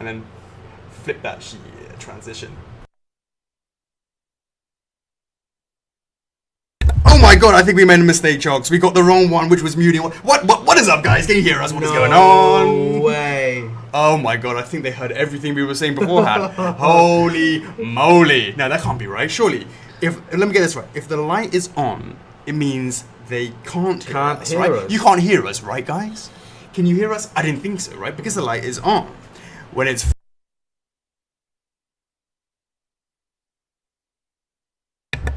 and then flip that transition. Oh my god, I think we made a mistake, Chocks. We got the wrong one, which was muting. What is up, guys? Can you hear us? What is going on? No way. Oh my god, I think they heard everything we were saying beforehand. Holy moly. No, that can't be right, surely. Let me get this right. If the light is on, it means they can't hear us, right? Us. You can't hear us, right, guys? Can you hear us? I didn't think so, right? Because the light is on. When it's...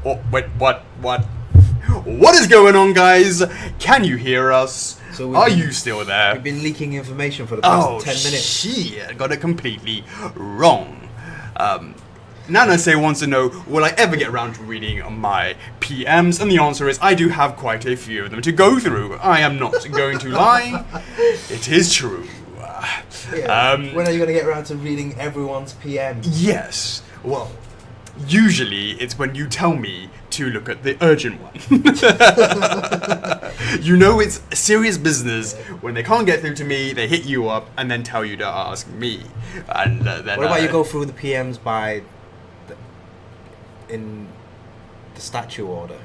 Oh, wait, what? What is going on, guys? Can you hear us? Are you still there? We've been leaking information for the past 10 minutes. Shit, got it completely wrong. Nana Say wants to know, will I ever get around to reading my PMs? And the answer is, I do have quite a few of them to go through. I am not going to lie. It is true. Yeah. When are you going to get around to reading everyone's PM? Yes. Well, usually it's when you tell me to look at the urgent one. You know it's serious business when they can't get through to me, they hit you up and then tell you to ask me. And then what about you go through the PMs by in the statue order?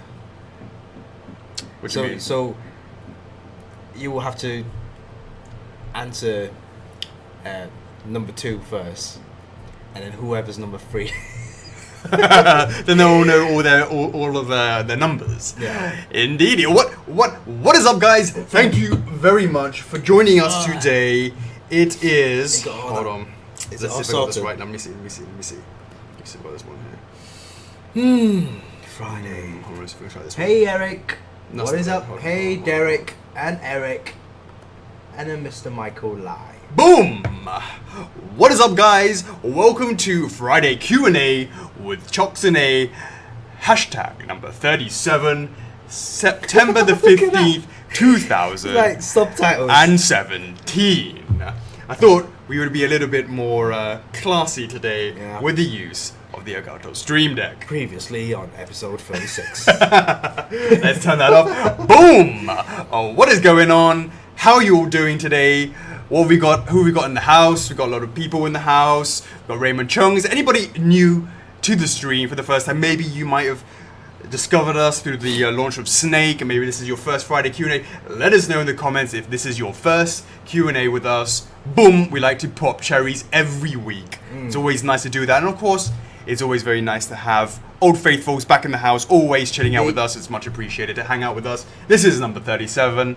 What do you mean? So you will have to answer number 2 first, and then whoever's number 3. Then they all know all of their numbers. Yeah. Indeed. What is up, guys? Thank you very much for joining us today. It is. Hold on. Is Let's it see if I got this sorted? right. Let me see. Let me see if I got this one here. Friday. I'm gonna try this one. Hey Eric. That's What is not up? right. Hold on, Hey hold on. Derek and Eric and then Mr. Michael Lai. Boom! What is up, guys? Welcome to Friday Q&A with Chocks A. Hashtag number 37, September the 15th, Like subtitles. 2017. I thought we would be a little bit more classy today with the use of the Elgato Stream Deck. Previously on episode 36. Let's turn that off. Boom! What is going on? How are you all doing today? What have we got? Who have we got in the house? We've got a lot of people in the house. We've got Raymond Chung. Is anybody new to the stream for the first time? Maybe you might have discovered us through the launch of Snake, and maybe this is your first Friday Q&A. Let us know in the comments if this is your first Q&A with us. Boom! We like to pop cherries every week. It's always nice to do that. And of course, it's always very nice to have old faithfuls back in the house, always chilling out with us. It's much appreciated to hang out with us. This is number 37.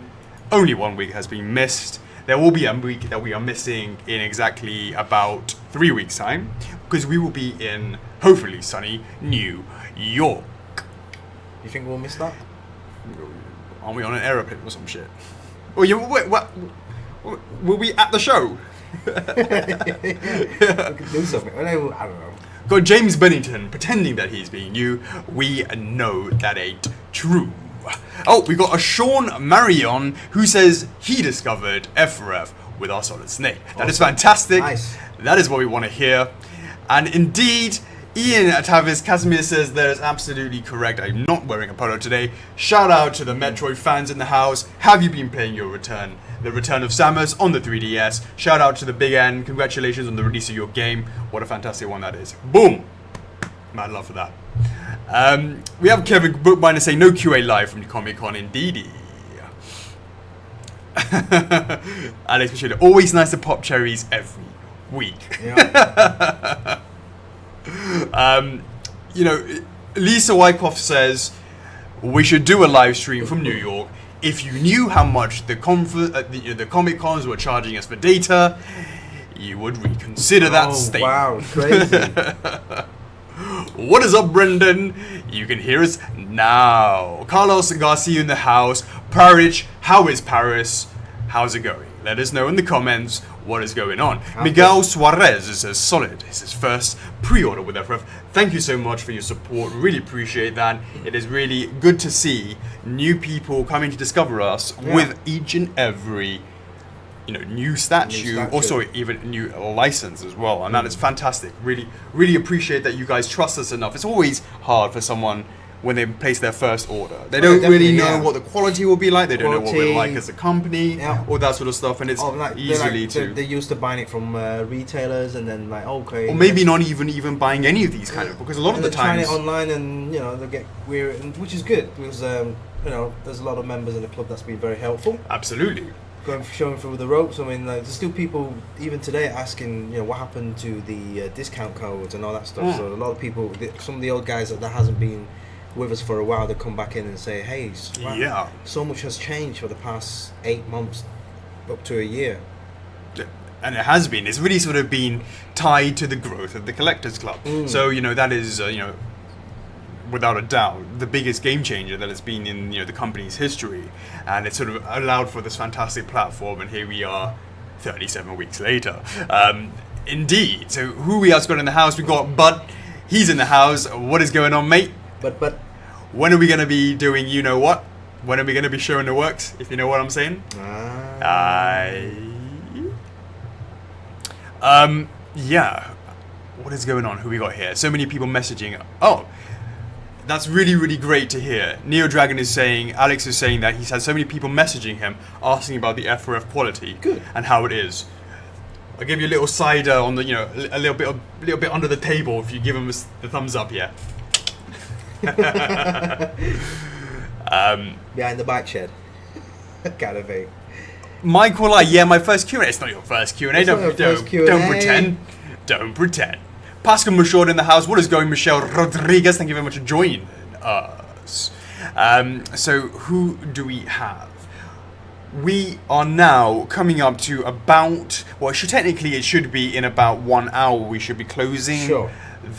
Only one week has been missed. There will be a week that we are missing in exactly about 3 weeks' time, because we will be in, hopefully, sunny New York. You think we'll miss that? Aren't we on an aeroplane or some shit? Oh, wait, what? Will we at the show? We could do something. I don't know. Got James Bennington pretending that he's being you. We know that ain't true. Oh, we got a Sean Marion who says he discovered F4F with our Solid Snake. That is fantastic. Nice. That is what we want to hear. And indeed, Ian Tavis Casimir says that is absolutely correct. I'm not wearing a polo today. Shout out to the Metroid fans in the house. Have you been playing your return? The Return of Samus on the 3DS. Shout out to the Big N. Congratulations on the release of your game. What a fantastic one that is. Boom. Mad love for that. We have Kevin Bookbinder saying no QA live from Comic Con, indeedy. Alex Machida, always nice to pop cherries every week. Yeah. You know, Lisa Wyckoff says we should do a live stream from New York. If you knew how much the Comic Cons were charging us for data, you would reconsider that statement. Wow, crazy. What is up, Brendan? You can hear us now. Carlos Garcia in the house. Parich, how is Paris? How's it going? Let us know in the comments what is going on. Miguel Suarez says solid. It's his first pre-order with FRF. Thank you so much for your support. Really appreciate that. It is really good to see new people coming to discover us with each and every new statue, also even new license as well, and that is fantastic. Really appreciate that you guys trust us enough. It's always hard for someone when they place their first order. They Oh, don't yeah, really definitely, know yeah. what the quality will be like. They don't know what we're Quality. like as a company, Yeah. all that sort of stuff, and it's They're used to buying it from retailers, and then like okay, or maybe not even buying any of these kind of, because a lot of the trying times it online, and they'll get weird, which is good because there's a lot of members in the club that's been very helpful. absolutely. Showing through the ropes. I mean, like, there's still people even today asking, what happened to the discount codes and all that stuff. So a lot of people, some of the old guys that hasn't been with us for a while, they come back in and say, "Hey, wow, Yeah. so much has changed for the past 8 months, up to a year." And it has been. It's really sort of been tied to the growth of the Collectors Club. So that is without a doubt the biggest game changer that has been in the company's history, and it sort of allowed for this fantastic platform. And here we are, 37 weeks later. Indeed. So who we else got in the house? We got Bud. He's in the house. What is going on, mate? But When are we going to be doing what? When are we going to be showing the works? If you know what I'm saying. Yeah. What is going on? Who we got here? So many people messaging. Oh, that's really, really great to hear. Neo Dragon is saying, Alex is saying that he's had so many people messaging him asking about the F4F quality. Good. And how it is. I'll give you a little cider on the, a little bit under the table if you give him the thumbs up here. behind the bike shed, kind of thing. Michael, my first Q&A. It's not your first Q&A. It's not your first Q&A. Don't pretend. Don't pretend. Pascal Michaud in the house. What is going, Michelle Rodriguez? Thank you very much for joining us. So who do we have? We are now coming up to about, it should be in about 1 hour. We should be closing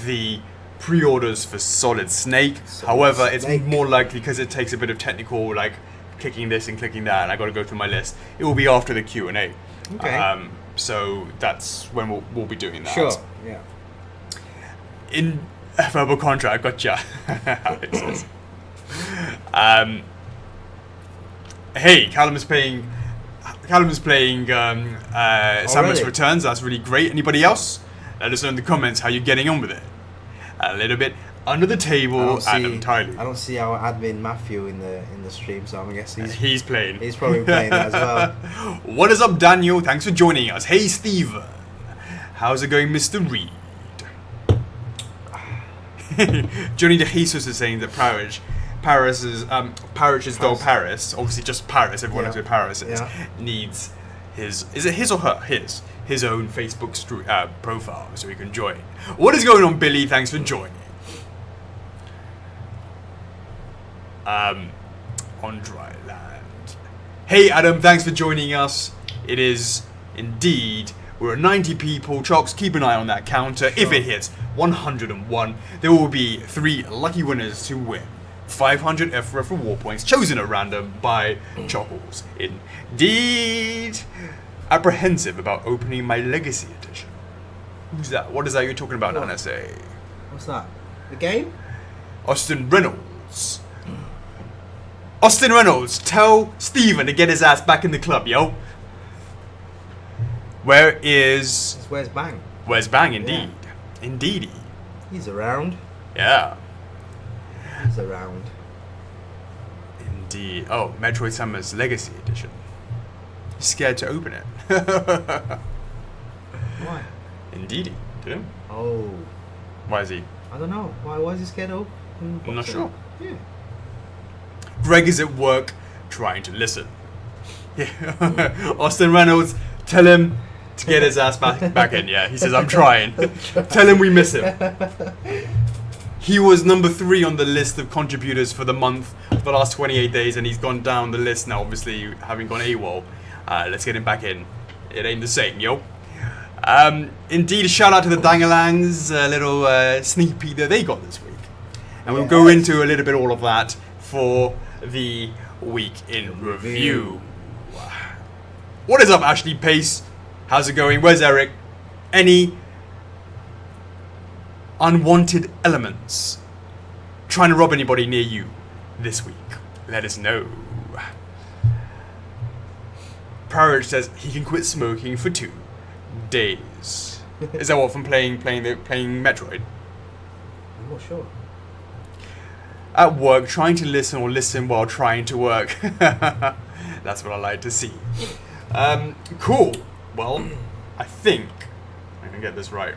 the pre-orders for Solid Snake. However, it's more likely, because it takes a bit of technical, like clicking this and clicking that, and I got to go through my list. It will be after the Q&A. Okay. So that's when we'll be doing that. Sure. Yeah. In a verbal contract, gotcha. Alex says. Hey, Callum is playing Samus Returns. That's really great. Anybody else? Let us know in the comments how you're getting on with it. A little bit under the table, Adam Tiley. I don't see our admin Matthew in the stream, so I'm guessing he's playing. He's probably playing that as well. What is up, Daniel? Thanks for joining us. Hey, Steven. How's it going, Mr. Reed? Johnny De Jesus is saying that Paris is Doll Paris, obviously just Paris, everyone knows who Paris is, needs is it his or her? His own Facebook profile, so he can join. What is going on, Billy? Thanks for joining. On dry land. Hey, Adam, thanks for joining us. It is indeed, we're at 90 people. Chocks, keep an eye on that counter. If it hits 101, there will be 3 lucky winners to win 500 F4F reward points chosen at random by Chockles. Indeed. Apprehensive about opening my Legacy Edition. Who's that? What is that you're talking about, NSA? What's that? The game? Austin Reynolds. Austin Reynolds, tell Steven to get his ass back in the club, yo. Where's Bang? Where's Bang, indeed. Yeah. Indeedy. He's around. Yeah. He's around. Indeed. Oh, Metroid Samus Legacy Edition. He's scared to open it. Why? Indeedy. Do you? Oh. Why is he? I don't know. Why is he scared of? I'm not sure. Yeah. Greg is at work trying to listen. Yeah. Austin Reynolds, tell him to get his ass back in. Yeah, he says, I'm trying. Tell him we miss him. He was number 3 on the list of contributors for the month for the last 28 days, and he's gone down the list now, obviously, having gone AWOL. Let's get him back in. It ain't the same, yo. Indeed, a shout out to the Dangalangs, a little sneak peek that they got this week. And we'll go into a little bit all of that for the week in review. What is up, Ashley Pace? How's it going? Where's Eric? Any unwanted elements trying to rob anybody near you this week? Let us know. Parrot says he can quit smoking for 2 days. Is that what from playing Metroid? I'm not sure. at work trying to listen or listen while trying to work. That's what I like to see. Cool. Well, I think I can get this right.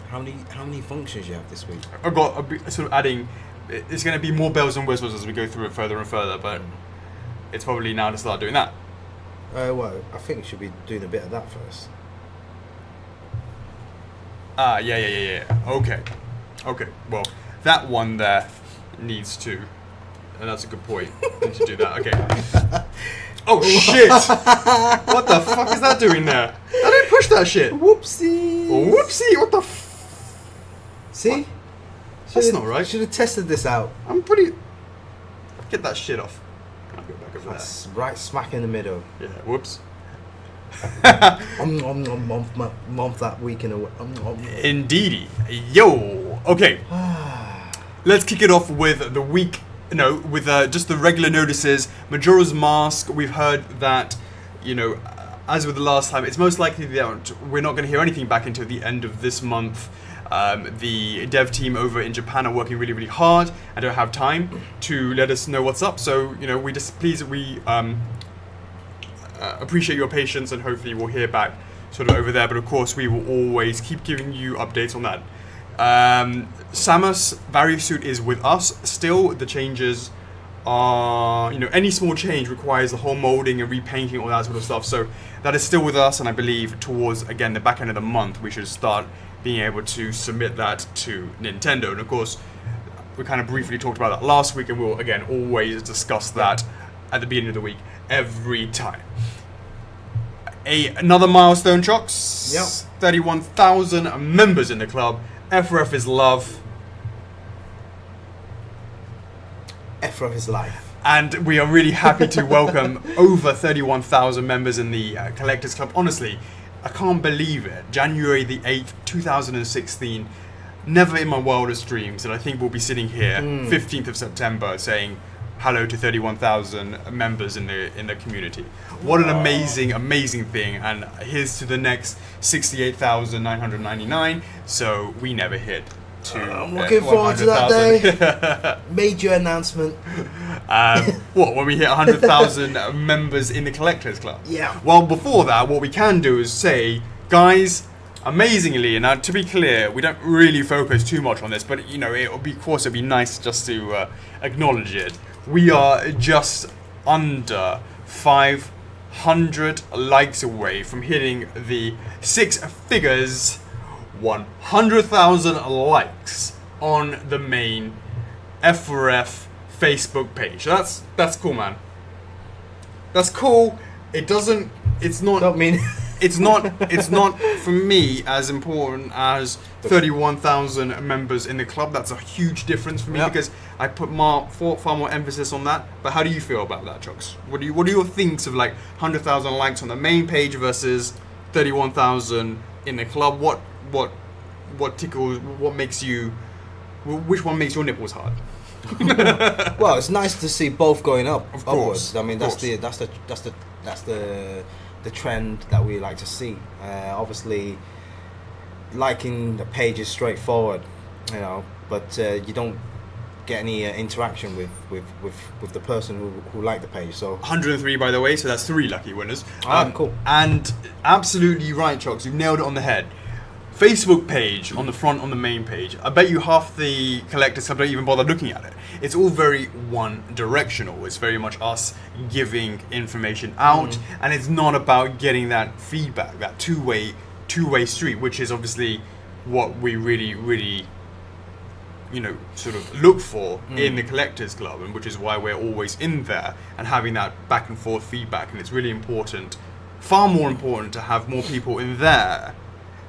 How many functions you have this week? I've got sort of adding. It's going to be more bells and whistles as we go through it further and further, but it's probably now to start doing that. Well, I think we should be doing a bit of that first. Yeah. Okay. Well, that one there needs to, and that's a good point. Need to do that. Okay. Oh shit! What the fuck is that doing there? I didn't push that shit. Whoopsie! Whoopsie! What the? See? That's not right. Should have tested this out. I'm pretty. Get that shit off. I'll go back over there. That's right smack in the middle. Yeah. Whoops. Month that week in a way. Indeedy. Yo. Okay. Let's kick it off with the week. No, with just the regular notices. Majora's Mask. We've heard that, as with the last time, it's most likely that we're not going to hear anything back until the end of this month. The dev team over in Japan are working really, really hard and don't have time to let us know what's up. So, we appreciate your patience and hopefully we'll hear back sort of over there. But of course, we will always keep giving you updates on that. Samus Variosuit is with us still. The changes are, any small change requires the whole molding and repainting, all that sort of stuff. So that is still with us, and I believe towards, again, the back end of the month, we should start being able to submit that to Nintendo. And of course, we kind of briefly talked about that last week, and we'll, again, always discuss that at the beginning of the week, every time. Another milestone, Chocks. Yep. 31,000 members in the club. F4F is love. F4F is life. And we are really happy to welcome over 31,000 members in the Collectors Club. Honestly, I can't believe it. January the 8th, 2016. Never in my wildest dreams that I think we'll be sitting here 15th of September saying hello to 31,000 members in the community. What an amazing thing. And here's to the next 68,999. So we never hit to I'm looking forward to that day. Major announcement. When we hit 100,000 members in the Collectors Club? Yeah. Well, before that, what we can do is say, guys, amazingly, and now to be clear, we don't really focus too much on this, but it'd be nice just to acknowledge it. We are just under 500 likes away from hitting the six figures, 100,000 likes on the main F4F Facebook page. That's cool, man. That's cool. It's not for me as important as 31,000 members in the club. That's a huge difference for me because I put far more emphasis on that. But how do you feel about that, Chocks? What are your thinks of 100,000 likes on the main page versus 31,000 in the club? What tickles? What makes you? Which one makes your nipples hard? Well, it's nice to see both going upwards. I mean, that's course. the trend that we like to see. Obviously, liking the page is straightforward, but you don't get any interaction with the person who liked the page. So 103, by the way, so that's 3 lucky winners. Cool. And absolutely right, Chocks, you nailed it on the head. Facebook page on the front, on the main page. I bet you half the Collectors Club don't even bother looking at it. It's all very one-directional. It's very much us giving information out, and it's not about getting that feedback, that two-way street, which is obviously what we really, sort of look for in the Collectors Club, and which is why we're always in there and having that back and forth feedback. And it's really important, far more important, to have more people in there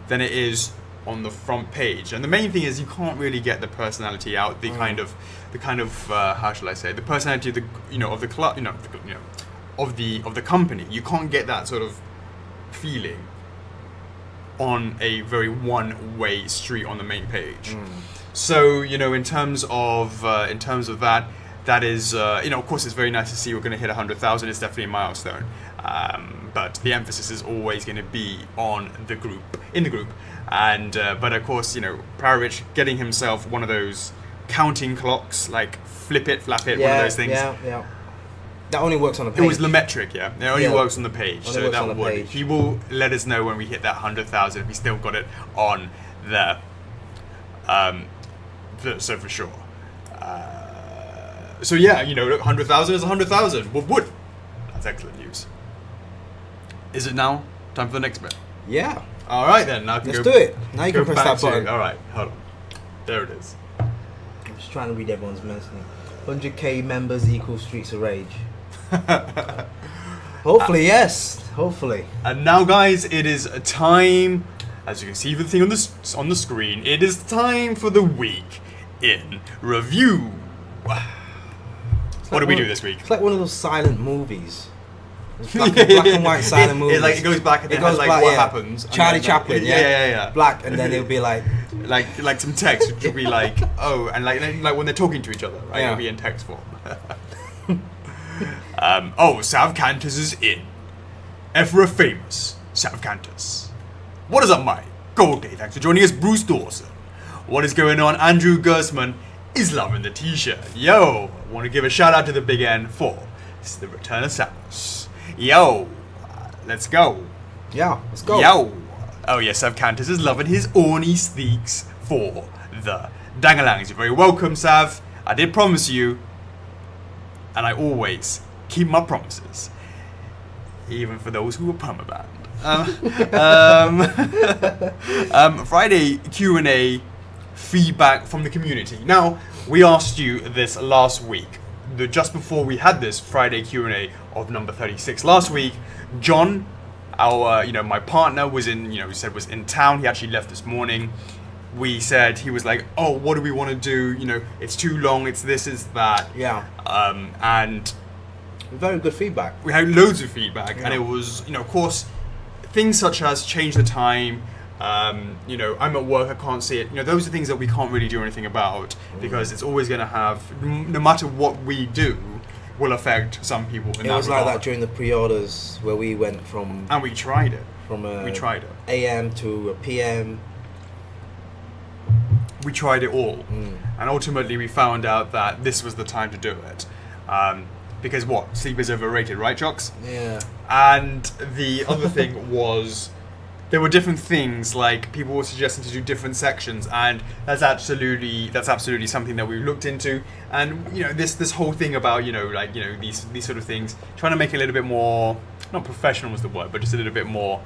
than it is on the front page. And the main thing is you can't really get the personality out, the kind of how shall I say, the personality of the of the club, of the company. You can't get that sort of feeling on a very one-way street on the main page. So in terms of that is of course it's very nice to see we're going to hit 100,000. It's definitely a milestone. But the emphasis is always going to be on the group, and but of course, Pararich getting himself one of those counting clocks, like flip it, flap it, one of those things. Yeah. That only works on the page. It was Lumetric, yeah. It only works on the page. Only So works that on the would. page. He will let us know when we hit that 100,000 if we still got it on there. So for sure. So yeah, you know, 100,000 is 100,000. Would. That's excellent news. Is it now? Time for the next bit. Yeah. All right then. Now Let's do it. Now you can press that button. All right, hold on. There it is. I'm just trying to read everyone's mentioning. 100k members equals Streets of Rage. Hopefully, yes. Hopefully. And now, guys, it is a time. As you can see the thing on the screen, it is time for the week in review. What did we do this week? It's like one of those silent movies. It's black and white silent movies. It goes back and it has like what happens. Charlie Chaplin, yeah. Black, and then it'll be like some text, which will be like, oh, and like when they're talking to each other, right? It'll be in text form. Sav Cantus is in. F4F famous Sav Cantus. What is up, Mike? Gold Day, thanks for joining us, Bruce Dawson. What is going on? Andrew Gersman is loving the t-shirt. Yo, I want to give a shout out to the Big N for it's the return of Samus. Yo, let's go. Yeah, let's go. Yo. Oh yes, Sav Cantus is loving his Orny sneaks for the Dangalangs. You're very welcome, Sav. I did promise you, and I always keep my promises, even for those who are permabanned. Friday Q&A feedback from the community. Now, we asked you this last week. Just before we had this Friday Q&A of number 36 last week, John, our, my partner was in town. He actually left this morning. We said, he was like, oh, what do we want to do? It's too long. It's this, it's that. Yeah. And very good feedback. We had loads of feedback, and it was, of course, things such as change the time. I'm at work, I can't see it. Those are things that we can't really do anything about because it's always going to have, no matter what we do, will affect some people. It was like that during the pre-orders where we went from. And we tried it. We tried it. AM to a PM. We tried it all, and ultimately we found out that this was the time to do it. Because sleep is overrated, right, Chocks? Yeah. And the other thing was, there were different things, like people were suggesting to do different sections, and that's absolutely something that we've looked into. And this whole thing about these sort of things, trying to make it a little bit more, not professional was the word, but just a little bit more,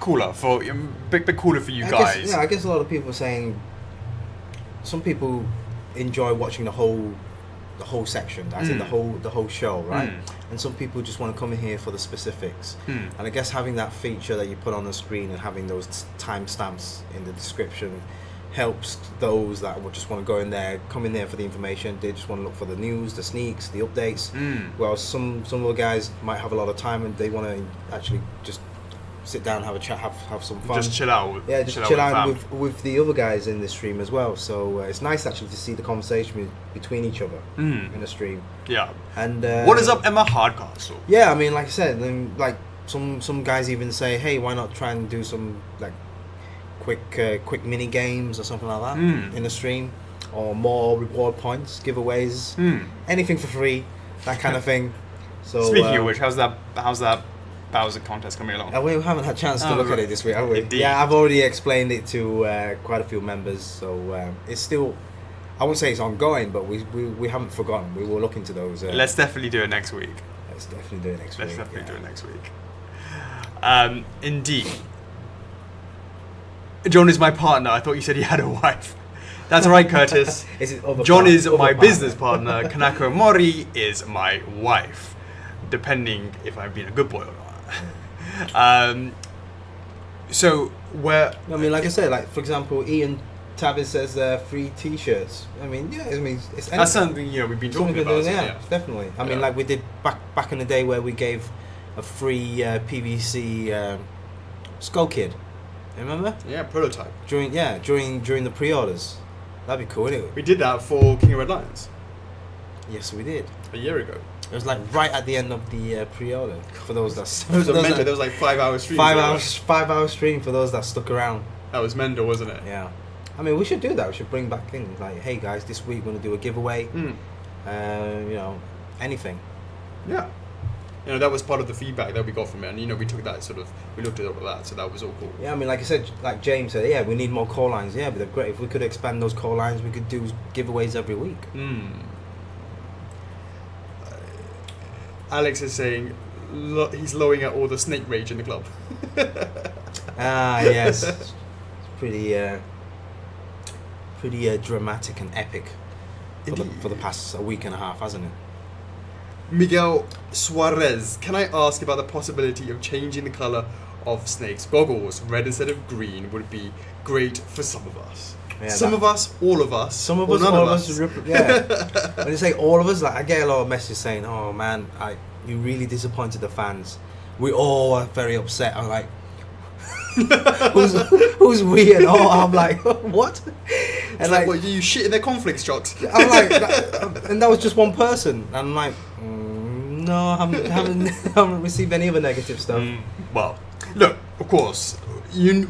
cooler for bit cooler for you guys. I guess a lot of people are saying some people enjoy watching the whole section, as in the whole show, right? And some people just want to come in here for the specifics. And I guess having that feature that you put on the screen and having those timestamps in the description helps those that would just want to go in there, come in there for the information. They just want to look for the news, the sneaks, the updates. While some of the guys might have a lot of time and they want to actually just sit down, have a chat, have some fun. Just chill out. Chill out with the other guys in the stream as well. So it's nice actually to see the conversation between each other in the stream. Yeah. And what is up, Emma Hardcastle? Yeah, I mean, like I said, like some guys even say, hey, why not try and do some like quick mini games or something like that in the stream, or more reward points, giveaways, anything for free, that kind of thing. So speaking of which, how's that Bowser contest coming along? We haven't had a chance to look at it this week, have we? Indeed. Yeah, I've already explained it to quite a few members, so it's still, I wouldn't say it's ongoing, but we haven't forgotten. We will look into those. Let's definitely do it next week. Let's definitely do it next week. Indeed. John is my partner. I thought you said he had a wife. That's right, Curtis. John is my business partner. Kanako Mori is my wife, depending if I'm being a good boy or not. So where? I mean, like I said, like for example, Ian Tavis says free T-shirts. I mean, it's that's something we've been talking about. Yeah, definitely. I mean, like we did back in the day where we gave a free PVC Skull Kid. Remember? Yeah, prototype. During the pre-orders. That'd be cool, wouldn't it? We did that for King of Red Lions. Yes, we did. A year ago. It was like right at the end of the pre-order for those that. It was mental. There was like 5 hours stream. 5 hours stream for those that stuck around. That was mental, wasn't it? Yeah. I mean, we should do that. We should bring back things like, hey guys, this week we're gonna do a giveaway. You know, anything. Yeah. You know, that was part of the feedback that we got from it, and you know, we took that we looked at all of that, so that was all cool. Yeah, I mean, like I said, like James said, yeah, we need more call lines. Yeah, but they're great. If we could expand those call lines, we could do giveaways every week. Alex is saying he's lowering out all the snake rage in the club. Yes, it's pretty dramatic and epic for the past week and a half, hasn't it? Miguel Suarez, can I ask about the possibility of changing the colour of Snake's goggles? Red instead of green would be great for some of us. Yeah, some of us, all of us. Some of us, all of us. Yeah. When you say all of us, like I get a lot of messages saying, "Oh man, you really disappointed the fans. We all are very upset." I'm like, who's we and all? I'm like, what? And like, what, you shit in their conflicts, Chocks? I'm like, and that was just one person. And I'm like, no, I haven't received any other negative stuff. Well, look, of course,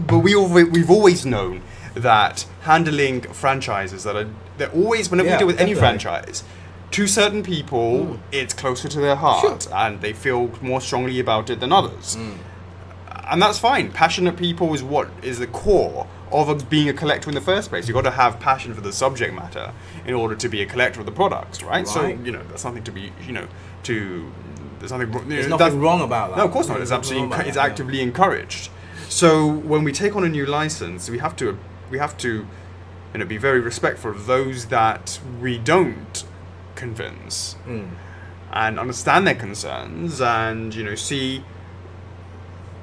but we've always known that handling franchises they're always, whenever we deal with any franchise, to certain people it's closer to their heart and they feel more strongly about it than others. And that's fine. Passionate people is what is the core of being a collector in the first place. You've got to have passion for the subject matter in order to be a collector of the products, right? So, you know, that's something to be, you know, there's nothing, there's nothing wrong about that. No, of course not. It's absolutely, it's actively encouraged. So when we take on a new license, we have to, you know, be very respectful of those that we don't convince and understand their concerns and, you know, see,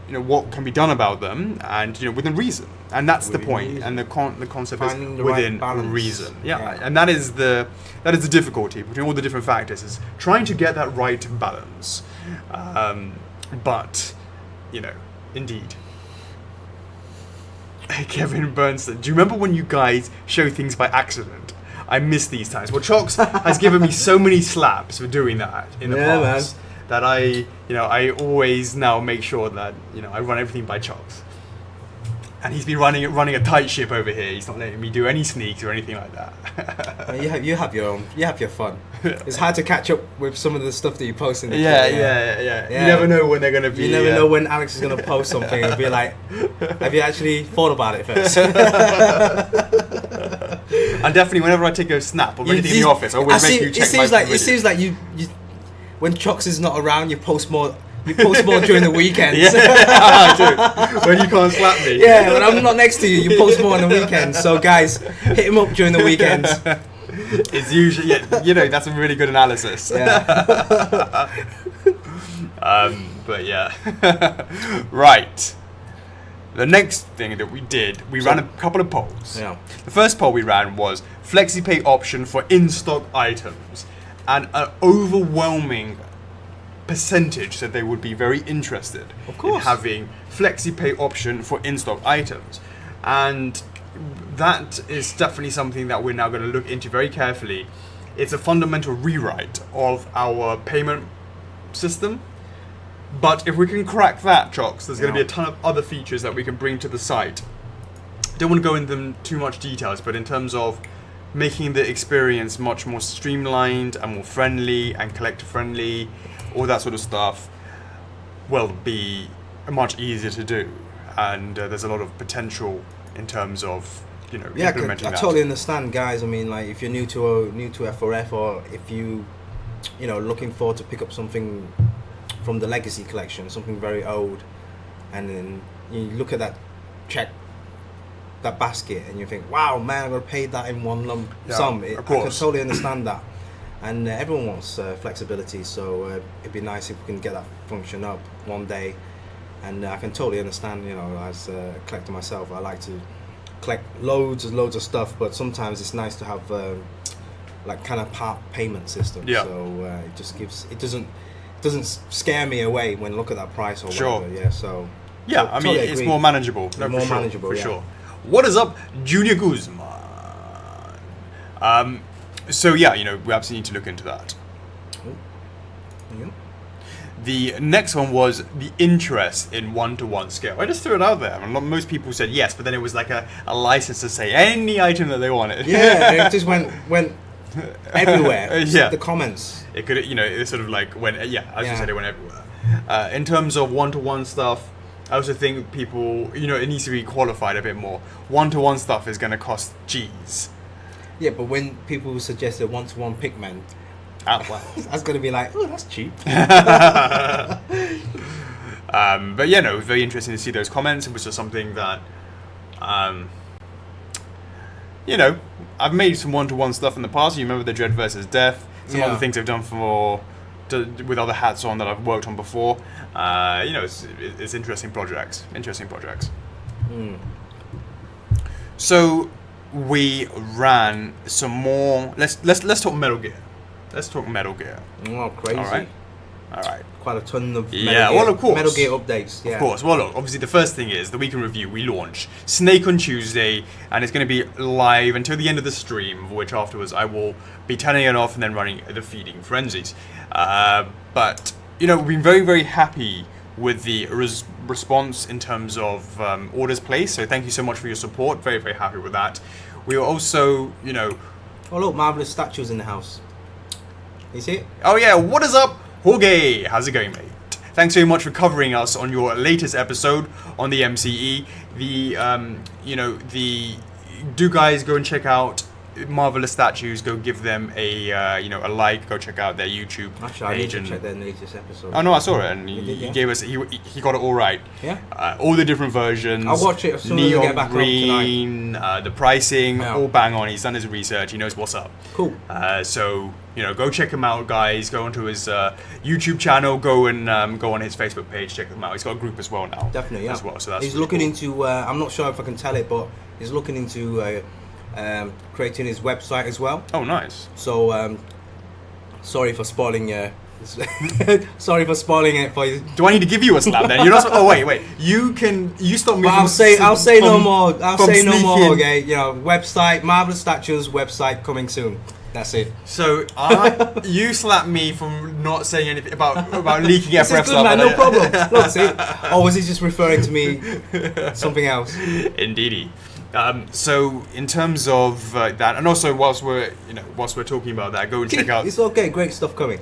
you know, what can be done about them and, you know, within reason. And that's the point. And the concept is within reason. Yeah. And that is the difficulty between all the different factors, is trying to get that right balance. But, you know, indeed. Kevin Bernstein, do you remember when you guys show things by accident? I miss these times. Well, Chocks has given me so many slaps for doing that in the past that I always now make sure that, you know, I run everything by Chocks. And he's been running a tight ship over here. He's not letting me do any sneaks or anything like that. You have your own. You have your fun. It's hard to catch up with some of the stuff that you post in the yeah. You never know when they're going to be... You never know when Alex is going to post something and be like, have you actually thought about it first? And definitely whenever I take a snap or anything in the office, I always make you check my video. It seems like you when Chocks is not around, you post more during the weekends. I do. When you can't slap me. Yeah, when I'm not next to you, you post more on the weekends. So guys, hit him up during the weekends. It's usually, you know, that's a really good analysis. Yeah. But yeah. Right. The next thing that we did, we ran a couple of polls. Yeah. The first poll we ran was FlexiPay option for in-stock items, and an overwhelming percentage said they would be very interested in having FlexiPay option for in-stock items. And that is definitely something that we're now going to look into very carefully. It's a fundamental rewrite of our payment system. But if we can crack that, Chocks, there's going to be a ton of other features that we can bring to the site. Don't want to go into them too much details, but in terms of making the experience much more streamlined and more friendly and collector friendly, all that sort of stuff will be much easier to do. And there's a lot of potential in terms of, you know, implementing that. I totally understand, guys. I mean, like, if you're new to F4F, or if you know, looking forward to pick up something from the legacy collection, something very old, and then you look at that basket and you think, wow, man, I'm going to pay that in one lump sum. I can totally understand that. And everyone wants flexibility, so it'd be nice if we can get that function up one day. And I can totally understand, you know, as a collector myself, I like to collect loads of stuff, but sometimes it's nice to have like kind of part payment system. Yeah. So it just gives, it doesn't scare me away when I look at that price or whatever. Yeah. So yeah, I mean, it's more manageable. No, more manageable for sure. What is up, Junior Guzman? So yeah, you know, we absolutely need to look into that. Yeah. The next one was the interest in one-to-one scale. I just threw it out there. I mean, most people said yes, but then it was like a license to say any item that they wanted. Yeah, it just went everywhere. Yeah. The comments. It could, it sort of like went, as you said, it went everywhere. In terms of one-to-one stuff, I also think people, it needs to be qualified a bit more. One-to-one stuff is going to cost G's. Yeah, but when people suggest a one-to-one pigment, Well. that's going to be like, oh, that's cheap. But yeah, no, it was very interesting to see those comments. It was just something that, I've made some one-to-one stuff in the past. You remember the Dread versus Death. Some other things I've done with other hats on that I've worked on before. It's interesting projects. Mm. So we ran some more. Let's talk Metal Gear. Oh, crazy. All right. Quite a ton of of course. Metal Gear updates. Yeah. Of course. Well, look, obviously the first thing is the week in review. We launch Snake on Tuesday, and it's going to be live until the end of the stream, which afterwards I will be turning it off and then running the feeding frenzies. But we've been very, very happy with the response in terms of orders placed. So thank you so much for your support. Very, very happy with that. We were also, Oh look, marvelous statues in the house. You see it? Oh yeah, what is up, Jorge? How's it going, mate? Thanks very much for covering us on your latest episode on the MCE. Do guys go and check out Marvelous Statues. Go give them a like. Go check out their YouTube Actually, I need page to check their latest episode. Oh no, I saw it, and he gave us. He got it all right. Yeah. All the different versions. I'll watch it as soon as I get back green, home tonight. The pricing, all bang on. He's done his research. He knows what's up. Cool. So go check him out, guys. Go onto his YouTube channel. Go on his Facebook page. Check him out. He's got a group as well now. Definitely, yeah. As well. So that's he's really looking cool. into. I'm not sure if I can tell it, but he's looking into creating his website as well. Oh, nice. So sorry for spoiling. Sorry for spoiling it for you. Do I need to give you a slap then? You're not. Oh wait. You stop me. But I'll say no more. Okay. Website, Marvelous Statues website coming soon. That's it. So you slapped me from not saying anything about leaking This F4F is good, stuff. man. No problem. Look, see. Or was he just referring to me something else? Indeedy. So in terms of that, and also whilst we're talking about that, go and check out. It's okay. Great stuff coming.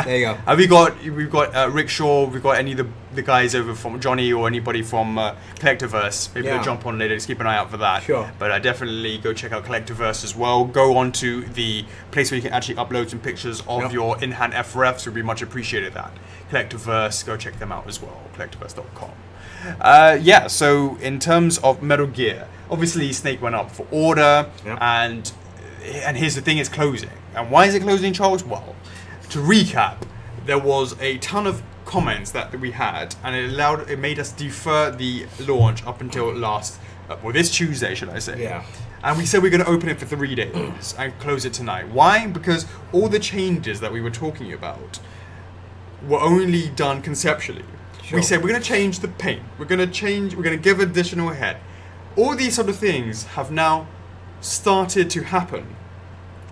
There you go. We've got Rick Shaw. We've got any of the guys over from Johnny or anybody from Collectiverse. Maybe they'll jump on later. Just keep an eye out for that. Sure. But definitely go check out Collectiverse as well. Go on to the place where you can actually upload some pictures of your in-hand F4Fs. Would be much appreciated. That Collectiverse. Go check them out as well. Collectiverse.com. So in terms of Metal Gear, obviously Snake went up for order, and here's the thing: it's closing. And why is it closing, Charles? Well, to recap, there was a ton of comments that we had, and it made us defer the launch up until this Tuesday, should I say? Yeah. And we said we're going to open it for 3 days and close it tonight. Why? Because all the changes that we were talking about were only done conceptually. Sure. We said we're going to change the paint. We're going to give additional head. All these sort of things have now started to happen.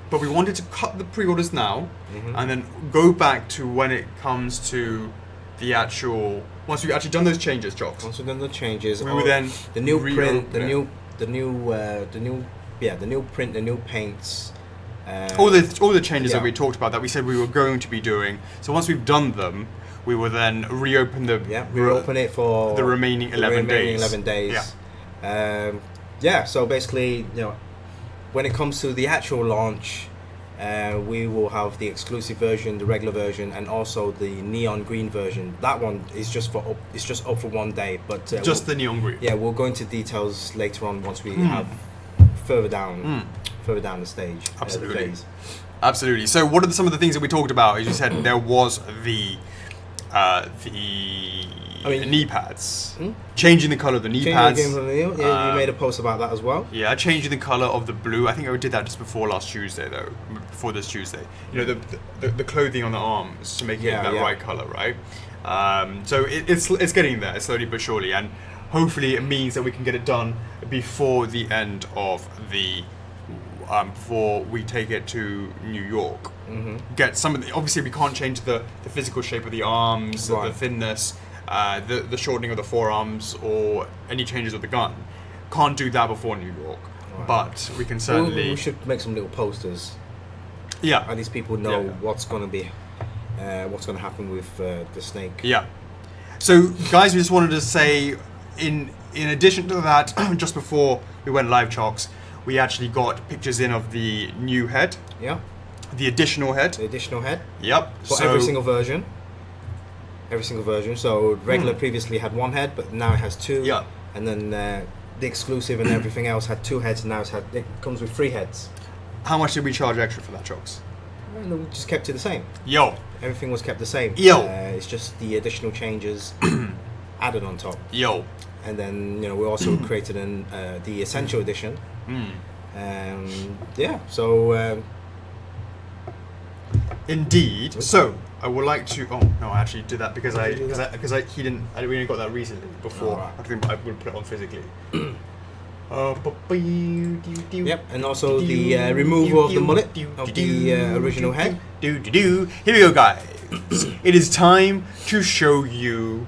But we wanted to cut the pre-orders now and then go back to when it comes to the actual. Once we've actually done those changes, Chocks. Once we've done the changes, we will then the new print, the new print, the new paints. All the changes that we talked about that we said we were going to be doing. So once we've done them, we will then reopen reopen it for the remaining 11 days. 11 days. So basically, when it comes to the actual launch, we will have the exclusive version, the regular version, and also the neon green version. That one is just up for 1 day, but just the neon green. Yeah, we'll go into details later on once we have further down the stage. Absolutely. Absolutely. So, what are some of the things that we talked about? As you said, there was the knee pads. Changing the colour of the knee pads. You made a post about that as well. Yeah, changing the colour of the blue. I think I did that just before last Tuesday, though. Before this Tuesday. The clothing on the arms to make it that right colour, right? So it's getting there slowly but surely, and hopefully it means that we can get it done before the end of the before we take it to New York. Mm-hmm. Get some of the, obviously we can't change the physical shape of the arms, Right. the thinness, the shortening of the forearms, or any changes with the gun. Can't do that before New York, Right. but we can certainly. We should make some little posters. Yeah. At least people know Yeah. what's going to happen with the snake. Yeah. So, guys, we just wanted to say, in addition to that, just before we went live, Chocks, we actually got pictures in of the new head, Yeah. the additional head. The additional head Yep. for every single version. Every single version. So regular previously had one head, but now it has two. Yeah. And then the exclusive and everything else had two heads, and now it comes with three heads. How much did we charge extra for that, Chocks? And we just kept it the same. Yo. Everything was kept the same. Yo. It's just the additional changes added on top. Yo. And then we also created the essential edition. Yeah. So Indeed. So I would like to. Oh no, I actually did that because he didn't. We only got that recently. Before Alright. I think I would put it on physically. yep. And also the removal of the mullet of the original head. Here we go, guys. It is time to show you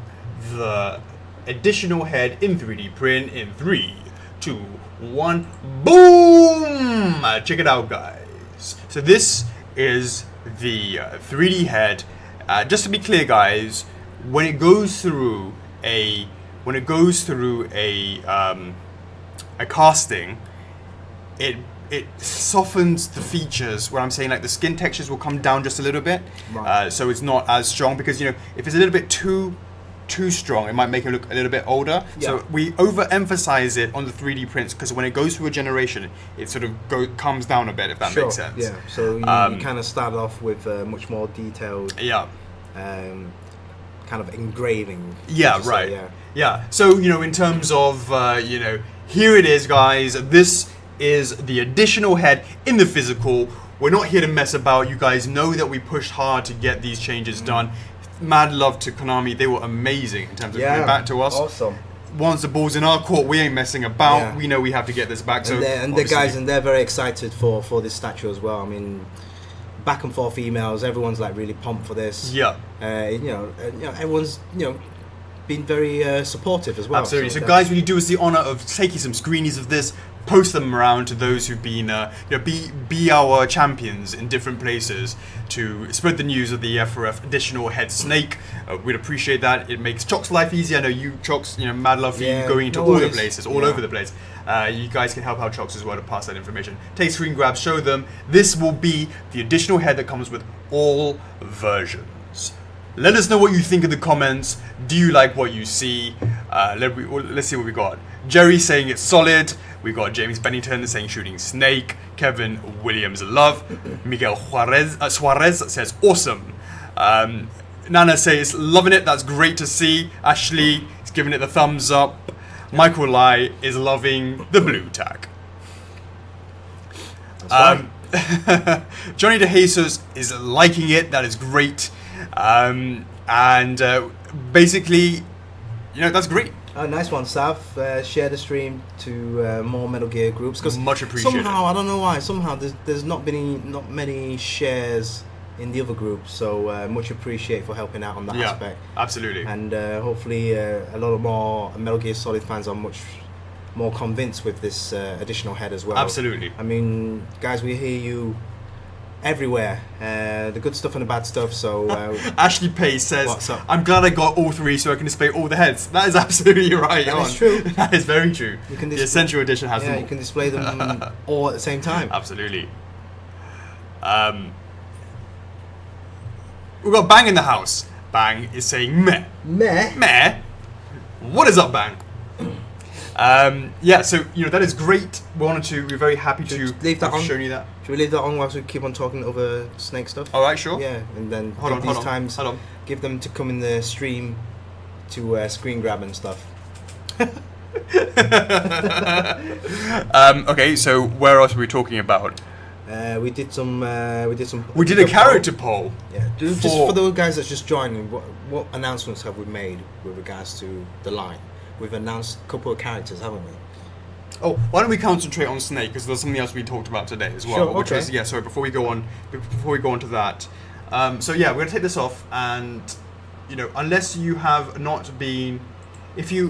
the additional head in 3D print in 3, 2, 1. Boom! Check it out, guys. So this is the 3D head. Just to be clear, guys, when it goes through a casting, it softens the features. Where I'm saying, like, the skin textures will come down just a little bit, Right. so it's not as strong, because if it's a little bit too strong, it might make it look a little bit older. Yeah. So we overemphasize it on the 3D prints, because when it goes through a generation, it sort of comes down a bit, if that makes sense. Yeah. So you kind of start off with much more detailed, Yeah. kind of engraving. Yeah, would you say, right. Yeah. Yeah. So, in terms of, here it is, guys. This is the additional head in the physical. We're not here to mess about. You guys know that we pushed hard to get these changes done. Mad love to Konami. They were amazing in terms of coming back to us. Awesome. Once the ball's in our court, we ain't messing about. Yeah. We know we have to get this back. So And the guys, and they're very excited for this statue as well. I mean, back and forth emails. Everyone's like really pumped for this. Yeah. Everyone's been very supportive as well. Absolutely. So, guys, will you do us the honor of taking some screenies of this, post them around to those who've been, be our champions in different places to spread the news of the F4F additional head snake. We'd appreciate that. It makes Chocks' life easy. I know you, Chocks, mad love for you going into all the places, all over the place. You guys can help out Chocks as well to pass that information. Take screen grabs, show them. This will be the additional head that comes with all versions. Let us know what you think in the comments. Do you like what you see? Let's see what we got. Jerry saying it's solid. We got James Bennington saying shooting snake. Kevin Williams love. Miguel Suarez says awesome. Nana says loving it. That's great to see. Ashley is giving it the thumbs up. Michael Lai is loving the blue tag. Johnny De Jesus is liking it. That is great. Basically, that's great. Nice one, Sav. Share the stream to more Metal Gear groups, because Much appreciated. somehow, I don't know why, somehow there's not many shares in the other groups, so much appreciate for helping out on that aspect. Absolutely. And hopefully a lot of more Metal Gear Solid fans are much more convinced with this additional head as well. Absolutely. I mean, guys, we hear you everywhere, the good stuff and the bad stuff. So Ashley Pace says, What's up? I'm glad I got all three so I can display all the heads. That is absolutely right. That is true. That is very true. You can the Essential Edition has them all. you can display them all at the same time. Absolutely. We've got Bang in the house. Bang is saying meh. Meh. Meh. What is up, Bang? So that is great. We're very happy to leave that have on? shown you that. Should we leave that on whilst we keep on talking over snake stuff? All right, sure. Yeah, and then Hold these on. times, Hold on. give them to come in the stream to screen grab and stuff. Okay, so where else were we talking about? We did a character poll. Yeah, just for those guys that's just joining, what announcements have we made with regards to the line? We've announced a couple of characters, haven't we? Oh, why don't we concentrate on Snake, because there's something else we talked about today as well. Sure, Which okay. was, yeah, sorry, before we go on to that. So yeah, we're gonna take this off, and unless you have not been,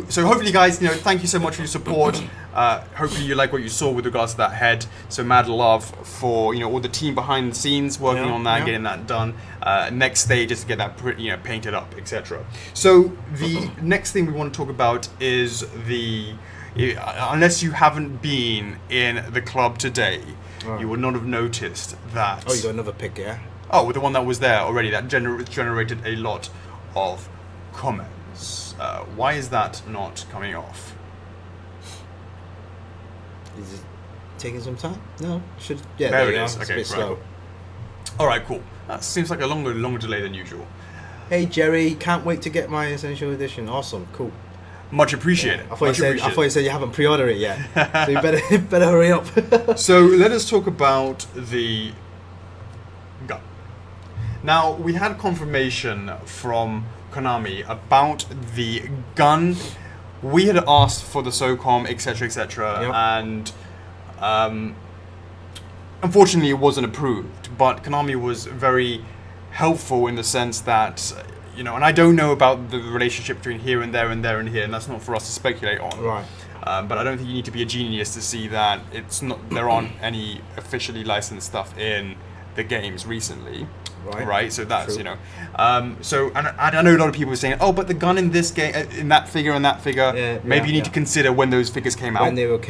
so hopefully guys, thank you so much for your support. Hopefully you like what you saw with regards to that head. So mad love for all the team behind the scenes working on that, getting that done. Next stage is to get that painted up, etc. So the next thing we want to talk about is unless you haven't been in the club today, you would not have noticed that. Oh, you got another pick, yeah? Oh, with the one that was there already, that generated a lot of comments. Why is that not coming off? Is it taking some time? No, should. Yeah, there it you is. are. It's Okay, a bit slow. All right, cool. That seems like a longer delay than usual. Hey Jerry, can't wait to get my essential edition. Awesome, cool. Much appreciated. I thought you said you haven't pre-ordered it yet, so you better hurry up. So let us talk about the gun. Now we had confirmation from Konami about the gun. We had asked for the SOCOM, etc., and unfortunately it wasn't approved. But Konami was very helpful in the sense that, and I don't know about the relationship between here and there and there and here, and that's not for us to speculate on. Right. But I don't think you need to be a genius to see that there aren't any officially licensed stuff in the games recently. Right. So that's True. So and I know a lot of people are saying, oh, but the gun in this game, in that figure and that figure, maybe you need to consider when those figures came out. When those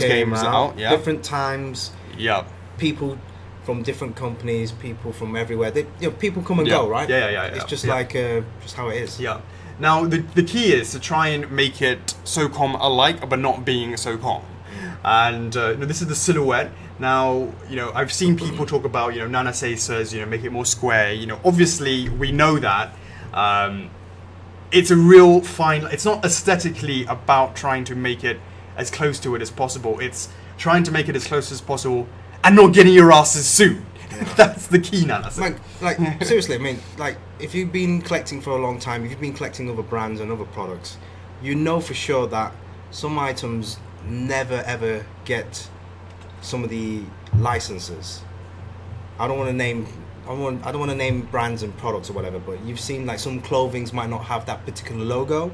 came out. Yeah. Different times. Yeah. People from different companies, people from everywhere. People come and go, right? Yeah. It's just like just how it is. Yeah. Now the key is to try and make it SOCOM alike, but not being SOCOM. And this is the silhouette. Now, I've seen people talk about, Nana says, make it more square. Obviously we know that. It's a real fine. It's not aesthetically about trying to make it as close to it as possible. It's trying to make it as close as possible and not getting your asses sued. Yeah. That's the key, Nana. Like seriously, I mean, like if you've been collecting for a long time, if you've been collecting other brands and other products, you know for sure that some items never ever get some of the licenses. I don't want to name brands and products or whatever, but you've seen like some clothings might not have that particular logo.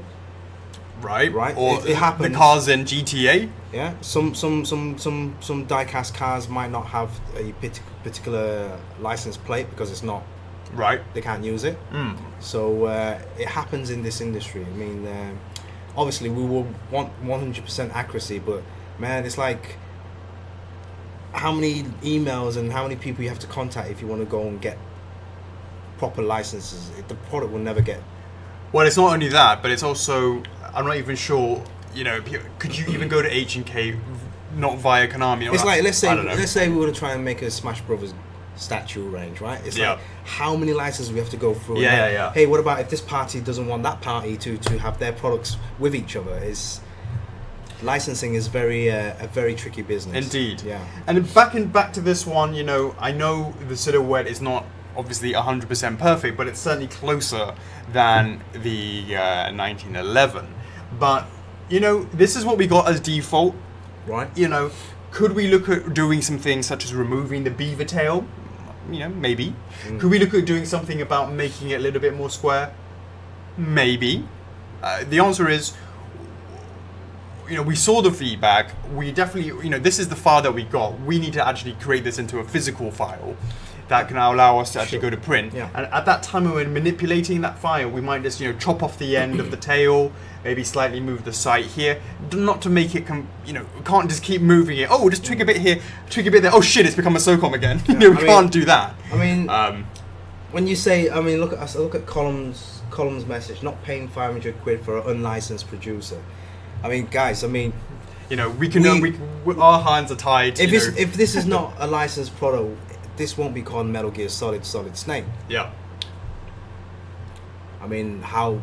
Right. Or it happens. The cars in GTA. Yeah. Some die-cast cars might not have a particular license plate because it's not. Right. They can't use it. So it happens in this industry. I mean, obviously we will want 100% accuracy, but man, it's like how many emails and how many people you have to contact if you want to go and get proper licenses. The product will never get. Well, it's not only that, but it's also, I'm not even sure, could you even go to H&K not via Konami? It's like, let's say we want to try and make a Smash Brothers statue range, right? It's like how many licenses we have to go through. Yeah. Hey, what about if this party doesn't want that party to have their products with each other? Licensing is a very tricky business. Indeed. Yeah. And back to this one, I know the silhouette is not obviously 100% perfect, but it's certainly closer than the 1911. But this is what we got as default. Right. Could we look at doing some things such as removing the beaver tail? Maybe. Could we look at doing something about making it a little bit more square? Maybe. The answer is, we saw the feedback. We definitely, this is the file that we got. We need to actually create this into a physical file that can allow us to actually go to print. Yeah. And at that time when we're manipulating that file, we might just, chop off the end of the tail, maybe slightly move the sight here, not to make it, we can't just keep moving it. Oh, we'll just tweak a bit here, tweak a bit there. Oh shit, it's become a SOCOM again. Yeah. We can't do that. I mean, when you say, look at Column's message, not paying 500 quid for an unlicensed producer. I mean, guys, we can. Our hands are tied. If this is not a licensed product, this won't be called Metal Gear Solid Snake. Yeah. I mean, how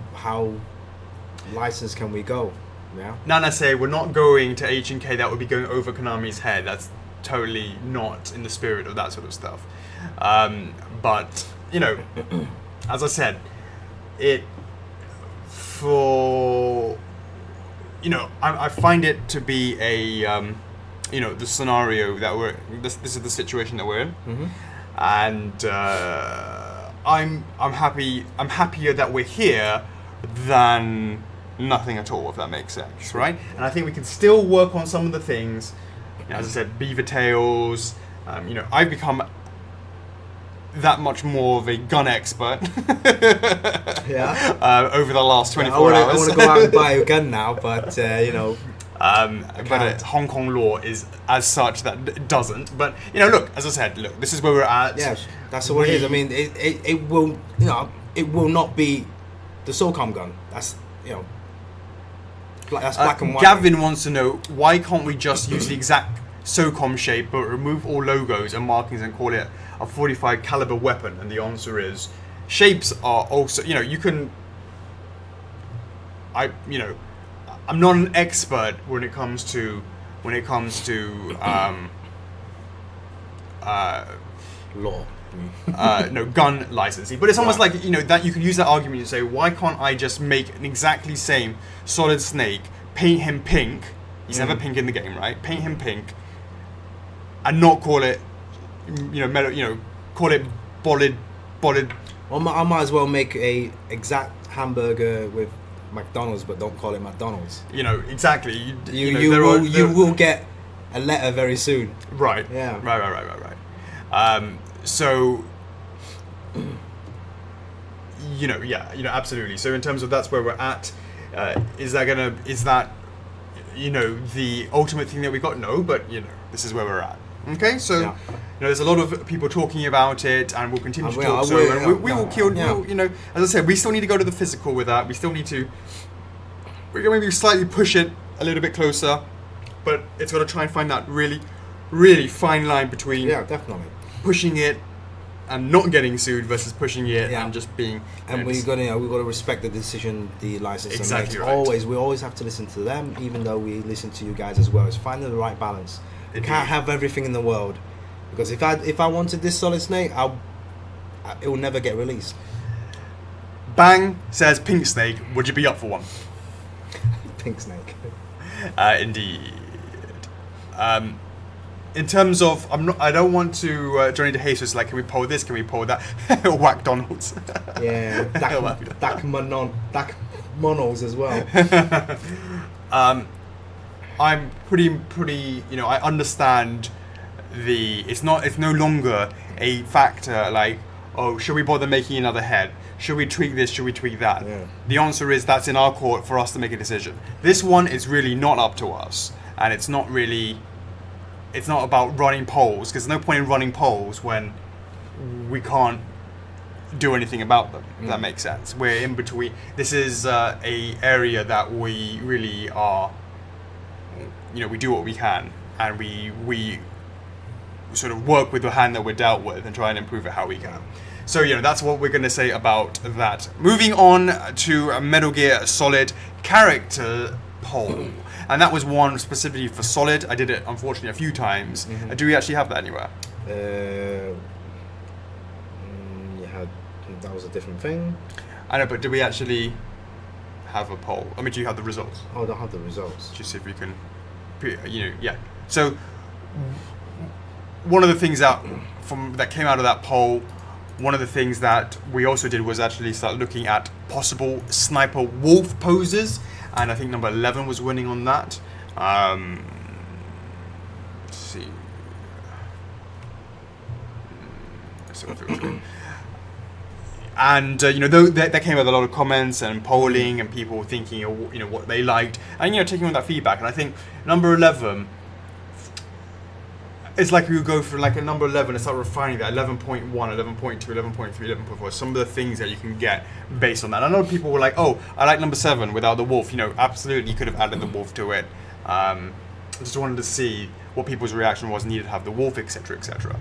licensed can we go? Yeah. Nana say we're not going to H&K. That would be going over Konami's head. That's totally not in the spirit of that sort of stuff. But as I said, you know, I find it to be a, you know, the scenario that this is the situation that we're in, and I'm happy. I'm happier that we're here than nothing at all, if that makes sense, right? And I think we can still work on some of the things. You know, as I said, beaver tails. You know, I've become that much more of a gun expert over the last 24 hours. I want to go out and buy a gun now, but you know. But Hong Kong law is as such that it doesn't. But you know, look, as I said, look, this is where we're at. Yes, that's what it is. I mean, it will, you know, it will not be the SOCOM gun. That's, you know, that's black and white. Gavin wants to know, why can't we just use the exact SOCOM shape but remove all logos and markings and call it a 45 caliber weapon? And the answer is, shapes are also, you know, you can. I'm not an expert when it comes to law. No, gun licensing. But it's almost like, you know, that you could use that argument to say, why can't I just make an exactly same Solid Snake, paint him pink? He's never pink in the game, right? Paint him pink, and not call it, you know, call it bolid. Well, I might as well make a exact hamburger with McDonald's, but don't call it McDonald's. You know, exactly. You will get a letter very soon. Right. Yeah. Right. So, you know, absolutely. So in terms of that's where we're at, is that, you know, the ultimate thing that we got? No, but you know, this is where we're at. Okay, so you know, there's a lot of people talking about it, and we'll continue to talk. We will kill. You know, as I said, we still need to go to the physical with that. We still need to. We're going to maybe slightly push it a little bit closer, but it's got to try and find that really, really fine line between definitely pushing it and not getting sued versus pushing it and just being. And we've got to respect the decision the licensor exactly makes. Right. We always have to listen to them, even though we listen to you guys as well. It's finding the right balance. You can't have everything in the world, because if I wanted this Solid Snake, it will never get released. Bang says Pink Snake. Would you be up for one? Pink Snake. Indeed. In terms of, I don't want to Johnny DeJesus like, can we pull this? Can we pull that? Whack Donalds. Yeah. Dak Monos as well. I'm pretty, you know, I understand it's no longer a factor like, oh, should we bother making another head? Should we tweak this? Should we tweak that? Yeah. The answer is that's in our court for us to make a decision. This one is really not up to us, and it's not about running polls, because there's no point in running polls when we can't do anything about them. If that makes sense. We're in between. This is a area that we really are. You know, we do what we can, and we sort of work with the hand that we're dealt with and try and improve it how we can. So, you know, that's what we're going to say about that. Moving on to Metal Gear Solid character poll. And that was one specifically for Solid. I did it, unfortunately, a few times. Do we actually have that anywhere? That was a different thing. I know, but do we actually have a poll? I mean, do you have the results? Oh, I don't have the results. Just see if we can, you know, yeah. So, one of the things that came out of that poll, one of the things that we also did was actually start looking at possible sniper wolf poses, and I think number 11 was winning on that. Let's see. And you know, that came with a lot of comments and polling and people thinking, you know, what they liked, and you know, taking on that feedback. And I think number 11. It's like we would go for like a number 11 and start refining that 11.1, 11.2, 11.3, 11.4, some of the things that you can get based on that. And a lot of people were like, oh, I like number 7 without the wolf. You know, absolutely, you could have added the wolf to it. I just wanted to see what people's reaction was, needed to have the wolf, etc., etc.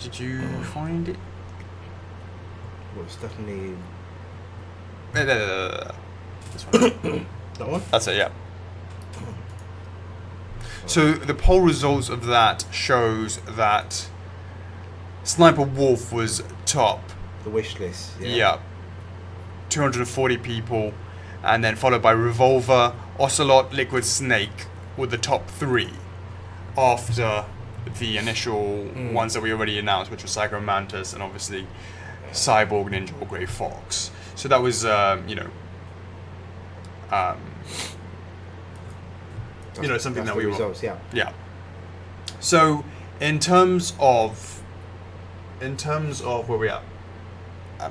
Did you find it? Well, it's definitely... This one. That one? That's it, yeah. So the poll results of that shows that Sniper Wolf was top. The wish list. Yeah. 240 people. and then followed by Revolver, Ocelot, Liquid Snake were the top 3 after the initial ones that we already announced, which were Psycho Mantis and obviously Cyborg, Ninja, or Grey Fox. So that was, something that we results, were. Yeah. So in terms of where we at?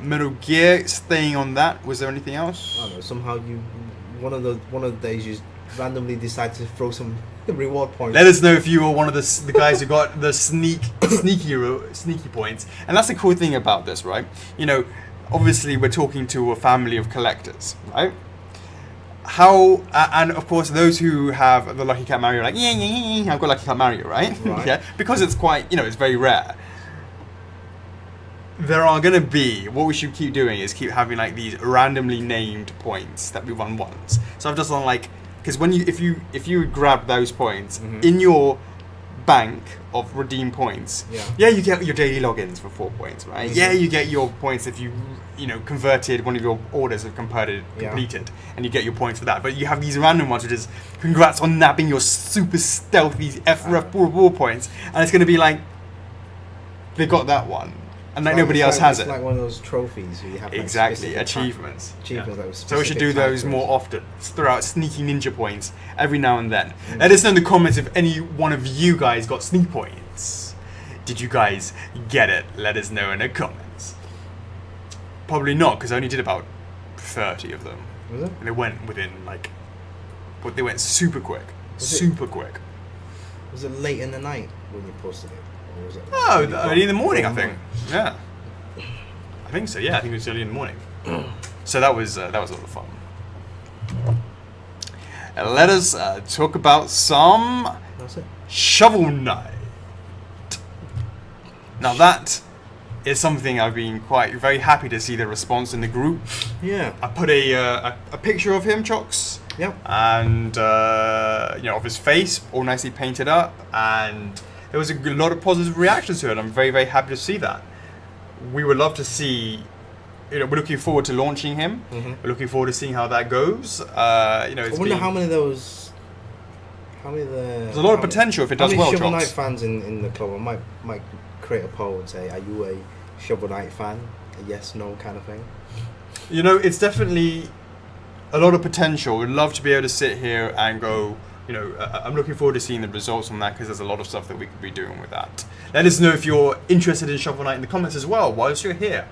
Metal Gear, staying on that, was there anything else? I don't know, somehow one of the days you randomly decide to throw some reward points. Let us know if you were one of the guys who got the sneaky points. And that's the cool thing about this, right? Obviously we're talking to a family of collectors, right? And of course those who have the Lucky Cat Mario are like, yeah, I've got Lucky Cat Mario, right? Yeah, because it's quite, it's very rare. There are going to be, what we should keep doing is keep having like these randomly named points that we run once. So I've just done like, because if you grab those points in your bank of redeem points, you get your daily logins for 4 points, right? Yeah, you get your points if you converted one of your orders have completed, and you get your points for that. But you have these random ones, which is congrats on nabbing your super stealthy F4F reward points, and it's going to be like they got that one. And like nobody else has it. It's like one of those trophies where you have exactly achievements. So we should do those more often. Throw out sneaky ninja points every now and then. Let us know in the comments if any one of you guys got sneak points. Did you guys get it? Let us know in the comments. Probably not, because I only did about 30 of them. Was it? And they went within but they went super quick. Quick. Was it late in the night when you posted it? Early in the morning, I think. Yeah, I think so. Yeah, I think it was early in the morning. So that was a lot of fun. Let us talk about some Shovel Knight. Now that is something I've been very happy to see the response in the group. Yeah, I put a picture of him, Chocks. Yep. And of his face, all nicely painted up, and there was a lot of positive reactions to it. I'm very, very happy to see that. We would love to see, we're looking forward to launching him. We're looking forward to seeing how that goes. I wonder how many of those. There's a lot of potential if it does well. Shovel Knight fans in the club, I might create a poll and say, are you a Shovel Knight fan? A yes, no kind of thing. It's definitely a lot of potential. We'd love to be able to sit here and go, I'm looking forward to seeing the results on that, because there's a lot of stuff that we could be doing with that. Let us know if you're interested in Shovel Knight in the comments as well, whilst you're here.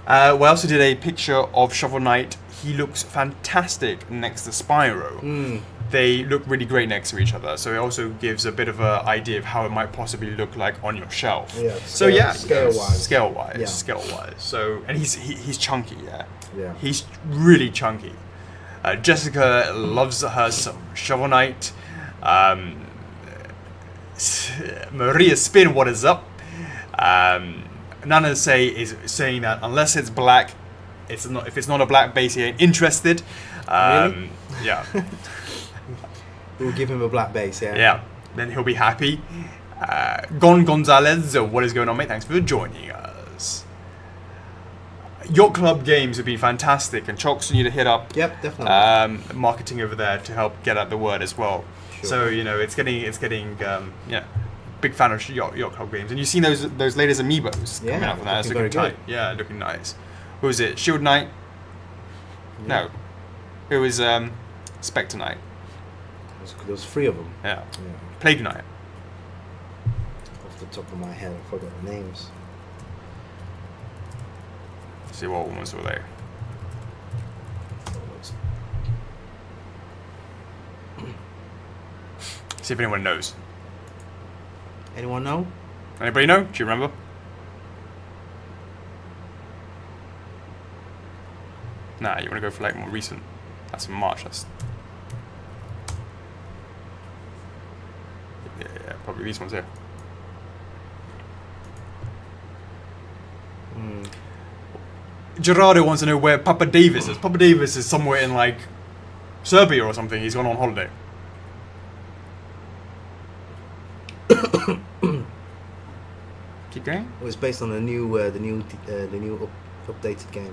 We also did a picture of Shovel Knight. He looks fantastic next to Spyro. They look really great next to each other, so it also gives a bit of an idea of how it might possibly look like on your shelf. Scale-wise. So, and he's chunky, Yeah. He's really chunky. Jessica loves her some Shovel Knight. Maria Spin, what is up? Nana is saying that unless it's black, if it's not a black base, he ain't interested. Really? Yeah. We'll give him a black base, yeah. Yeah, then he'll be happy. Gon Gonzalez, what is going on, mate? Thanks for joining us. Yacht Club games have been fantastic, and Chocks, you need to hit up. Yep, definitely. Marketing over there to help get out the word as well. Sure. So it's getting big fan of Yacht Club games, and you've seen those latest amiibos coming out from that. It's looking tight. Yeah, looking nice. Who was it? Shield Knight? Yeah. No, it was Spectre Knight. There was 3 of them. Yeah. Plague Knight. Off the top of my head, I forgot the names. See what ones were they? See if anyone knows. Anyone know? Anybody know? Do you remember? Nah, you want to go for like more recent. That's from March. Yeah, probably these ones here. Gerardo wants to know where Papa Davis is. Papa Davis is somewhere in like Serbia or something. He's gone on holiday. Keep going. Well, it's based on the new updated game.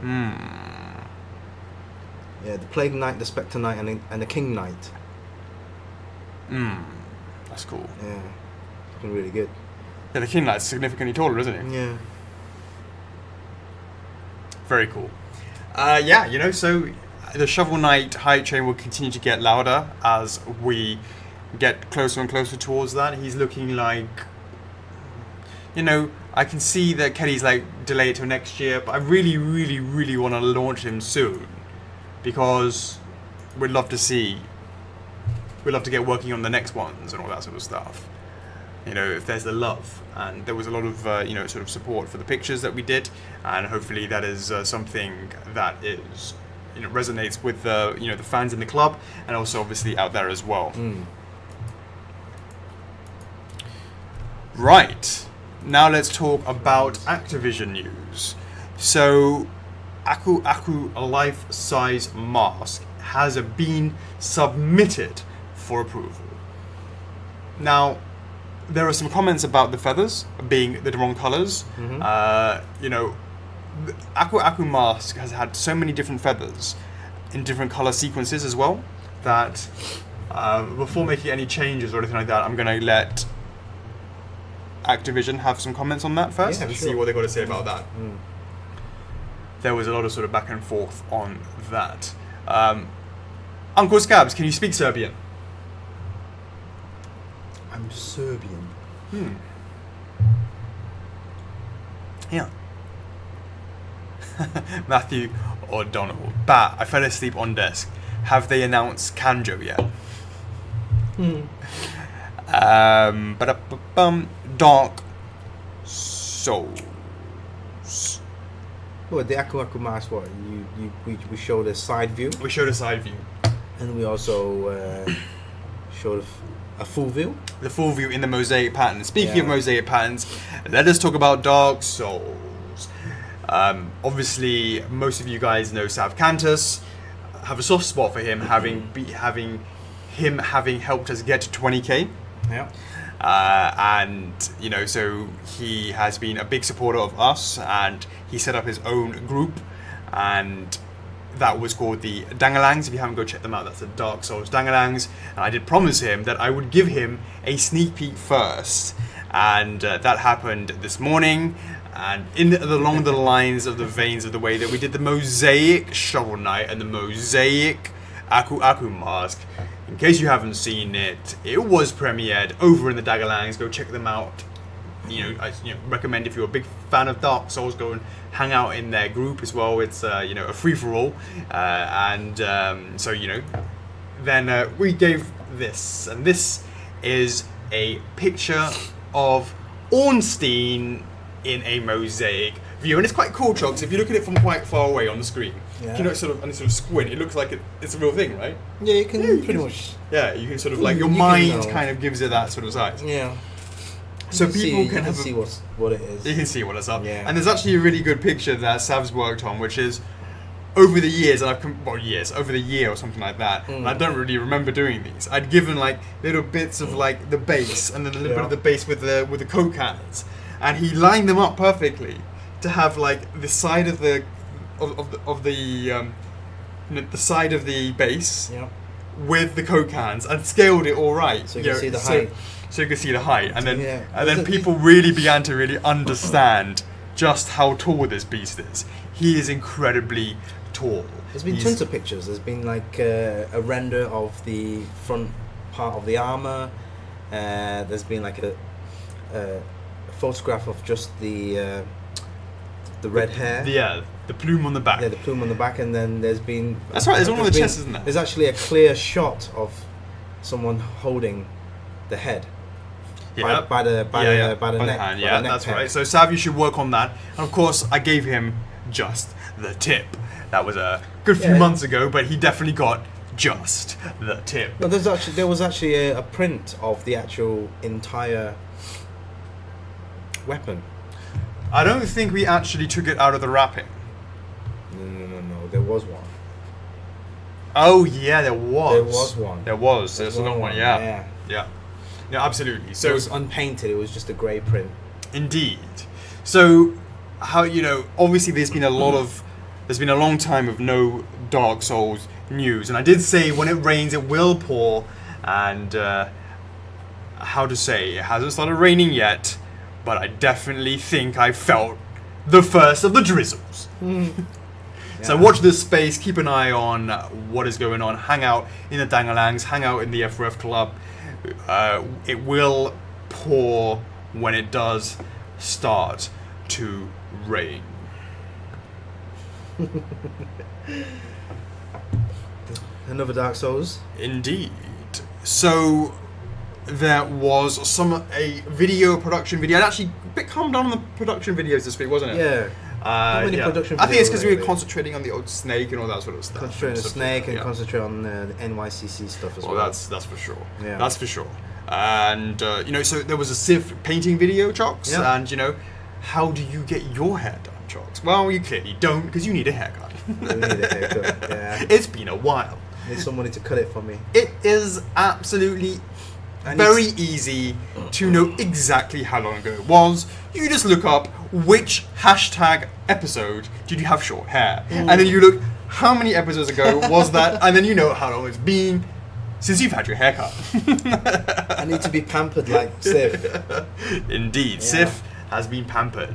Yeah, the Plague Knight, the Spectre Knight, and the King Knight. That's cool. Yeah, looking really good. Yeah, the King Knight's significantly taller, isn't he? Yeah. Very cool. So the Shovel Knight hype train will continue to get louder as we get closer and closer towards that. He's looking like, I can see that Kelly's like delay it till next year, but I really, really, really want to launch him soon because we'd love to get working on the next ones and all that sort of stuff. If there's the love, and there was a lot of sort of support for the pictures that we did, and hopefully that is something that is resonates with the the fans in the club and also obviously out there as well. Right, now let's talk about Activision news. So Aku Aku, a life-size mask, has been submitted for approval. Now, there are some comments about the feathers being the wrong colours. The Aku Aku mask has had so many different feathers in different colour sequences as well that before making any changes or anything like that, I'm going to let Activision have some comments on that first and see what they've got to say about that. There was a lot of sort of back and forth on that. Uncle Scabs, can you speak Serbian? I'm Serbian. Yeah. Matthew O'Donnell. Bat, I fell asleep on desk. Have they announced Kanjo yet? Dark Souls. Well, the Aku Aku mask, we showed a side view. We showed a side view. And we also showed a full view. The full view in the mosaic pattern. Speaking of mosaic patterns, let us talk about Dark Souls. Obviously, most of you guys know Sav Kantas. Have a soft spot for him, having helped us get to 20k. Yeah. So he has been a big supporter of us, and he set up his own group, and that was called the Dangalangs. If you haven't, go check them out. That's the Dark Souls Dangalangs. And I did promise him that I would give him a sneak peek first, and that happened this morning. And along the lines of the veins of the way that we did the Mosaic Shovel Knight and the Mosaic Aku Aku mask. In case you haven't seen it, it was premiered over in the Dangalangs. Go check them out. I recommend if you're a big fan of Dark Souls, go and hang out in their group as well. It's a free for all, then we gave this, and this is a picture of Ornstein in a mosaic view, and it's quite cool, Chocks. If you look at it from quite far away on the screen, sort of squint, it looks like it's a real thing, right? Yeah, you can pretty much. Yeah, you can sort of like your mind kind of gives it that sort of size. Yeah. So people can see what it is. You can see what it's up. Yeah. And there's actually a really good picture that Sav's worked on, which is over the years, and over the year or something like that. And I don't really remember doing these. I'd given like little bits of like the base, and then a little bit of the base with the Coke cans, and he lined them up perfectly to have like the side of the side of the base with the Coke cans, and scaled it all right. So you can see the height. So you can see the height, and then people really began to really understand just how tall this beast is. He is incredibly tall. There's been tons of pictures. There's been like a render of the front part of the armor. There's been like a photograph of just the red hair. The plume on the back. Yeah, the plume on the back, and then there's been. That's right. There's one on the chest, isn't there? There's actually a clear shot of someone holding the head. Yeah. By the neck. Hand. Yeah, that's right. So Sav, you should work on that. And of course, I gave him just the tip. That was a good few months ago, but he definitely got just the tip. No, there was actually a print of the actual entire weapon. I don't think we actually took it out of the wrapping. No. There was one. Oh yeah, there was. There was one. There's another one. Yeah, absolutely. So it was unpainted. It was just a grey print. Indeed. So how obviously there's been a long time of no Dark Souls news. And I did say when it rains, it will pour. And how to say, it hasn't started raining yet, but I definitely think I felt the first of the drizzles. So watch this space, keep an eye on what is going on, hang out in the Dangalangs, hang out in the F4F club. It will pour when it does start to rain. Another Dark Souls. Indeed. So there was a production video. And actually, a bit calmed down on the production videos this week, wasn't it? Yeah. How many production videos? I think it's because we were concentrating on the old Snake and all that sort of stuff. Concentrate on the Snake and concentrate on the NYCC stuff as well. That's for sure. Yeah. That's for sure. And so there was a Civ painting video, Chocks. Yeah. And how do you get your hair done, Chocks? Well, you clearly don't, because you need a haircut. You need a haircut. Yeah. It's been a while. Need somebody to cut it for me. It is absolutely very easy to know exactly how long ago it was. You just look up which hashtag episode did you have short hair, and then you look how many episodes ago was that, and then you know how long it's been since you've had your haircut. I need to be pampered like Sif. Indeed, Sif has been pampered.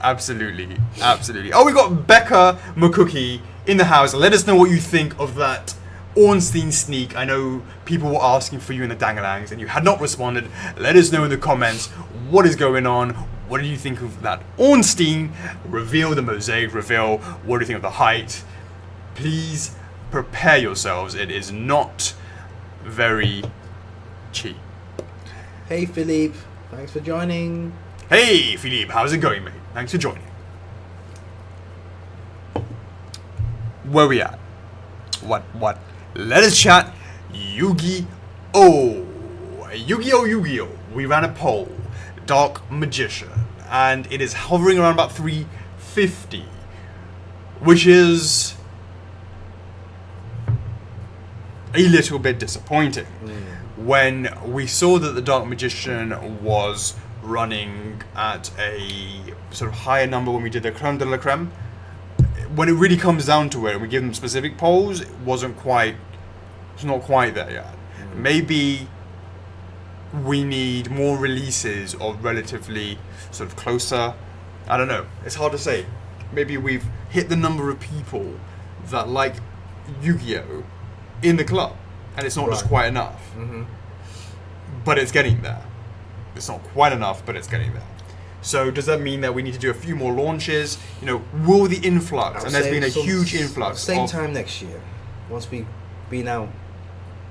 Absolutely. Oh, we got Becca McCookie in the house. Let us know what you think of that Ornstein sneak. I know people were asking for you in the Dangalangs and you had not responded. Let us know in the comments what is going on. What do you think of that Ornstein reveal, the mosaic reveal? What do you think of the height? Please prepare yourselves. It is not very cheap. Hey Philippe, thanks for joining. Hey Philippe, how's it going, mate? Thanks for joining. Where we at? What? Let us chat Yu-Gi-Oh! Yu-Gi-Oh! We ran a poll. Dark Magician. And it is hovering around about 350. Which is a little bit disappointing. When we saw that the Dark Magician was running at a sort of higher number when we did the creme de la creme, when it really comes down to it and we give them specific polls, it's not quite there yet. Maybe we need more releases of relatively sort of closer, I don't know, it's hard to say. Maybe we've hit the number of people that like Yu-Gi-Oh! In the club, and it's not just quite enough. But it's getting there. It's not quite enough, but it's getting there. So does that mean that we need to do a few more launches? Will the influx, and there's been a huge influx. Same time next year, once we've been out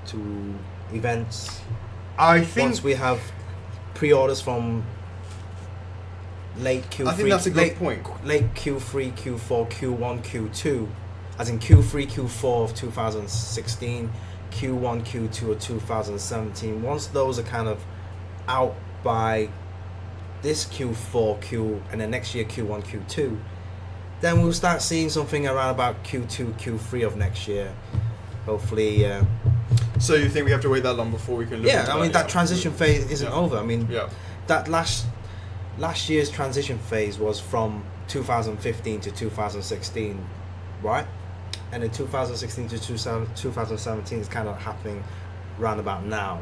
to events. I think once we have pre-orders from late Q3. I think that's a good point. Late Q3, Q4, Q1, Q2, as in Q3, Q4 of 2016, Q1, Q2 of 2017. Once those are kind of out by this Q4, and then next year Q1, Q2, then we'll start seeing something around about Q2, Q3 of next year. Hopefully. So you think we have to wait that long before we can look into that? That transition phase isn't over. I mean, that last year's transition phase was from 2015 to 2016, right? And in 2016 to 2017 is kind of happening round about now.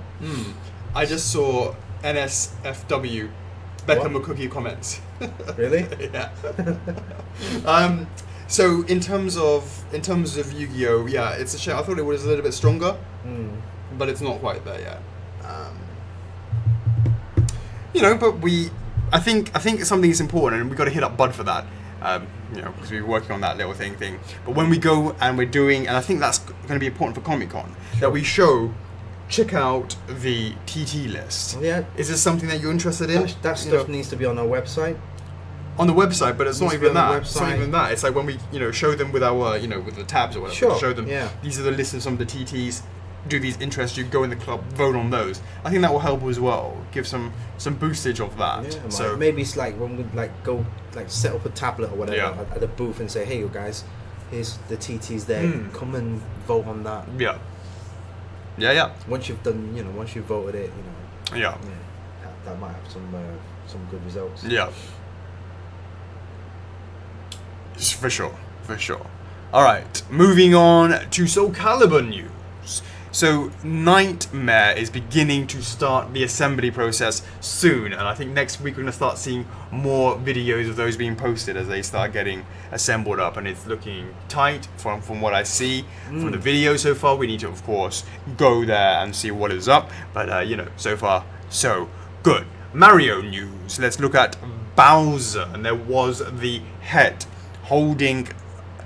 I just saw NSFW Becca McCookie comments. Really? Yeah. So in terms of Yu-Gi-Oh, it's a shame. I thought it was a little bit stronger, but it's not quite there yet. But I think something is important, and we've got to hit up Bud for that. Because we're working on that little thing. But when we go and we're doing, and I think that's going to be important for Comic-Con, that we check out the TT list. Yeah. Is this something that you're interested in? That stuff needs to be on our website. On the website, but it's not even that. It's not even that. It's like when we, show them with our, with the tabs or whatever. Sure. Show them. Yeah. These are the lists of some of the TTs. Do these interest you? Go in the club. Vote on those. I think that will help as well. Give some boostage of that. Yeah, so maybe it's like when we go set up a tablet or whatever at the booth and say, hey, you guys, here's the TTs there. Come and vote on that. Yeah. Yeah. Once you've done, once you've voted it, Yeah. That might have some good results. Yeah. For sure. All right, moving on to Soul Calibur news. So Nightmare is beginning to start the assembly process soon, and I think next week we're going to start seeing more videos of those being posted as they start getting assembled up, and it's looking tight from what I see from the video so far. We need to, of course, go there and see what is up, but you know, so far so good. Mario news. Let's look at Bowser, and there was the head holding,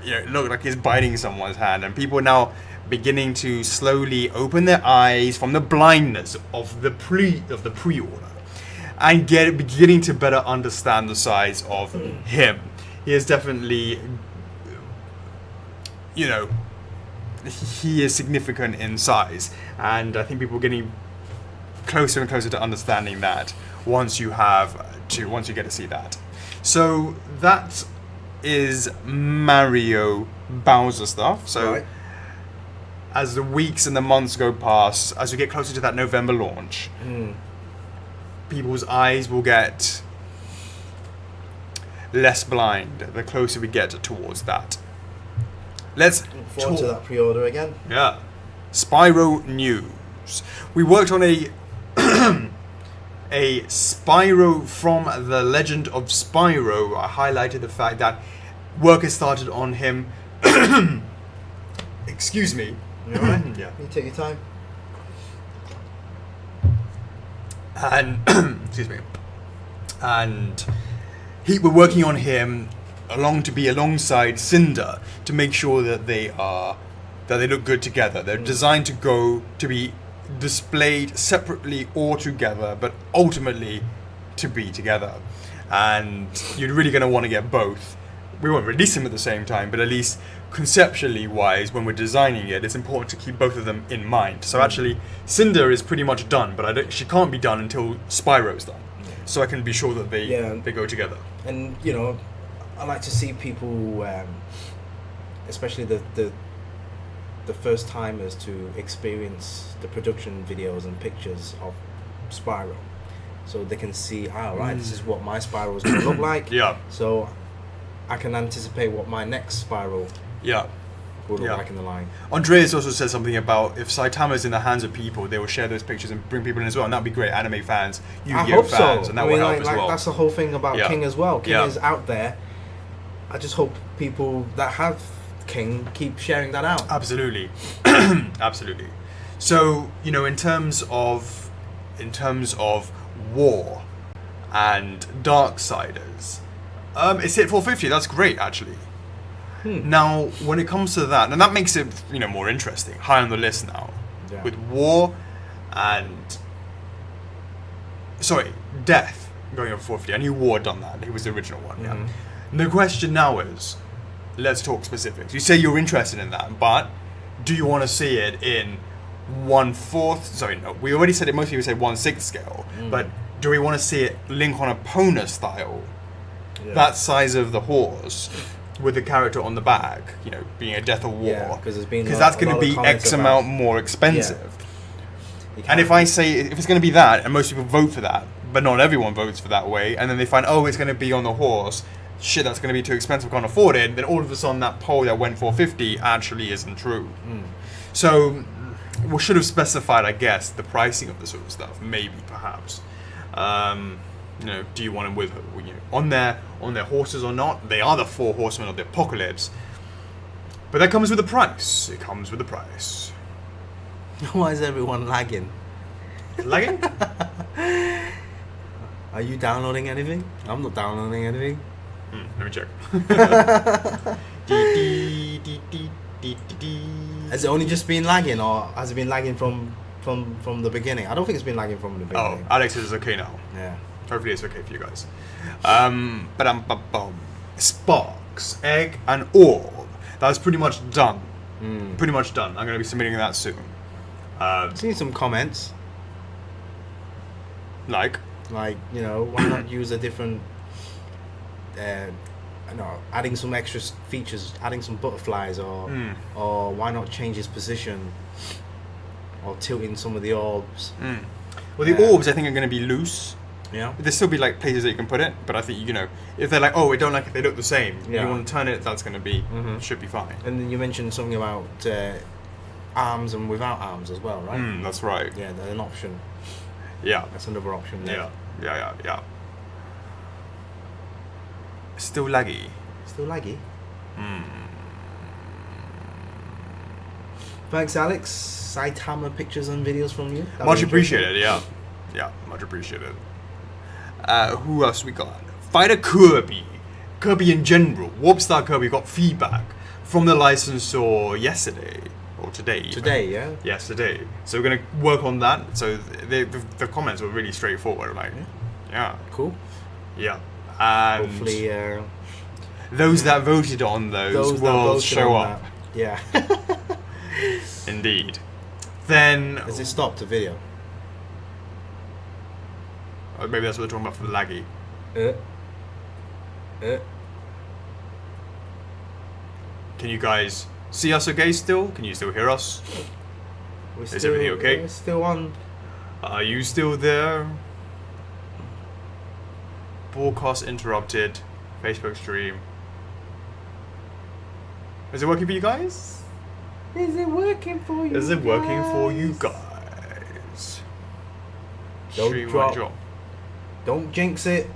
you know, it looked like he's biting someone's hand, and people are now beginning to slowly open their eyes from the blindness of the pre-order and beginning to better understand the size of him. He is definitely, you know, he is significant in size, and I think people are getting closer and closer to understanding that once you get to see that. So that is Mario Bowser stuff. So Right. as the weeks and the months go past, as we get closer to that November launch, people's eyes will get less blind the closer we get towards that. Let's Look forward to that pre-order again. Yeah. Spyro news. We worked on a a Spyro from the Legend of Spyro. I highlighted the fact that work has started on him. Excuse me. You alright? Yeah. You take your time. And excuse me. And we're working on him alongside Cinder to make sure that they look good together. They're designed to be displayed separately or together, but ultimately to be together. And you're really going to want to get both. We won't release them at the same time, but at least conceptually wise, when we're designing it, it's important to keep both of them in mind. So actually, Cinder is pretty much done, but she can't be done until Spyro's done. So I can be sure that they go together. And you know, I like to see people, especially the first timers, to experience the production videos and pictures of Spyro, so they can see, right, this is what my Spyro is going to look like. Yeah. So I can anticipate what my next Spyro will look like in the line. Andreas also said something about if Saitama's in the hands of people, they will share those pictures and bring people in as well, and that'd be great. Anime fans, Yu-Gi-Oh fans, and that will help as well. That's the whole thing about King as well. King is out there. I just hope people that have King keep sharing that out. Absolutely. Absolutely. So, you know, in terms of War and Darksiders, it's hit 450. That's great, actually. Now, when it comes to that, and that makes it, you know, more interesting, high on the list now, with War and Death going over 450. I knew War had done that. He was the original one. Yeah. The question now is, let's talk specifics. You say you're interested in that, but do you want to see it in 1/4? Sorry, no. We already said it. Most people say 1/6 scale, but do we want to see it Link on Epona style? Yeah. That size of the horse with the character on the back, you know, being a Death of War, because that's going to be X amount more expensive. And if it's going to be that, and most people vote for that, but not everyone votes for that way, and then they find, it's going to be on the horse, shit, that's going to be too expensive, can't afford it, then all of a sudden that poll that went 450 actually isn't true. So we should have specified, I guess, the pricing of this sort of stuff, maybe, perhaps. You know, do you want them with, you know, on their horses or not? They are the 4 horsemen of the apocalypse, but that comes with a price. It comes with a price. Why is everyone lagging? Lagging? Are you downloading anything? I'm not downloading anything. Let me check. Has it only just been lagging, or has it been lagging from the beginning? I don't think it's been lagging from the beginning. Alex is okay now. Yeah. Hopefully it's okay for you guys. Sparks, Egg, and Orb. That's pretty much done. Pretty much done. I'm going to be submitting that soon. I've seen some comments. Like, you know, why not use a different, adding some extra features, adding some butterflies, or why not change his position, or tilting some of the orbs. Well, the orbs I think are going to be loose. Yeah. There'll still be like places that you can put it, but I think if they're like, oh, we don't like it, they look the same. Yeah. You want to turn it, that's going to be should be fine. And then you mentioned something about arms and without arms as well, right? That's right. Yeah, they're an option. Yeah. That's another option there. Yeah. Still laggy. Still laggy. Thanks, Alex. Saitama pictures and videos from you. Much appreciated, yeah. Yeah, much appreciated. Who else we got? Fighter Kirby. Kirby in general. Warpstar Kirby got feedback from the licensor yesterday. Or today. Even. Today, yeah? Yes, today. So we're going to work on that. So the comments were really straightforward. Like, yeah. Cool. Yeah. And hopefully... those that voted on those will show up. That. Yeah. Indeed. Then... Has it stopped the video? Or maybe that's what they're talking about for the laggy. Can you guys see us okay still? Can you still hear us? Is everything okay? We're still on. Are you still there? Broadcast interrupted. Facebook stream. Is it working for you guys? Is it working for you? Is it working for you guys? Don't drop. Don't jinx it.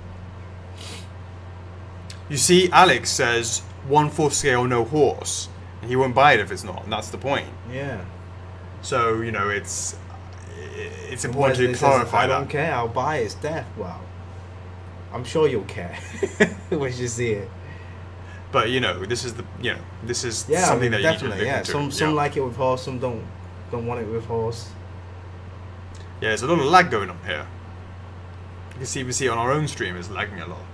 You see, Alex says 1/4 scale, no horse, and he won't buy it if it's not, and that's the point. Yeah. So it's important to clarify I that. don't care. I'll buy it. It's death. Well, I'm sure you'll care once you see it. But this is something that definitely, you can look into. Some like it with horse, some don't want it with horse. Yeah, there's a lot of lag going on here. You can even see it on our own stream, it's lagging a lot.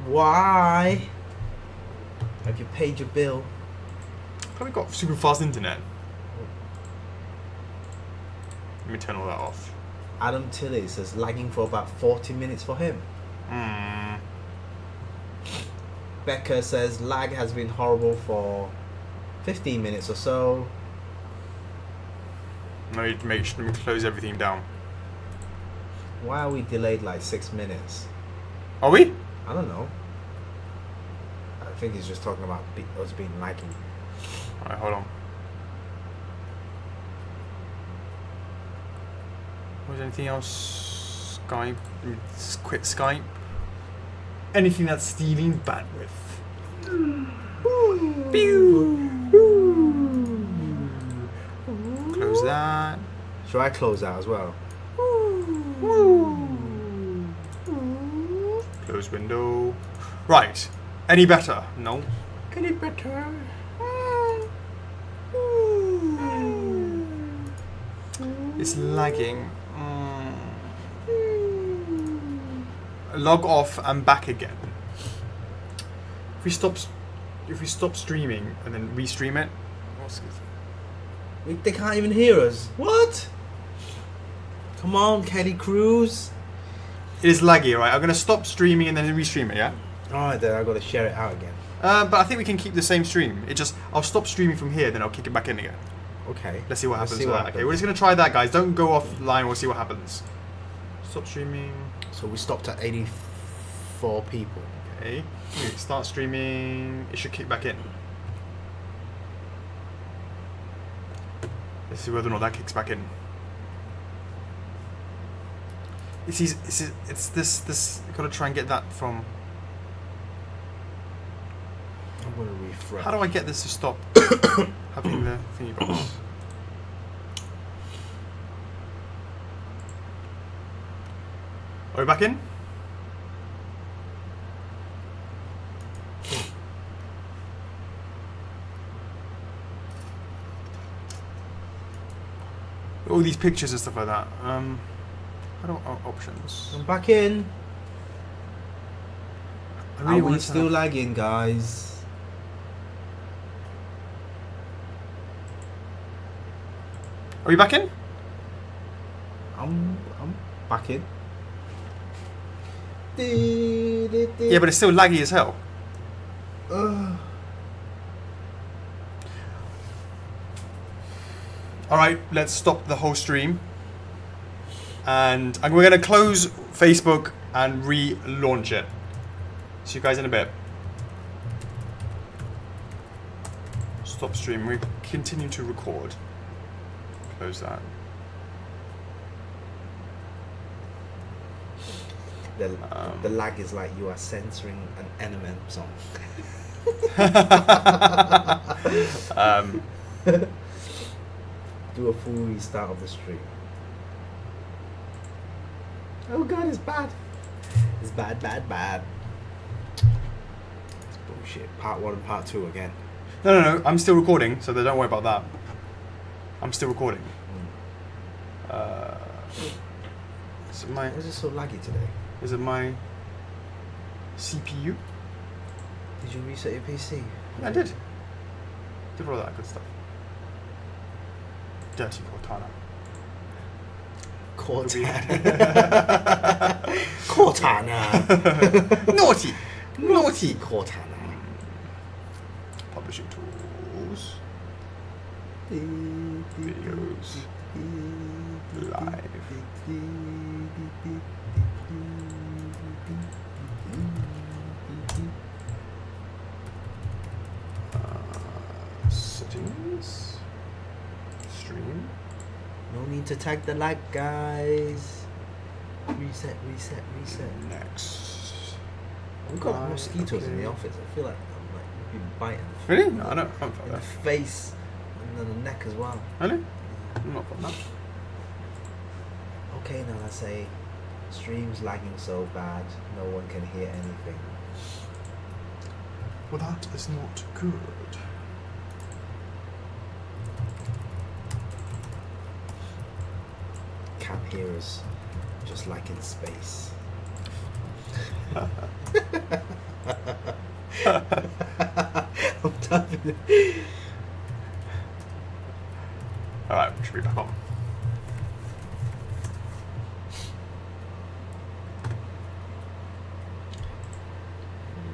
Why? Have you paid your bill? Probably got super fast internet. Let me turn all that off. Adam Tilley says lagging for about 40 minutes for him. Becca says lag has been horrible for 15 minutes or so. Let me close everything down. Why are we delayed like 6 minutes? Are we? I don't know. I think he's just talking about us being laggy. Alright, hold on. Was there anything else? Skype? Quit Skype? Anything that's stealing bandwidth? Close that. Should I close that as well? Close window. Right. Any better? No. Any better? It's lagging. Log off and back again. If we stop streaming and then restream it, They can't even hear us. What? Come on, Kelly Cruz. it is laggy, right? I'm gonna stop streaming and then restream it, yeah. Alright then, I've got to share it out again. But I think we can keep the same stream. I'll stop streaming from here, then I'll kick it back in again. Okay. Let's see what happens. See with what that. happens. Okay, we're just gonna try that, guys. Don't go offline. We'll see what happens. Stop streaming. So we stopped at 84 people. Okay. Start streaming. It should kick back in. Let's see whether or not that kicks back in. It's this. Gotta try and get that from. I'm gonna refresh. How do I get this to stop having the thingy box? Are we back in? All these pictures and stuff like that. How do options? I'm back in. I really Are we want to still have- lagging, guys? Are we back in? I'm back in. Yeah, but it's still laggy as hell. Alright, let's stop the whole stream. and we're gonna close Facebook and relaunch it. See you guys in a bit. Stop stream. We continue to record. Close that. The lag is like you are censoring an Eminem song. Do a full restart of the stream. Oh god, it's bad. It's bad, bad, bad. It's bullshit. Part 1 and part 2 again. No. I'm still recording, so don't worry about that. I'm still recording. Is it my? Why is it so laggy today? Is it my CPU? Did you reset your PC? Yeah, I did. Did all that good stuff. Dirty Cortana. Cortana. Naughty Cortana. Publishing tools. Videos. Live. Settings. Stream. No need to tag the lag, guys. Reset. Next. We've got mosquitoes in the office. I feel like I'm like being biting. Really? No, I don't. I'm In the face and then the neck as well. Really? I'm not from that. Okay, now I say stream's lagging so bad, no one can hear anything. Well, that is not good. Can't hear us, just like in space. I'm typing it. Alright, we should be back on.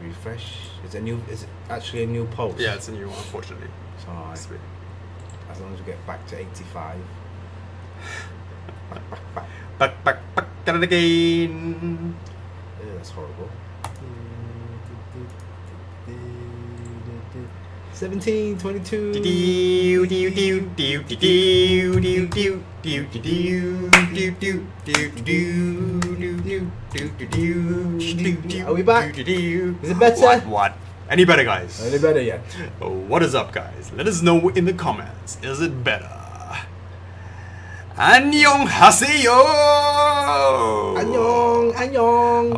Refresh. Is it actually a new post? Yeah, it's a new one, unfortunately. It's alright. Sweet. As long as we get back to 85. Back, get it again. Ew, that's horrible. 17, 22. Are we back? Is it better? What? Any better, guys? Any better yet? What is up, guys? Let us know in the comments. Is it better? Annyeonghaseyo! Annyeong!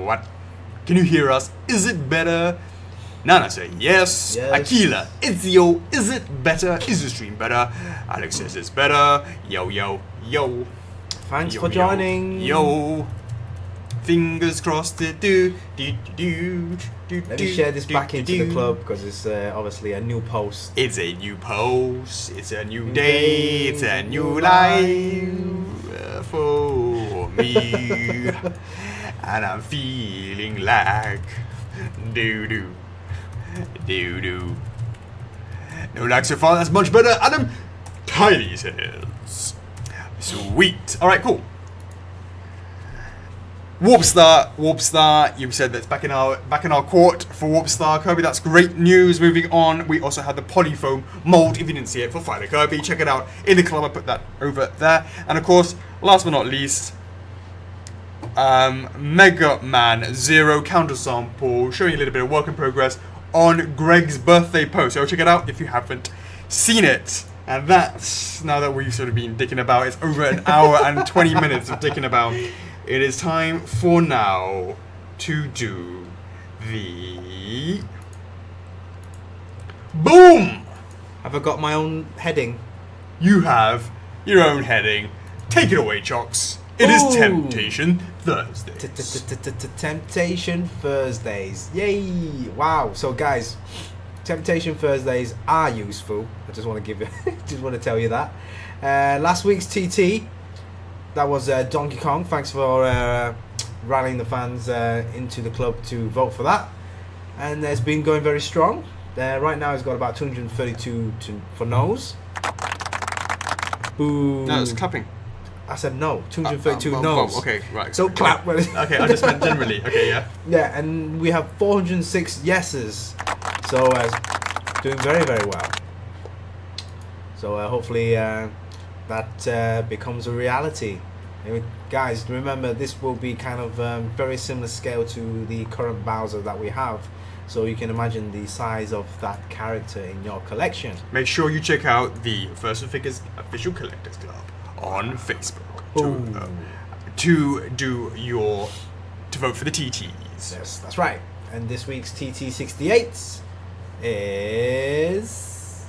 What? Can you hear us? Is it better? Nana say yes. Akila, Itzio, is it better? Is the stream better? Alex says it's better. Yo. Thanks for joining. Yo. Fingers crossed. Let me share this back into the club because it's obviously a new post. It's a new post. It's a new day. It's a new life for me. And I'm feeling like doo-doo. No lag so far, that's much better. Adam Kylie says. Sweet. Alright, cool. Warpstar, you said that's back in our court for Warpstar. Kirby, that's great news. Moving on, we also had the polyfoam mold. If you didn't see it, for Fighter Kirby, check it out in the club. I put that over there. And of course, last but not least, Mega Man Zero countersample, showing a little bit of work in progress on Greg's birthday post. So check it out if you haven't seen it. And that's, now that we've sort of been dicking about, it's over an hour and 20 minutes of dicking about. It is time for now to do the boom. Have I got my own heading? You have your own heading. Take it away, Chocks. It is Temptation Thursdays. Temptation Thursdays. Yay! Wow. So guys, Temptation Thursdays are useful. I just want to just want to tell you that. Last week's TT, that was Donkey Kong. Thanks for rallying the fans into the club to vote for that. And it's been going very strong. Right now it's got about 232 for no's. Boo. No, it's clapping. I said no. 232 well, no's. okay, right. So clap. Okay, I just meant generally. Okay, yeah. Yeah, and we have 406 yeses. So doing very, very well. So hopefully that becomes a reality. Anyway, guys, remember this will be kind of very similar scale to the current Bowser that we have. So you can imagine the size of that character in your collection. Make sure you check out the First Figures Official Collectors Club on Facebook to vote for the TTs. Yes, that's right. And this week's TT68 is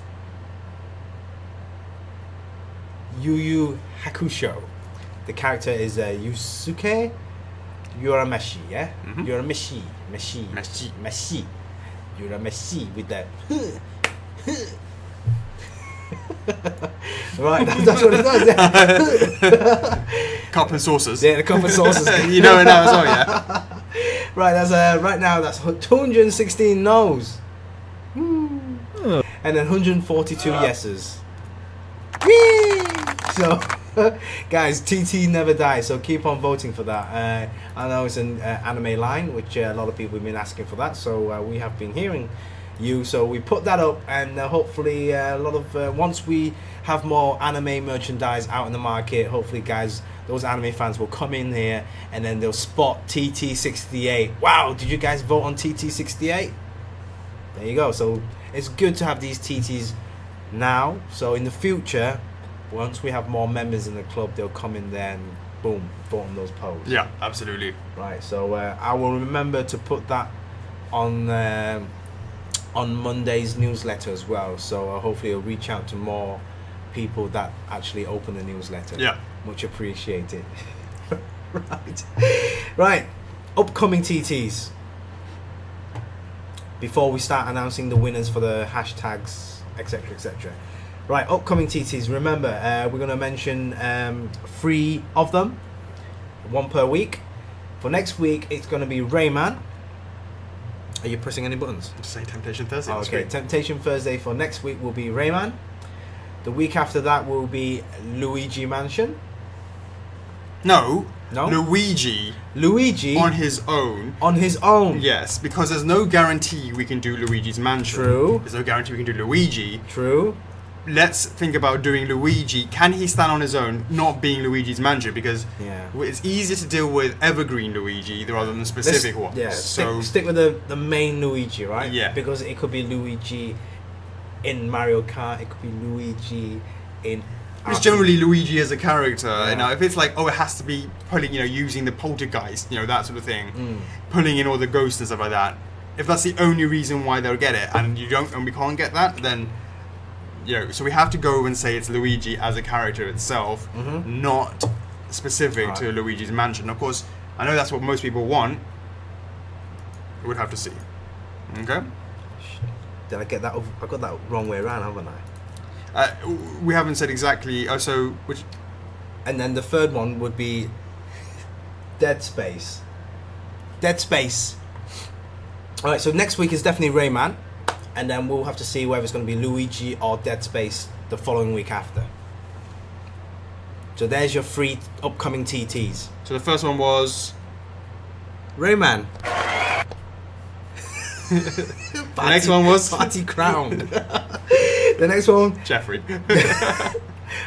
Yu Yu Hakusho. The character is Yusuke Urameshi, yeah? Mhm. Urameshi. Urameshi with that. Right, that's what it does, yeah. Cup and saucers. Yeah, the cup and saucers. You know it now as well, yeah? Right, that's right now that's 216 no's. And then 142 yeses. Whee! So, guys, TT never dies, so keep on voting for that. I know it's an anime line, which a lot of people have been asking for that, so we have been hearing you, so we put that up, and hopefully a lot of once we have more anime merchandise out in the market, hopefully, guys, those anime fans will come in here and then they'll spot TT68. Wow, did you guys vote on TT68? There you go. So it's good to have these TTs now, so in the future, once we have more members in the club, they'll come in there and boom, vote on those polls. Yeah, absolutely. Right, so I will remember to put that on Monday's newsletter as well. So hopefully it'll reach out to more people that actually open the newsletter. Yeah. Much appreciated. Right. Upcoming TTs. Before we start announcing the winners for the hashtags, etc., etc. Right, upcoming TTs. Remember, we're going to mention 3 of them, 1 per week. For next week, it's going to be Rayman. Are you pressing any buttons? Just say Temptation Thursday. Okay, Temptation Thursday for next week will be Rayman. The week after that will be Luigi Mansion. No. No? Luigi Luigi on his own. on his own. Yes, because there's no guarantee we can do Luigi's Mansion. True. There's no guarantee we can do Luigi. True. Let's think about doing Luigi. Can he stand on his own, not being Luigi's Mansion? Because Yeah. it's easier to deal with evergreen Luigi rather than specific ones. Yeah, So stick with the main Luigi, right? Yeah. Because it could be Luigi in Mario Kart, it could be Luigi in... it's generally Luigi as a character. Yeah. You know, if it's like, oh, it has to be pulling, using the poltergeist, that sort of thing, pulling in all the ghosts and stuff like that. If that's the only reason why they'll get it, and we can't get that, then so we have to go and say it's Luigi as a character itself, not specific to Luigi's Mansion. Of course, I know that's what most people want. We'd have to see. Okay. Did I get that? I got that wrong way around, haven't I? We haven't said exactly. Oh, so which? And then the third one would be Dead Space. Dead Space. All right, so next week is definitely Rayman, and then we'll have to see whether it's going to be Luigi or Dead Space the following week after. So there's your 3 upcoming TTs. So the first one was Rayman. the next one was Party Crown. The next one, Jeffrey.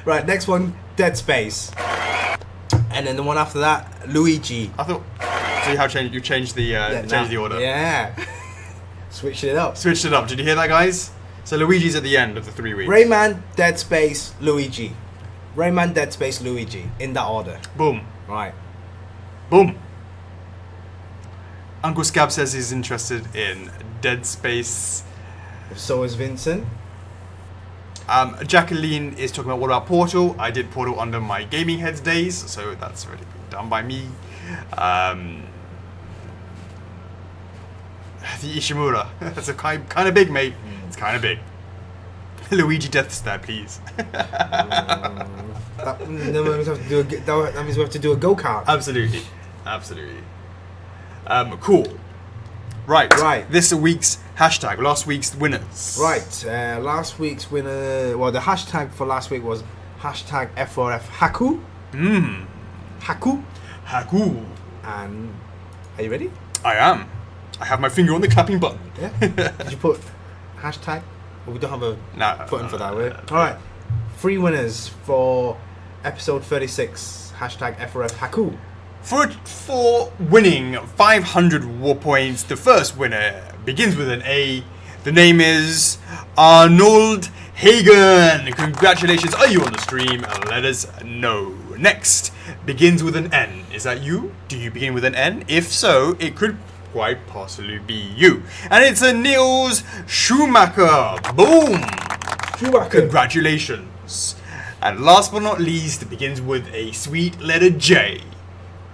right, next one, Dead Space. And then the one after that, Luigi. I thought. So you changed the order. Yeah. Switched it up. Switched it up. Did you hear that, guys? So Luigi's at the end of the 3 weeks. Rayman, Dead Space, Luigi. Rayman, Dead Space, Luigi. In that order. Boom. Right. Boom. Uncle Scab says he's interested in Dead Space. So is Vincent. Jacqueline is talking about what about Portal. I did Portal under my Gaming Heads days, so that's already been done by me. The Ishimura. That's a kind of big, mate. It's kind of big. Luigi Death Stab, please. That means we have to do a go-kart. Absolutely. Cool. Right. This week's hashtag. Last week's winners. Right. Last week's winner. Well, the hashtag for last week was hashtag F4F Haku. Haku. Haku. And are you ready? I am. I have my finger on the clapping button. Yeah. Did you put hashtag? Well, we don't have a button for that, will we? Alright. 3 winners for episode 36. Hashtag F4F Haku. For winning 500 war points, the first winner begins with an A. The name is Arnold Hagen. Congratulations. Are you on the stream? Let us know. Next begins with an N. Is that you? Do you begin with an N? If so, it could quite possibly be you. And it's a Niels Schumacher. Boom. Schumacher. Congratulations. And last but not least, it begins with a sweet letter J.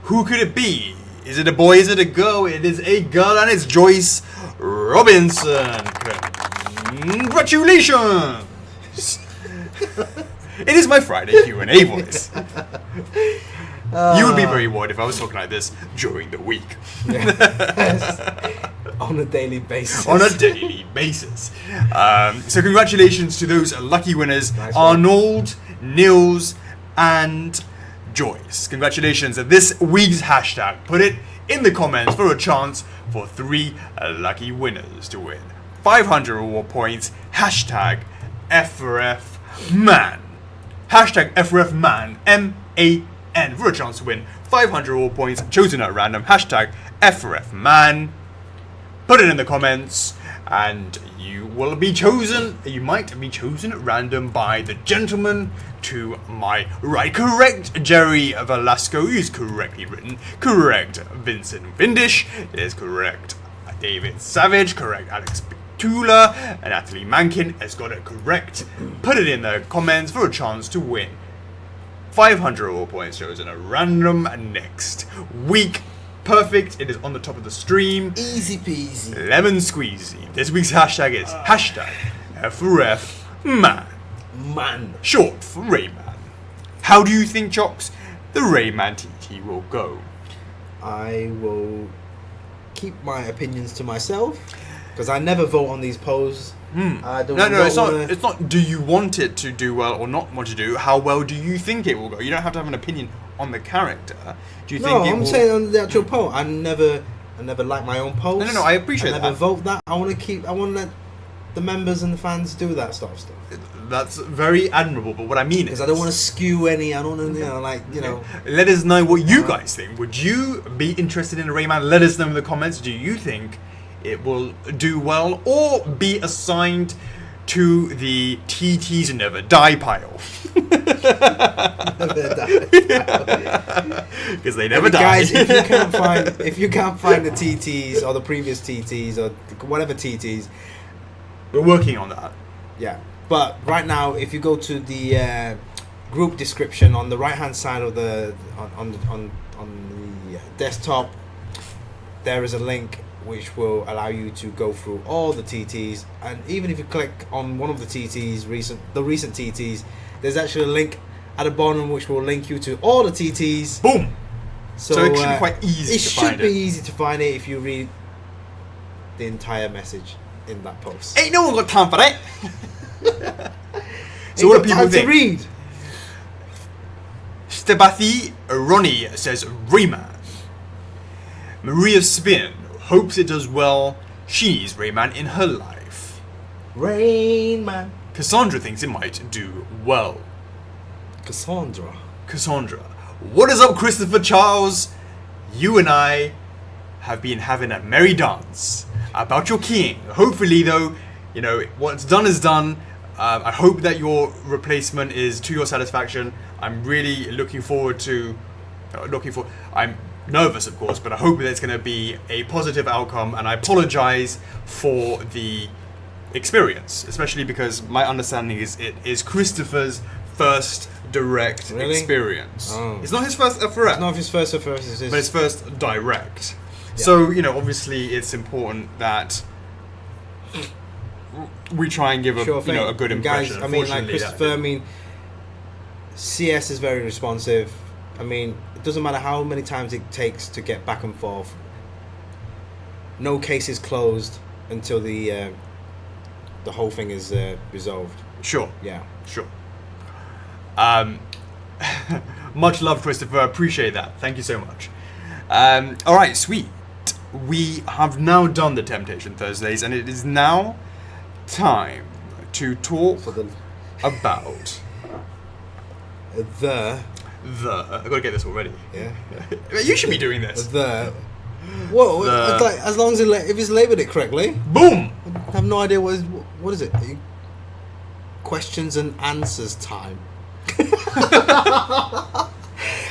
Who could it be? Is it a boy? Is it a girl? It is a girl, and it's Joyce Robinson. Congratulations! It is my Friday Q&A voice. You would be very worried if I was talking like this during the week. Yes. On a daily basis. On a daily basis. So congratulations to those lucky winners, Nice one. Arnold, Nils, and Joyce. Congratulations. This week's hashtag, put it in the comments for a chance for 3 lucky winners to win 500 reward points. Hashtag F4F Man. Hashtag F4F Man. MAN for a chance to win 500 reward points chosen at random. Hashtag F4F Man. Put it in the comments and you will be chosen. You might be chosen at random by the gentleman to my right. Correct, Jerry Velasco is correctly written. Correct, Vincent Vindish is correct. David Savage, correct. Alex Tula and Natalie Mankin has got it correct. Put it in the comments for a chance to win 500 reward points chosen at random next week. Perfect. It is on the top of the stream. Easy peasy. Lemon squeezy. This week's hashtag is hashtag F4F Man. Man. Short for Rayman. How do you think, Chocks, the Rayman TT will go? I will keep my opinions to myself because I never vote on these polls. I don't No, it's wanna- not. It's not. Do you want it to do well or not want to do? How well do you think it will go? You don't have to have an opinion on the character. Do you No, think? I'm saying on the actual poll. I never like my own polls. No, I appreciate I never that. vote that. I want to let the members and the fans do that sort of stuff. That's very admirable. But what I mean is, Because I don't want to skew any. I don't want to, Let us know what you guys think. Would you be interested in a Rayman? Let us know in the comments. Do you think it will do well or be assigned to the TTs Never Die pile? Because they never die. Guys, if you can't find the TTs or the previous TTs or whatever TTs, We're working on that. yeah. But right now, if you go to the group description on the right hand side of the on the desktop, there is a link which will allow you to go through all the TTs, and even if you click on one of the TTs, the recent TTs, there's actually a link at the bottom which will link you to all the TTs. Boom. So it should be quite easy It to should find be it. easy to find it if you read the entire message in that post. Ain't no one got time for that. So Ain't what got do people time think? to read. Stebathi Ronnie says Rayman. Maria Spin hopes it does well. She needs Rayman in her life. Rain Man. Cassandra thinks it might do well. Cassandra. Cassandra. What is up, Christopher Charles? You and I have been having a merry dance about your king. Hopefully, though, what's done is done. I hope that your replacement is to your satisfaction. I'm really looking forward to... I'm nervous, of course, but I hope that it's going to be a positive outcome, and I apologize for the experience, especially because my understanding is it is Christopher's first direct Really? experience. Oh. It's not his first F4F, It's not his first. It's his but it's first direct. Yeah. So, obviously it's important that we try and give a good And guys, impression. I mean, like Unfortunately, Christopher, CS is very responsive. It doesn't matter how many times it takes to get back and forth. No case is closed until the whole thing is resolved. Sure. Yeah. Sure. Much love, Christopher. Appreciate that. Thank you so much. All right, sweet. We have now done the Temptation Thursdays, and it is now time to talk about the. I gotta get this already. Yeah. You should be doing this. Whoa! It's like, as long as if it's labelled it correctly. Boom. I have no idea what is it. Questions and answers time.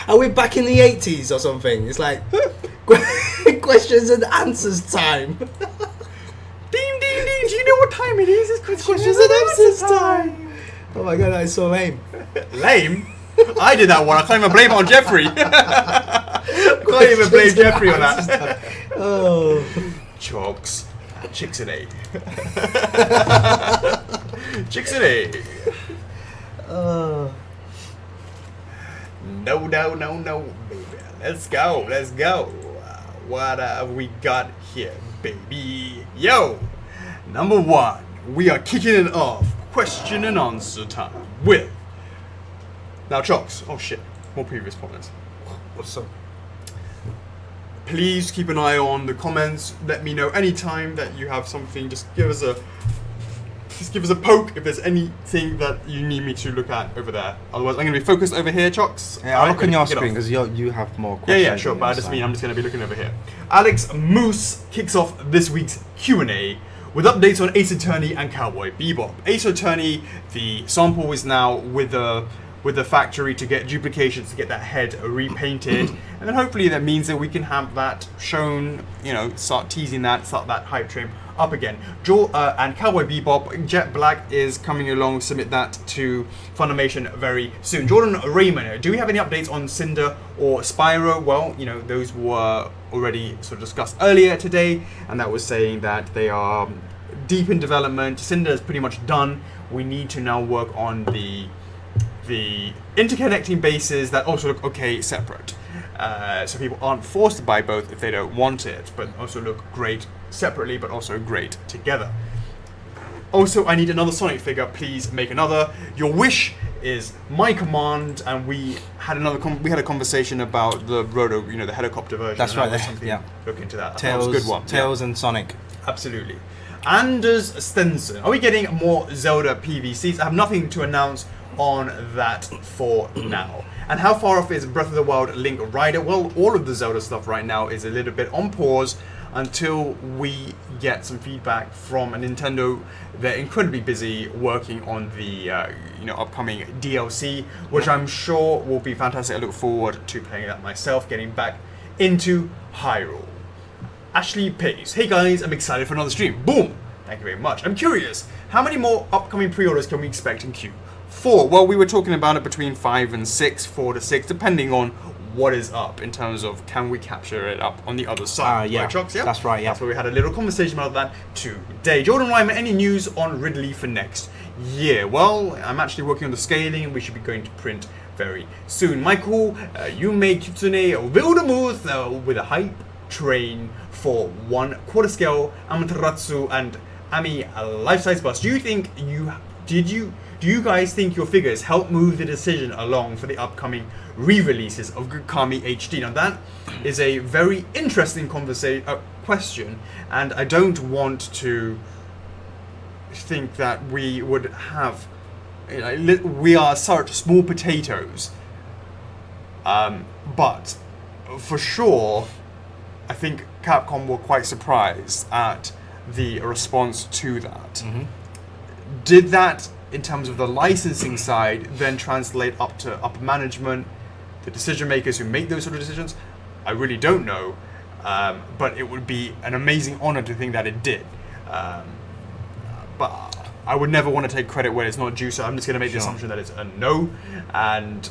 Are we back in the 80s or something? It's like questions and answers time. Ding ding ding! Do you know what time it is? It's Questions and answers time. Oh my god, that is so lame. Lame? I did that one. I can't even blame it on Jeffrey. Can't even blame Jeffrey on that. Oh. Chocks. Chicks A. Chicks A. No, baby. Let's go. What have we got here, baby? Yo! Number one, we are kicking it off. Question and answer time with. Now, Chocks. Oh shit. More previous comments. What's up? Please keep an eye on the comments. Let me know anytime that you have something. Just give us a poke if there's anything that you need me to look at over there. Otherwise, I'm going to be focused over here, Chocks. Yeah, I'll look on your screen because you have more questions. Yeah, sure. But I just mean I'm just going to be looking over here. Alex Moose kicks off this week's Q&A with updates on Ace Attorney and Cowboy Bebop. Ace Attorney, the sample is now with the factory to get duplications to get that head repainted, and then hopefully that means that we can have that shown, start teasing that, start that hype train up again. And Cowboy Bebop, Jet Black is coming along, submit that to Funimation very soon. Jordan Raymond, do we have any updates on Cinder or Spyro? Well, those were already sort of discussed earlier today, and that was saying that they are deep in development. Cinder is pretty much done. We need to now work on the interconnecting bases that also look okay separate, so people aren't forced to buy both if they don't want it, but also look great separately but also great together. Also, I need another Sonic figure. Please make another. Your wish is my command. And we had a conversation about the Roto, the helicopter version. That's right. Yeah, look into that. Tails, that was a good one. Tails and Sonic. Absolutely. Anders Stenson, are we getting more Zelda PVCs? I have nothing to announce on that for now. And how far off is Breath of the Wild Link Rider? Well, all of the Zelda stuff right now is a little bit on pause until we get some feedback from Nintendo. They're incredibly busy working on the upcoming DLC, which I'm sure will be fantastic. I look forward to playing that myself, getting back into Hyrule. Ashley Pace, hey guys, I'm excited for another stream. Boom! Thank you very much. I'm curious, how many more upcoming pre-orders can we expect in Q4? Well, we were talking about it between 5 and 6, 4 to 6, depending on what is up in terms of can we capture it up on the other side. Yeah, right, Chocks? Yeah, that's right. Yeah, that's where we had a little conversation about that today. Jordan Ryman, any news on Ridley for next year? Well, I'm actually working on the scaling, and we should be going to print very soon. Michael, Yume Kitsune Wildermuth with a hype train for 1 quarter scale Amaterasu and Ami life-size bust. Do you guys think your figures help move the decision along for the upcoming re-releases of Gukami HD? Now that is a very interesting question, and I don't want to think that we would have. We are such small potatoes, but for sure, I think Capcom were quite surprised at the response to that. Mm-hmm. Did that, in terms of the licensing side, then translate up to upper management, the decision makers who make those sort of decisions? I really don't know, but it would be an amazing honor to think that it did. But I would never want to take credit where it's not due, so I'm just going to make the assumption that it's a no. And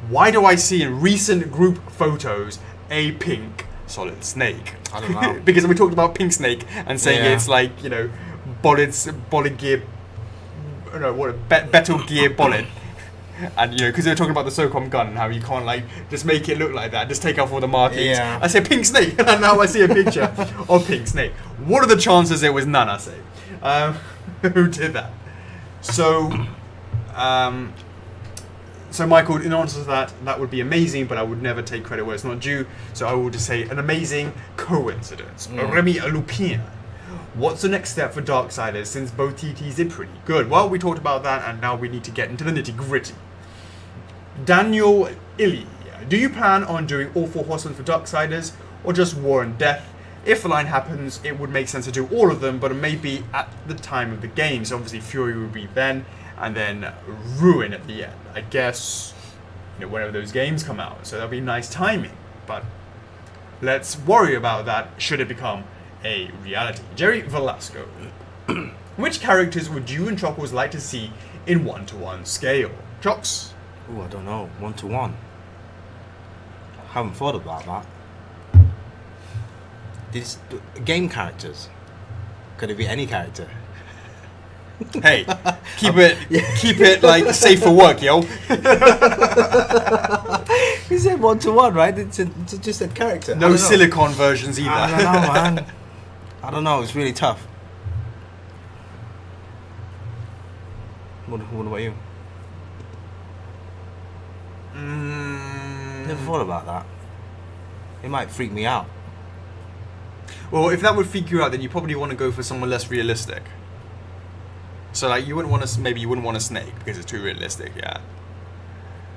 why do I see in recent group photos a pink Solid Snake? I don't know. Because we talked about Pink Snake and saying it's like, bolid gear, Betel gear bolid. And because they were talking about the SOCOM gun and how you can't just make it look like that, just take off all the markings. Yeah. I say Pink Snake, and now I see a picture of Pink Snake. What are the chances it was none? I say, who did that? So So Michael, in answer to that, that would be amazing, but I would never take credit where it's not due. So I will just say an amazing coincidence. Remy Lupin. What's the next step for Darksiders since both TTs did pretty good? Well, we talked about that, and now we need to get into the nitty gritty. Daniel Illy. Do you plan on doing all 4 horsemen for Darksiders, or just War and Death? If the line happens, it would make sense to do all of them, but maybe at the time of the game. So obviously Fury would be then, and then Ruin at the end. I guess, whenever those games come out. So that'll be nice timing. But let's worry about that should it become a reality. Jerry Velasco. Which characters would you and Chockles like to see in 1-to-1 scale? Chocks? Oh, I don't know. 1-to-1. Haven't thought about that. These game characters. Could it be any character? Hey, keep it like safe for work, yo. He said 1-to-1, right? It's just a character. No silicon versions either. I don't know, man. I don't know. It's really tough. What about you? Never thought about that. It might freak me out. Well, if that would freak you out, then you probably want to go for someone less realistic. So, like, you wouldn't want to, maybe you wouldn't want a Snake because it's too realistic, yeah.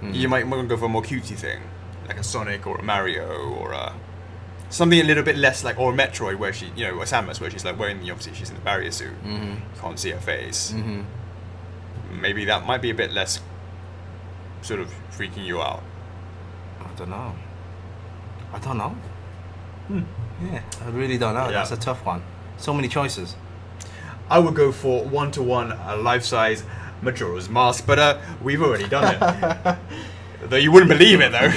You might want to go for a more cutesy thing, like a Sonic or a Mario or something a little bit less like, or a Metroid where she, or Samus where she's like wearing obviously she's in the barrier suit, can't see her face. Maybe that might be a bit less sort of freaking you out. I don't know. Yeah, I really don't know. Yeah. That's a tough one. So many choices. I would go for 1-to-1 life-size Majora's Mask, but we've already done it. Though you wouldn't believe it though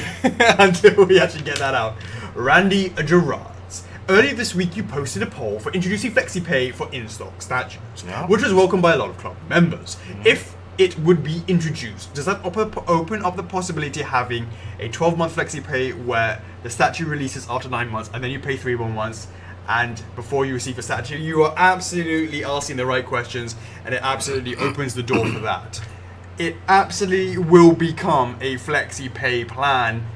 until we actually get that out. Randy Gerards. Earlier this week you posted a poll for introducing FlexiPay for in-stock statues, which was welcomed by a lot of club members. If it would be introduced, does that open up the possibility of having a 12-month FlexiPay where the statue releases after 9 months and then you pay 3 more months, and before you receive a statue? You are absolutely asking the right questions, and it absolutely opens the door for that. It absolutely will become a FlexiPay plan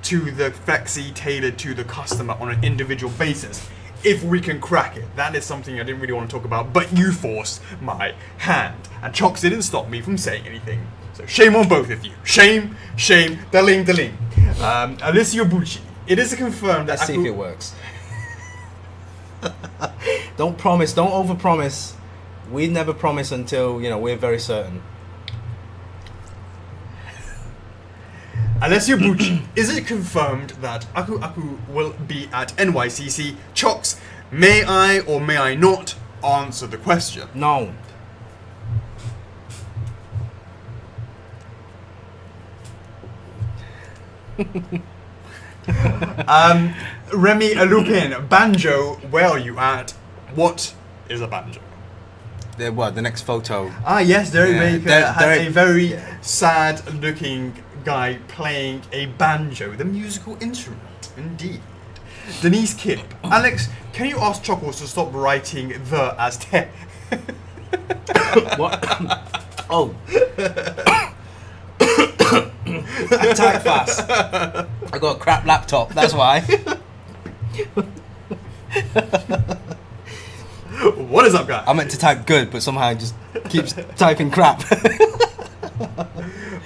to the Flexi tailored to the customer on an individual basis. If we can crack it. That is something I didn't really want to talk about, but you forced my hand. And Chocks didn't stop me from saying anything. So shame on both of you. Shame, daling. Alessio Bucci. It is confirmed that... Let's see if it works. Don't overpromise. We never promise until, we're very certain. Alessio Bucci, is it confirmed that Aku Aku will be at NYCC? Chocks, may I or may I not answer the question? No. Remy Lupin, banjo, where are you at? What is a banjo? The next photo. Ah, yes, Derek Baker has Derek, a very sad-looking guy playing a banjo, the musical instrument, indeed. Denise Kipp. Alex, can you ask Chockles to stop writing the as te? What? Oh. I type fast. I got a crap laptop, that's why. What is up, guys? I meant to type good, but somehow it just keeps typing crap.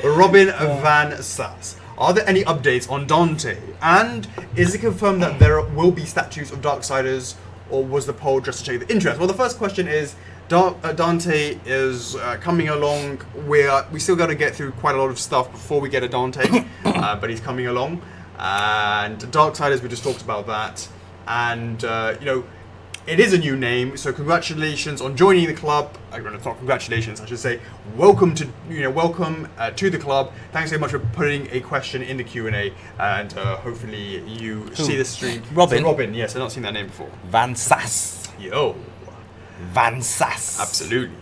Robin Van Sass. Are there any updates on Dante? And is it confirmed that there will be statues of Darksiders, or was the poll just to check the interest? Well, the first question is, Dante is coming along. We still got to get through quite a lot of stuff before we get a Dante, but he's coming along. And Darksiders, we just talked about that. And, it is a new name, so congratulations on joining the club. It's not congratulations, I should say. Welcome to the club. Thanks so much for putting a question in the Q&A, and hopefully you see the stream. Robin. So Robin, yes, I've not seen that name before. Van Sass. Yo. Van Sass. Absolutely.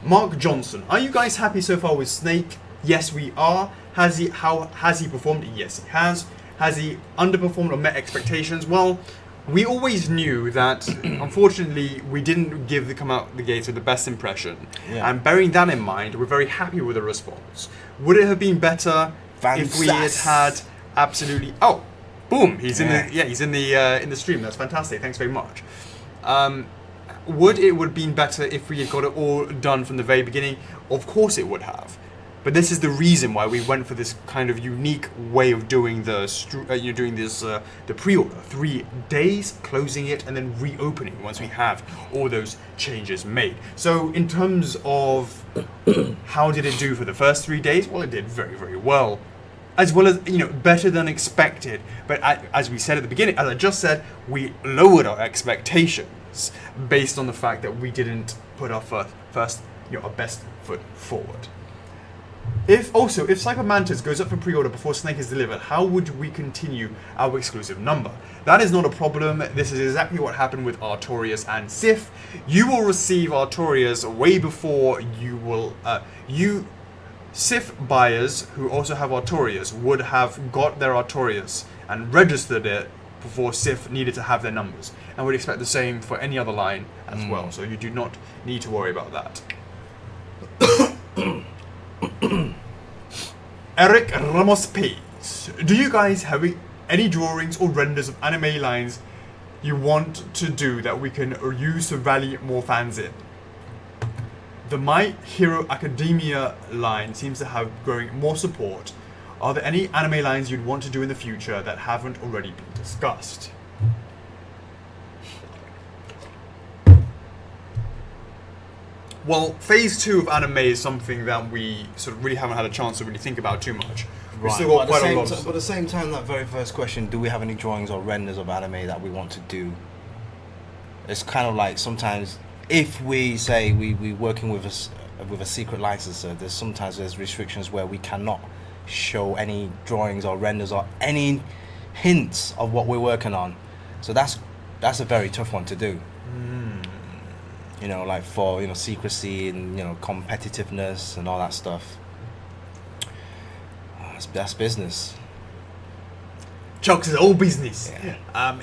Mark Johnson, are you guys happy so far with Snake? Yes, we are. Has he performed? Yes, he has. Has he underperformed or met expectations? Well, we always knew that, unfortunately, we didn't come out the gates with the best impression. Yeah. And bearing that in mind, we're very happy with the response. Would it have been better if we had absolutely? Oh, boom! He's in the stream. That's fantastic. Thanks very much. Would it have been better if we had got it all done from the very beginning? Of course it would have. But this is the reason why we went for this kind of unique way of doing the pre-order. 3 days, closing it, and then reopening once we have all those changes made. So in terms of how did it do for the first 3 days? Well, it did very, very well. As better than expected. But as we said at the beginning, as I just said, we lowered our expectations based on the fact that we didn't put our our best foot forward. If Cyber Mantis goes up for pre-order before Snake is delivered, how would we continue our exclusive number? That is not a problem. This is exactly what happened with Artorias and Sif. You will receive Artorias way before you will. Sif buyers who also have Artorias would have got their Artorias and registered it before Sif needed to have their numbers. And would expect the same for any other line as well. So you do not need to worry about that. Eric Ramos Pays. Do you guys have any drawings or renders of anime lines you want to do that we can use to rally more fans in? The My Hero Academia line seems to have growing more support. Are there any anime lines you'd want to do in the future that haven't already been discussed? Well, phase 2 of anime is something that we sort of really haven't had a chance to really think about too much. We've still got quite a lot of stuff. But at the same time, that very first question, do we have any drawings or renders of anime that we want to do? It's kind of like sometimes if we say we're working with a secret licensor, there's restrictions where we cannot show any drawings or renders or any hints of what we're working on. So that's a very tough one to do. Like for secrecy and competitiveness and all that stuff. That's business. Chocks is all business. Yeah.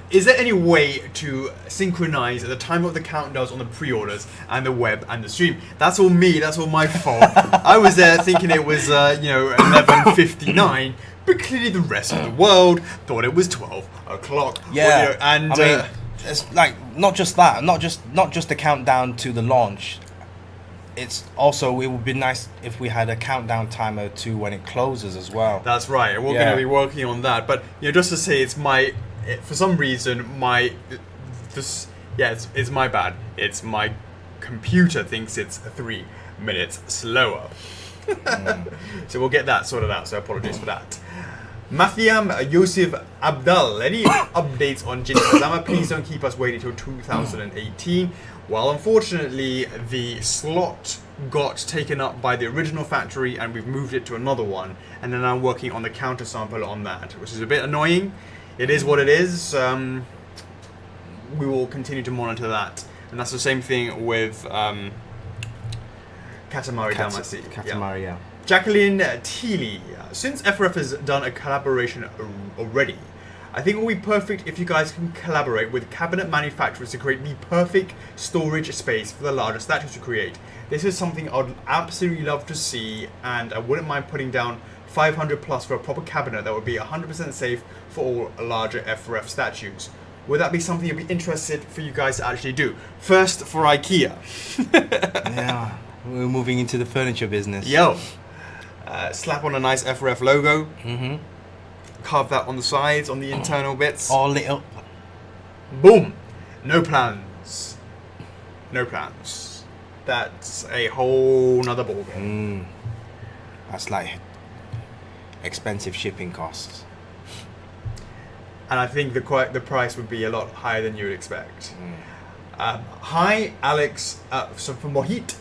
Is there any way to synchronize at the time of the countdowns on the pre-orders and the web and the stream? That's all me. That's all my fault. I was there thinking it was 11:59, but clearly the rest of the world thought it was 12 o'clock. Yeah, and I mean, it's like not just that, not just the countdown to the launch. It's also, it would be nice if we had a countdown timer to when it closes as well. That's right. We're going to be working on that. But just to say, it's for some reason it's my bad. It's my computer thinks it's 3 minutes slower. So we'll get that sorted out. So apologies for that. Mathiam Yosef Abdal, any updates on Jin Kazama? Please don't keep us waiting till 2018. Well, unfortunately, the slot got taken up by the original factory and we've moved it to another one. And then I'm working on the counter sample on that, which is a bit annoying. It is what it is. We will continue to monitor that. And that's the same thing with Katamari Damacy. Katamari, yeah. Jacqueline Teely, since F4F has done a collaboration already, I think it will be perfect if you guys can collaborate with cabinet manufacturers to create the perfect storage space for the larger statues to create. This is something I'd absolutely love to see, and I wouldn't mind putting down 500 plus for a proper cabinet that would be 100% safe for all larger F4F statues. Would that be something you'd be interested for you guys to actually do? First for IKEA. Yeah, we're moving into the furniture business. Yo. Slap on a nice F4F logo. Mm-hmm. Carve that on the sides, on the internal bits. All lit up. Boom. No plans. No plans. That's a whole nother ballgame. That's like expensive shipping costs. And I think the price would be a lot higher than you would expect. Hi, Alex. So from Mohit.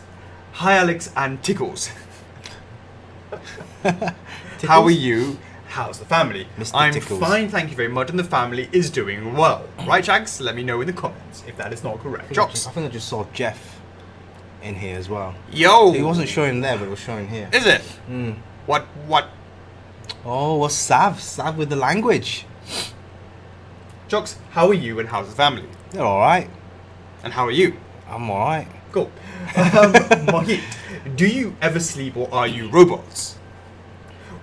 Hi, Alex and Tickles. How are you? How's the family? Mr. I'm Tickles. fine, thank you very much, and the family is doing well. Right, Jax? Let me know in the comments if that is not correct. Chocks. I think I just saw Jeff in here as well. Yo! He wasn't showing there, but it was showing here. Is it? What? Oh, what's Sav? Sav with the language. Chocks, how are you and how's the family? They're all right. And how are you? I'm all right. Cool. Mahit, do you ever sleep or are you robots?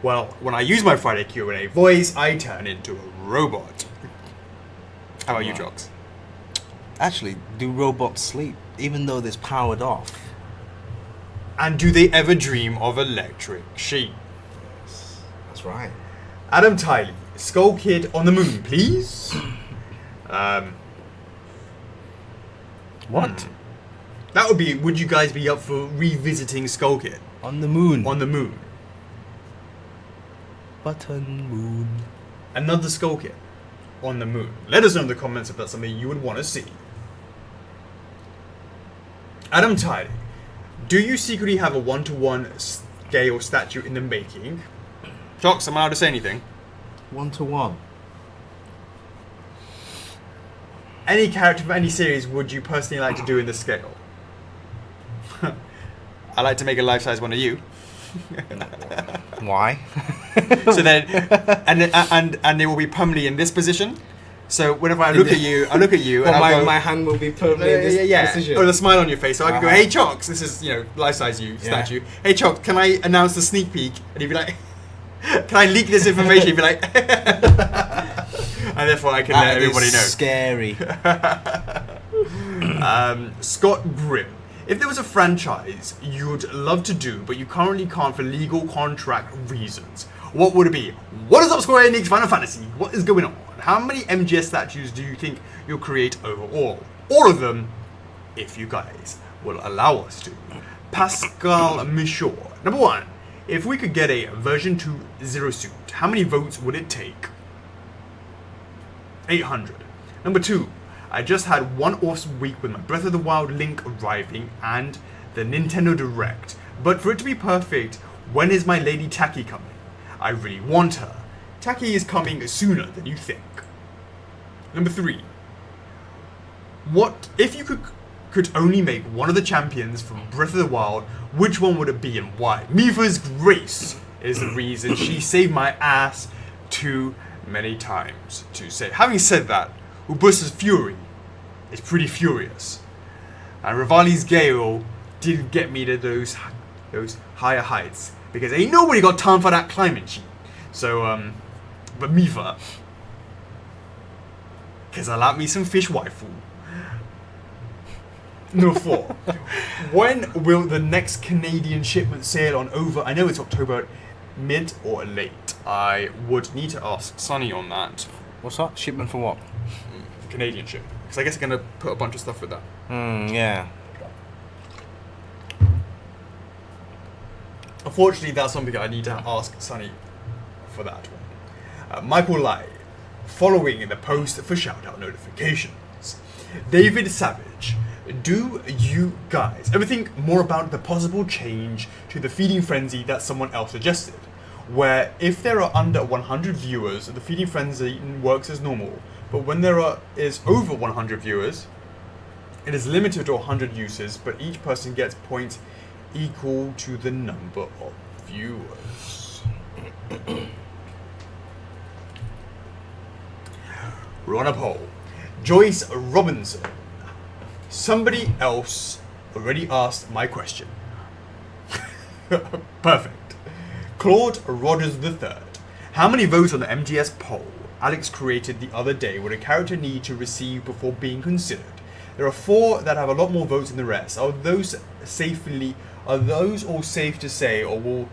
Well, when I use my Friday Q&A voice, I turn into a robot. How about you, Chocks? Actually, do robots sleep, even though they're powered off? And do they ever dream of electric sheep? That's right. Adam Tiley, Skull Kid on the moon, please. What? That would be. Would you guys be up for revisiting Skull Kid On the moon. on the moon? Button moon. Another Skull Kid on the moon. Let us know in the comments if that's something you would want to see. Adam Tiley, do you secretly have a 1-to-1 scale statue in the making? Chocks, am I allowed to say anything? 1-to-1. Any character from any series would you personally like to do in the scale? I like to make a life-size one of you. Why? So then, and they will be permanently in this position. So whenever I look at you, Well, and my, I'll go, my hand will be permanently in this position. Or the smile on your face. So I can go, Uh-huh. hey Chocks, this is life-size you statue. Hey Chocks, can I announce the sneak peek? And he'd be like, can I leak this information? He'd be like, and therefore I can let everybody know. Scary. Scott Grimm. If there was a franchise you'd love to do, but you currently can't for legal contract reasons, what would it be? What is up, Square Enix Final Fantasy? What is going on? How many MGS statues do you think you'll create overall? All of them, if you guys will allow us to. Pascal Michaud. Number 1, if we could get a version 2 Zero Suit, how many votes would it take? 800. Number 2, I just had one awesome week with my Breath of the Wild Link arriving and the Nintendo Direct. But for it to be perfect, when is my lady Taki coming? I really want her. Taki is coming sooner than you think. Number 3, what if you could only make one of the champions from Breath of the Wild, which one would it be and why? Mifa's Grace is the reason. She saved my ass too many times to say. Having said that, Ubus's Fury is pretty furious. And Rivali's Gale did get me to those higher heights. Because ain't nobody got time for that climbing shit. So, but Mifa, because I like me some fish waifu. Number 4, when will the next Canadian shipment sail on over? I know it's October mid or late. I would need to ask Sunny on that. What's that? Shipment for what? Canadian ship. Because I guess I'm going to put a bunch of stuff with that. Yeah. Unfortunately, that's something I need to ask Sunny for that one. Michael Lai, following in the post for shout-out notifications. David Savage, do you guys ever think more about the possible change to the feeding frenzy that someone else suggested? Where if there are under 100 viewers, the feeding frenzy works as normal, but when there is over 100 viewers, it is limited to 100 users, but each person gets points equal to the number of viewers. We're on a poll. Joyce Robinson. Somebody else already asked my question. Perfect. Claude Rogers III. How many votes on the MGS poll Alex created the other day would a character need to receive before being considered? There are 4 that have a lot more votes than the rest. Are those all safe to say, or will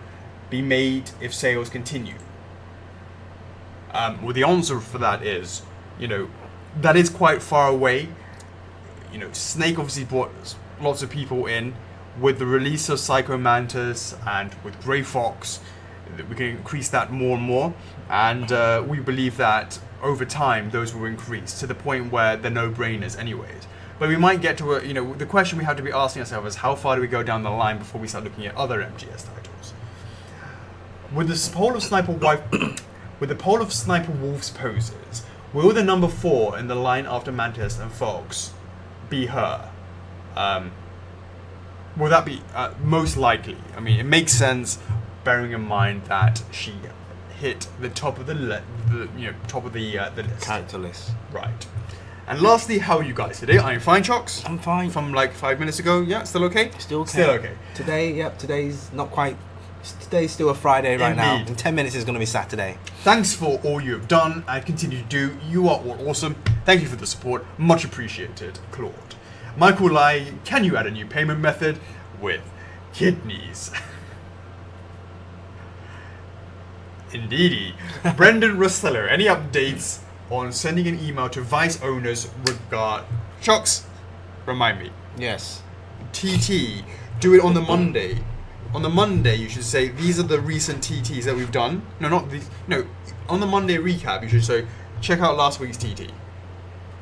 be made if sales continue? Well, the answer for that is, that is quite far away. Snake obviously brought lots of people in. With the release of Psycho Mantis and with Grey Fox, we can increase that more and more. And we believe that over time, those will increase to the point where they're no-brainers anyways. But we might get to the question we have to be asking ourselves is how far do we go down the line before we start looking at other MGS titles? With the poll of Sniper Wolf's poses, will the number 4 in the line after Mantis and Fox be her? Will that be most likely? I mean, it makes sense bearing in mind that she hit the top of the top of the list. Character list. Right. And lastly, how are you guys today? I'm fine, Chocks. I'm fine. From like 5 minutes ago. Yeah, still okay? Still okay. Still okay. Today, yep, today's not quite... Today's still a Friday right now. Indeed. In 10 minutes is going to be Saturday. Thanks for all you have done and continue to do. You are all awesome. Thank you for the support. Much appreciated, Claude. Michael Lai, can you add a new payment method with kidneys? Indeedy. Brendan Rusteller, any updates on sending an email to Vice owners regard... Chocks, remind me. Yes. TT, do it on the Monday. On the Monday, you should say, these are the recent TTs that we've done. No, not these. No, on the Monday recap, you should say, check out last week's TT.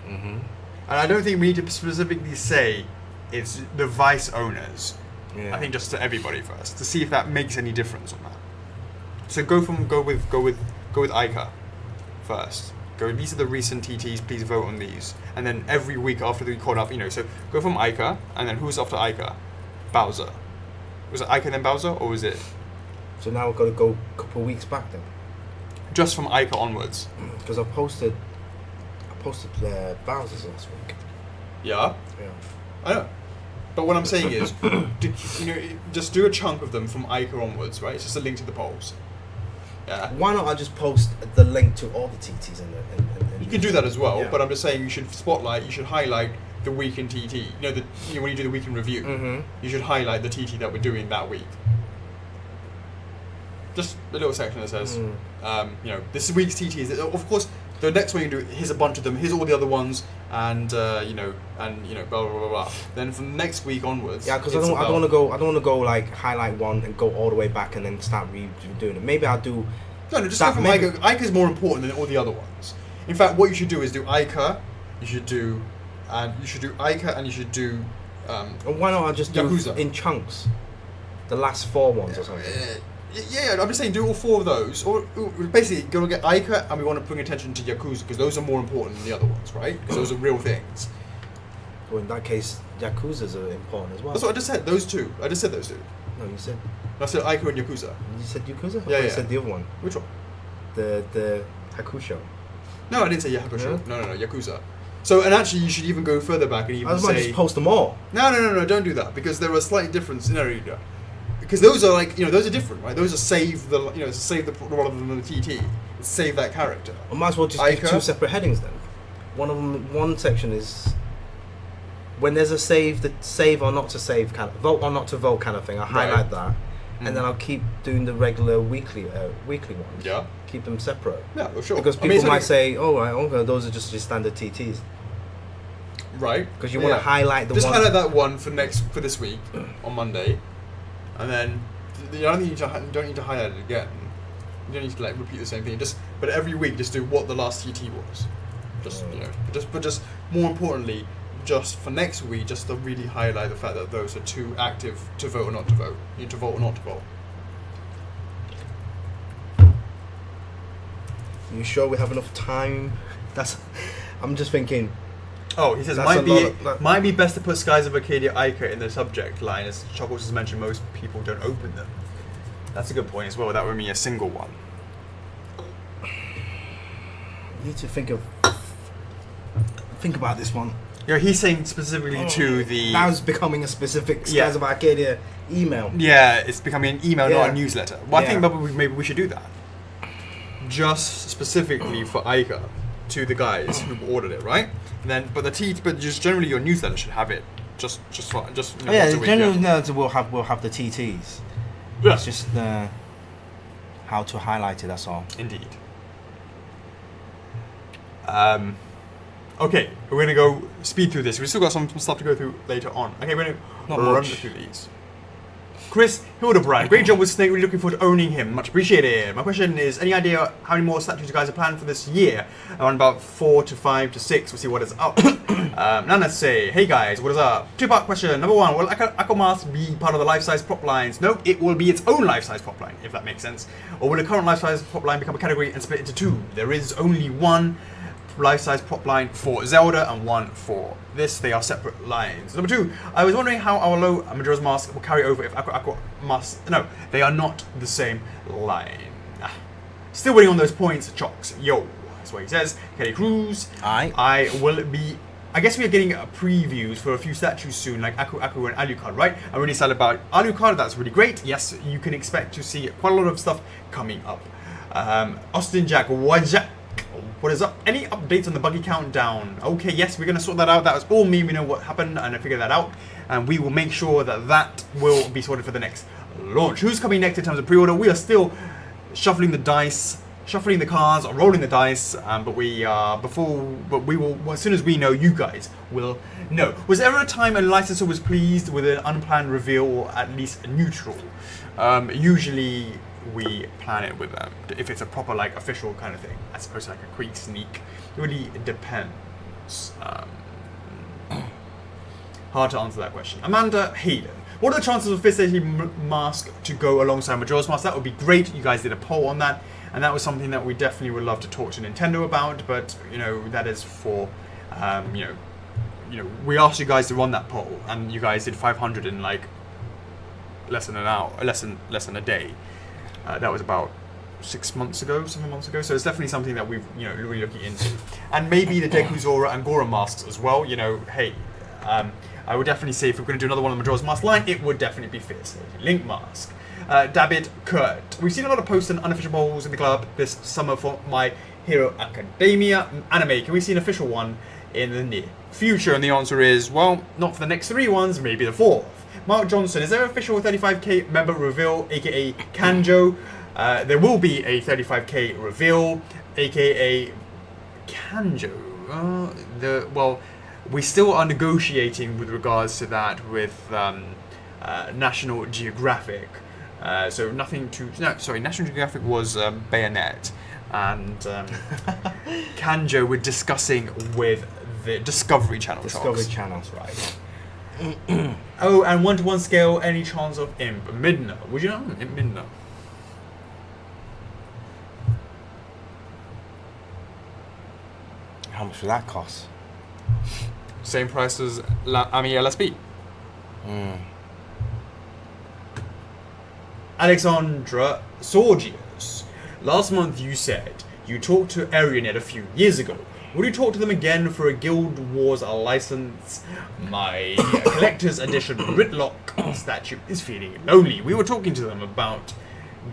Mm-hmm. And I don't think we need to specifically say it's the Vice owners. Yeah. I think just to everybody first, to see if that makes any difference on that. So go with Ica first. Go, these are the recent TTs, please vote on these. And then every week after we caught up, so go from Ica, and then who's after Ica? Bowser. Was it Ica then Bowser, or was it... So now we've got to go a couple of weeks back then? Just from Ica onwards. Because I posted Bowser's last week. Yeah? Yeah. I know. But what I'm saying is, just do a chunk of them from Ica onwards, right? It's just a link to the polls. Yeah. Why not I just post the link to all the TTs in You can do that as well, yeah. but I'm just saying you should highlight the week in TT. When you do the week in review, Mm-hmm. you should highlight the TT that we're doing that week. Just a little section that says, this week's TT is, of course, the next one you do, here's a bunch of them, here's all the other ones, and blah blah blah blah. Then from next week onwards, Yeah, because I don't want to go like highlight one and go all the way back and then start redoing it. Maybe I'll do. No, just go from Ica. Ica is more important than all the other ones. In fact, what you should do is do Ica. You should do Ica, and you should do. And why not I just Yakuza. do in chunks, the last 4 ones or something. Yeah, I'm just saying do all 4 of those. Or basically, you're going to get Ica, and we want to bring attention to Yakuza, because those are more important than the other ones, right? Because those are real things. Well, in that case, Yakuza's are important as well. That's what I just said, those two. I just said those two. No, you said... I said Ica and Yakuza. You said Yakuza? Yeah, I yeah. said the other one. Which one? The Hakusho. No, I didn't say Yakusho. Yeah? No, Yakuza. So, and actually, you should even go further back and even I might say... just post them all. No, don't do that, because there are slight differences. No. Because those are like, those are different, right? Those are save the rather than the TT. Save that character. I might as well just Ica. give 2 separate headings then. One section is when there's a save or not to save kind of, vote or not to vote kind of thing. I highlight that, and then I'll keep doing the regular weekly ones. Yeah. Keep them separate. Yeah, well, sure. Because people might say, "Oh, right, okay, those are just your standard TTs." Right. Because you want to highlight the just one. highlight that one for this week on Monday, and then you don't need to highlight it again. You don't need to repeat the same thing. But every week, just do what the last TT was. Just more importantly, just for next week, just to really highlight the fact that those are 2 active to vote or not to vote. You need to vote or not to vote. You sure we have enough time? I'm just thinking. Oh, he says That's might be best to put Skies of Arcadia Ica in the subject line, as Chuckles has mentioned. Most people don't open them. That's a good point as well. That would mean a single one. You need to think about this one. Yeah, he's saying specifically to the. Now it's becoming a specific Skies of Arcadia email. Yeah, it's becoming an email, not a newsletter. Well, I think Yeah. maybe we should do that. Just specifically for Ica, to the guys who ordered it, right? And then, but just generally your newsletter should have it. Just. Once a week, generally we'll have the TTs. Yeah. It's just how to highlight it. That's all. Indeed. Okay, we're gonna go speed through this. We've still got some stuff to go through later on. Okay, we're Not gonna run much. through these. Chris Hildebrand, great job with Snake. Really looking forward to owning him. Much appreciated. My question is, any idea how many more statues you guys are planning for this year? Around about 4 to 5 to 6. We'll see what is up. Nana say, hey guys, what is up? 2-part question. Number 1, will Akomas be part of the life-size prop lines? No, it will be its own life-size prop line, if that makes sense. Or will the current life-size prop line become a category and split into 2? There is only one life-size prop line for Zelda and one for this. They are separate lines. Number 2, I was wondering how our low Majora's Mask will carry over if Aqua Mask. No, they are not the same line. Still waiting on those points, Chocks. Yo. That's what he says. Kelly Cruz. I will be... I guess we are getting previews for a few statues soon, like Aku and Alucard, right? I'm really excited about Alucard. That's really great. Yes, you can expect to see quite a lot of stuff coming up. Austin Jack, what is up? Any updates on the buggy countdown? Okay, yes, we're going to sort that out. That was all me. We know what happened, and I figured that out. And we will make sure that that will be sorted for the next launch. Who's coming next in terms of pre-order? We are still shuffling the dice. Shuffling the cards, or rolling the dice, but we will, as soon as we know, you guys will know. Was there ever a time a licensor was pleased with an unplanned reveal, or at least neutral? Usually we plan it with them, if it's a proper, like, official kind of thing, as opposed to like a quick sneak. It really depends. Hard to answer that question. Amanda Hayden. What are the chances of Fist Mask to go alongside Majora's Mask? That would be great. You guys did a poll on that. And that was something that we definitely would love to talk to Nintendo about, but that is for, we asked you guys to run that poll, and you guys did 500 in like less than an hour, less than a day. That was about 7 months ago. So it's definitely something that we've really looking into, and maybe the Deku Zora and Gora masks as well. Hey, I would definitely say if we're going to do another one on the Majora's Mask line, it would definitely be Fist Link mask. David Kurt. We've seen a lot of posts and unofficial polls in the club this summer for My Hero Academia anime. Can we see an official one in the near future? And the answer is, well, not for the next 3 ones, maybe the 4th. Mark Johnson, is there an official 35k member reveal, aka Kanjo? There will be a 35k reveal, aka Kanjo. Well, we still are negotiating with regards to that with National Geographic. So nothing to... No, sorry, National Geographic was Bayonet. And Kanjo we're discussing with the Discovery Channel. Discovery Channel's right. Oh, and 1-to-1 scale, any chance of Imp Midna? Would you know Imp Midna? How much would that cost? Same price as Ami LSP. Alexandra Sorgius. Last month you said you talked to Arionet a few years ago. Would you talk to them again for a Guild Wars license? My collector's edition Ritlock statue is feeling lonely. We were talking to them about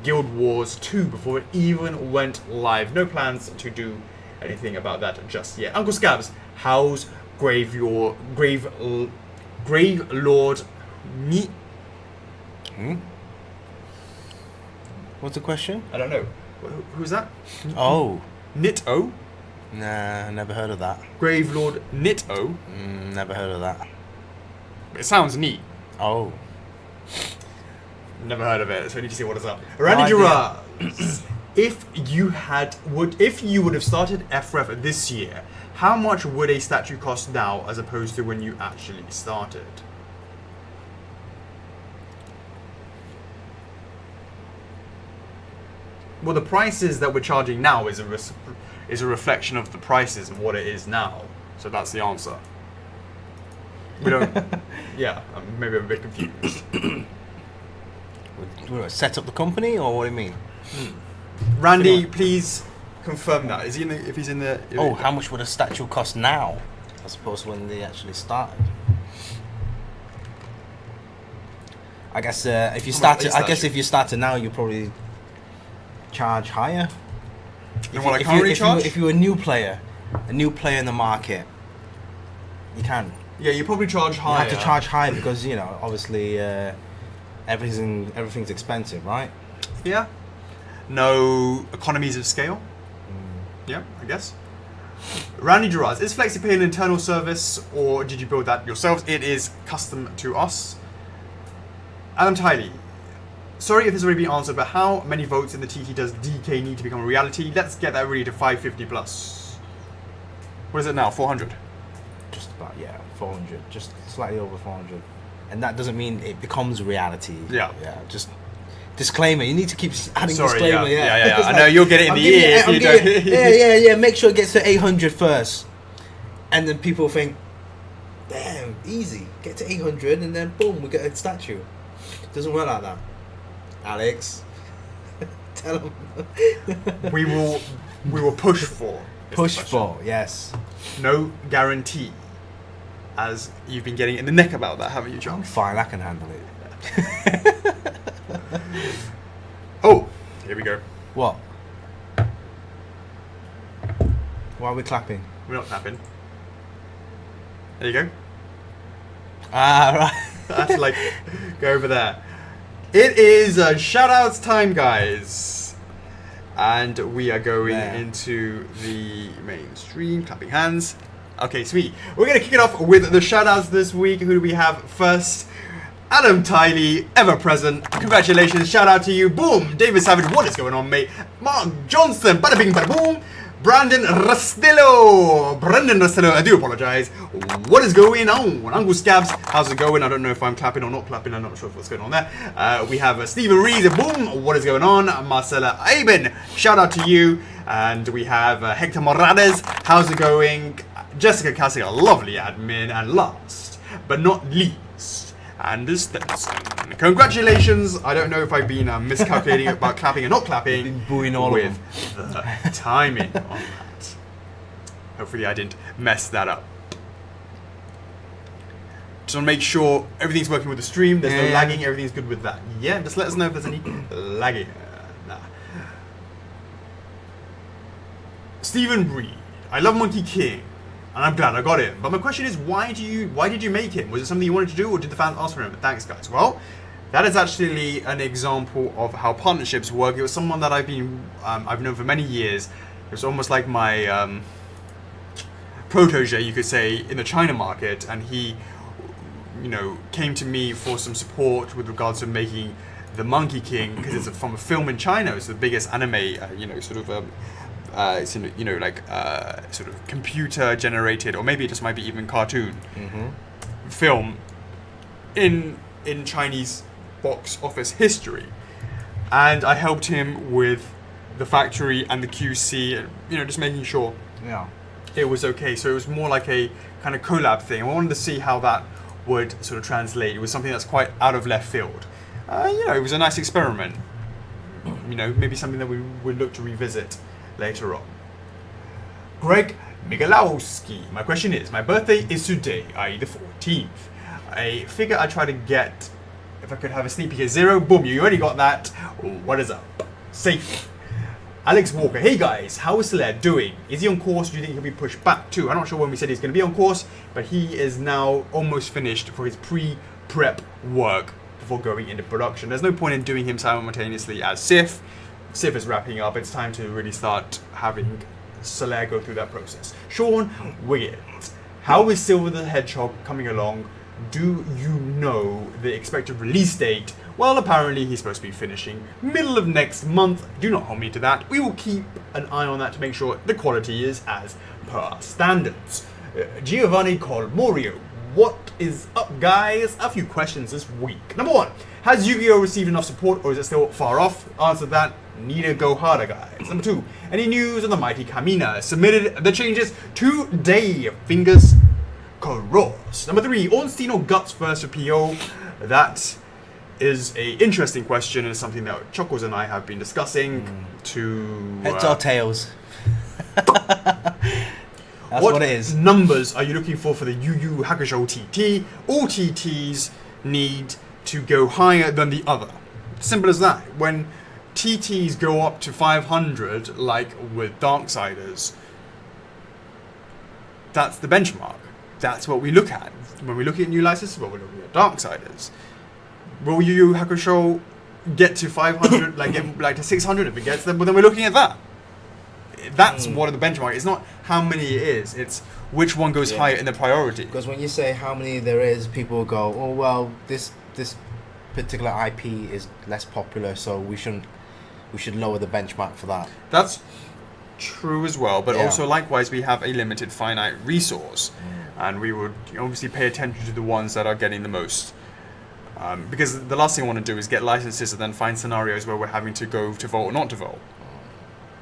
Guild Wars 2 before it even went live. No plans to do anything about that just yet. Uncle Scabs, how's Grave Lord Me? What's the question? I don't know. Who's that? Oh. Nitto? Nah, never heard of that. Grave Lord Nitto? Never heard of that. It sounds neat. Oh. Never heard of it, so I need to see what is up. Randy Gerard. If you would have started F4F this year, how much would a statue cost now as opposed to when you actually started? Well, the prices that we're charging now is a reflection of the prices and what it is now. So that's the answer. We don't... Yeah, maybe I'm a bit confused. Set up the company, or what do you mean? Randy, please confirm that. Is he in the... If he's in the... How much would a statue cost now, as opposed to when they actually started? I guess if you started now, you probably charge higher. If you're a new player in the market, you can. Yeah, you probably charge higher. You have to charge higher because obviously everything's expensive, right? Yeah. No economies of scale. Yeah, I guess. Randy Gerard, is FlexiPay an internal service or did you build that yourselves? It is custom to us. Adam Tiley. Sorry if this has already been answered, but how many votes in the TT does DK need to become a reality? Let's get that really to 550 plus. What is it now? 400? Just about, 400. Just slightly over 400. And that doesn't mean it becomes reality. Yeah. Yeah, just disclaimer. You need to keep adding disclaimer. Yeah. I know you'll get it in the ear if you don't. Yeah. Make sure it gets to 800 first. And then people think, damn, easy. Get to 800 and then boom, we get a statue. It doesn't work like that. Alex, Tell them. We will push for. is the Push question. for, yes. No guarantee. As you've been getting in the neck about that, haven't you, I'm John? fine, I can handle it. Oh, here we go. What? Why are we clapping? We're not clapping. There you go. Ah, right. That's like, go over there. It is shout-outs time, guys. And we are going There. into the main stream, clapping hands. Okay, sweet. We're going to kick it off with the shout-outs this week. Who do we have first? Adam Tiley, ever present. Congratulations, shout out to you. Boom. David Savage, what is going on, mate? Mark Johnson, bada bing, bada boom. Brendan Rastillo, I do apologize. What is going on? Uncle Scabs, how's it going? I don't know if I'm clapping or not clapping. I'm not sure what's going on there. We have Stephen Rees, boom. What is going on? Marcela Aben, shout out to you. And we have Hector Morales, how's it going? Jessica Cassick, lovely admin. And last but not least, Anders Stenson. Congratulations. I don't know if I've been miscalculating about clapping and not clapping. Been booing all with of the timing on that. Hopefully I didn't mess that up. Just want to make sure everything's working with the stream. There's no Yeah. lagging. Everything's good with that. Yeah, just let us know if there's any lagging. Nah. Stephen Breed. I love Monkey King. And I'm glad I got him. But my question is, why did you make him? Was it something you wanted to do, or did the fans ask for him? Thanks, guys. Well, that is actually an example of how partnerships work. It was someone that I've known for many years. It was almost like my protege, you could say, in the China market, and he, came to me for some support with regards to making the Monkey King, because it's from a film in China. It's the biggest anime, sort of computer generated, or maybe it just might be even cartoon film in Chinese box office history. And I helped him with the factory and the QC, and just making sure it was okay. So it was more like a kind of collab thing. I wanted to see how that would sort of translate. It was something that's quite out of left field. It was a nice experiment. Maybe something that we would look to revisit later on. Greg Migalowski. My question is, my birthday is today, i.e. the 14th. I figure I try to get, if I could have a sneak peek at 0, boom, you already got that. What is up? Safe. Alex Walker. Hey guys, how is Celeb doing? Is he on course? Do you think he'll be pushed back too? I'm not sure when we said he's going to be on course, but he is now almost finished for his pre-prep work before going into production. There's no point in doing him simultaneously as Sif. Sif is wrapping up. It's time to really start having Soler go through that process. Sean Wiggins. How is Silver the Hedgehog coming along? Do you know the expected release date? Well, apparently he's supposed to be finishing middle of next month. Do not hold me to that. We will keep an eye on that to make sure the quality is as per our standards. Giovanni Colmorio. What is up, guys? A few questions this week. Number 1. Has Yu-Gi-Oh! Received enough support, or is it still far off? Answer that. Need to go harder, guys. Number 2. Any news on the mighty Kamina? Submitted the changes today. Fingers crossed. Number 3. Ornstein or Guts first for PO? That is a interesting question, and something that Chocks and I have been discussing to... Heads or tails? That's what it is. Numbers are you looking for the Yu Yu Hakusho TT? All TTs need to go higher than the other. Simple as that. When TTs go up to 500, like with Darksiders, that's the benchmark. That's what we look at. When we look at new licenses, what we're looking at Darksiders. Will Yu Yu Hakusho get to 500, like to 600 if it gets there? But then we're looking at that. That's what the benchmark. It's not how many it is. It's which one goes higher in the priority. Because when you say how many there is, people will go, oh well, this particular IP is less popular, so we should lower the benchmark for that. That's true as well, but also likewise we have a limited finite resource, and we would obviously pay attention to the ones that are getting the most. Because the last thing I want to do is get licenses and then find scenarios where we're having to go to vote or not to vote.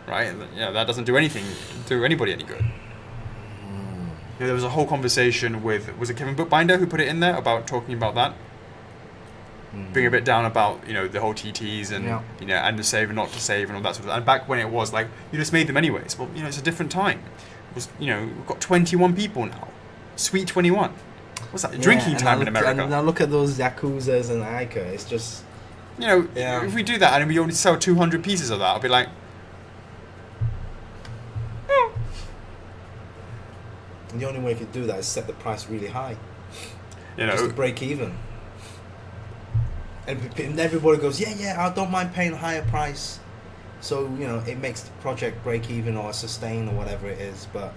Right? That doesn't do anybody any good. There was a whole conversation with, was it Kevin Bookbinder who put it in there about talking about that? being a bit down about the whole TTs and and to save and not to save and all that sort of. And back when it was like you just made them anyways. Well, it's a different time. It was we've got 21 people now. Sweet 21. What's that? Drinking time in America. And now look at those Yakuzas and Ica. It's just if we do that and we only sell 200 pieces of that, I'll be like. And the only way you could do that is set the price really high. Just to break even. And everybody goes, yeah, I don't mind paying a higher price. So, it makes the project break even or sustain or whatever it is. But,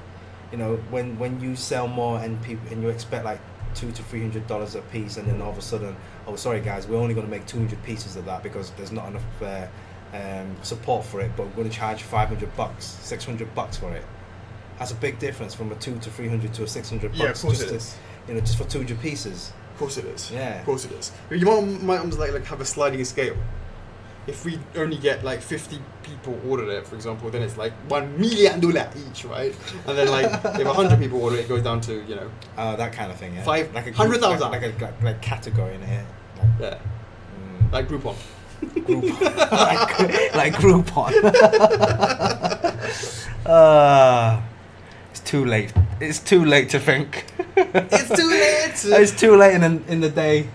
when you sell more and you expect like $200 to $300 a piece, and then all of a sudden, oh, sorry guys, we're only going to make 200 pieces of that because there's not enough support for it, but we're going to charge $500, $600 for it. That's a big difference from a $200 to $300 to a $600. Yeah, of course it is. Just for 200 pieces. Of course it is. Yeah. Of course it is. You might almost like have a sliding scale. If we only get like 50 people order it, for example, then it's like $1 million each, right? And then like if 100 people order it, it goes down to that kind of thing. Yeah. 500,000. Like category in it. Like Groupon. like Groupon. It's too late. It's too late to think. It's too late. It's too late in the day.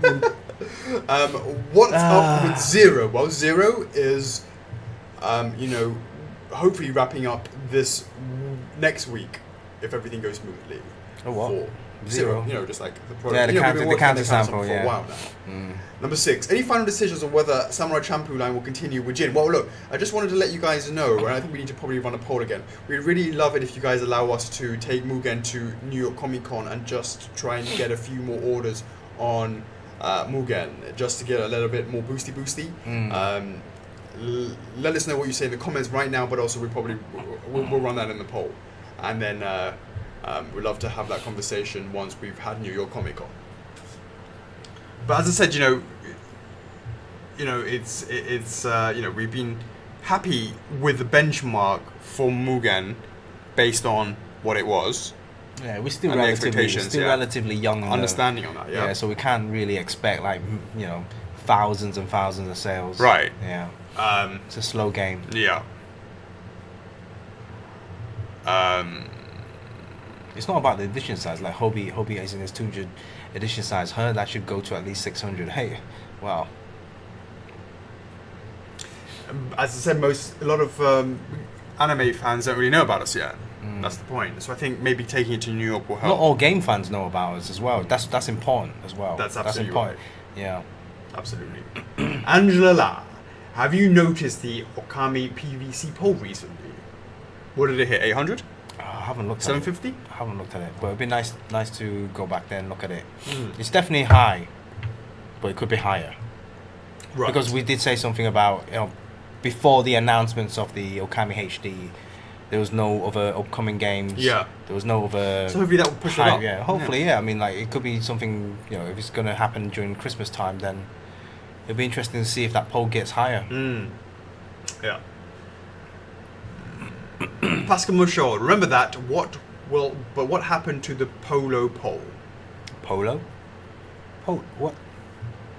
What's up with Zero? Well, Zero is, hopefully wrapping up this next week if everything goes smoothly. Oh, what? For Zero. Just like the product. Yeah, we've been the working on counter the sample. for a while now. Number 6. Any final decisions on whether Samurai Champloo line will continue with gin? Well, look, I just wanted to let you guys know, and I think we need to probably run a poll again. We'd really love it if you guys allow us to take Mugen to New York Comic Con and just try and get a few more orders on Mugen, just to get a little bit more boosty. Let us know what you say in the comments right now, but also we'll run that in the poll, and then we'd love to have that conversation once we've had New York Comic Con. But as I said, it's we've been happy with the benchmark for Mugen based on what it was. Yeah, we're still relatively young. Understanding on that, yeah. Yeah, so we can't really expect thousands and thousands of sales. Right. Yeah. It's a slow game. Yeah. It's not about the edition size. Like Hobie is in his 200 edition size. That should go to at least 600. Hey, wow. As I said, a lot of anime fans don't really know about us yet. That's the point. So I think maybe taking it to New York will help. Not all game fans know about us as well. That's important as well. That's absolutely important. Right. Yeah. Absolutely. Angela La, have you noticed the Okami PVC poll recently? What did it hit? 800? I haven't looked 750? at it. I haven't looked at it. But it'd be nice to go back there and look at it. It's definitely high, but it could be higher. Right. Because we did say something about, before the announcements of the Okami HD, there was no other upcoming games. Yeah. There was no other... So hopefully that will push it up. Yeah, hopefully, yeah. I mean, it could be something, if it's going to happen during Christmas time, then it'll be interesting to see if that poll gets higher. Yeah. Pascal Michaud, remember that. What happened to the Polo poll? Polo? What?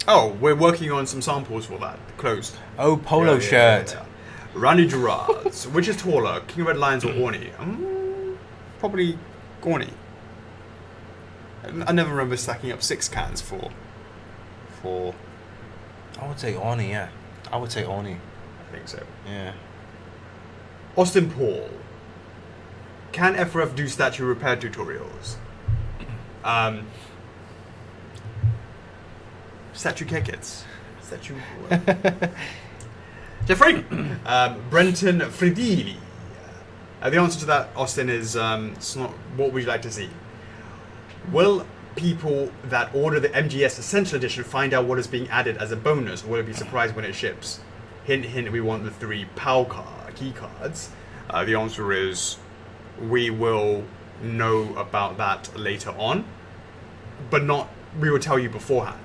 Oh, we're working on some samples for that. Closed. Oh, Polo shirt. Yeah. Randy Gerards. Which is taller, King Red Lions or Orny? Probably Orny. I never remember stacking up 6 cans for. I would say Orny, yeah. I would say Orny. I think so. Yeah. Austin Paul. Can F4F do statue repair tutorials? Statue care kits. Statue. Jeffrey. Brenton Fridili. The answer to that, Austin, is it's not what would you like to see. Will people that order the MGS Essential Edition find out what is being added as a bonus, or will it be surprised when it ships? Hint, hint, we want the 3 PAL key cards. The answer is we will know about that later on, but we will tell you beforehand.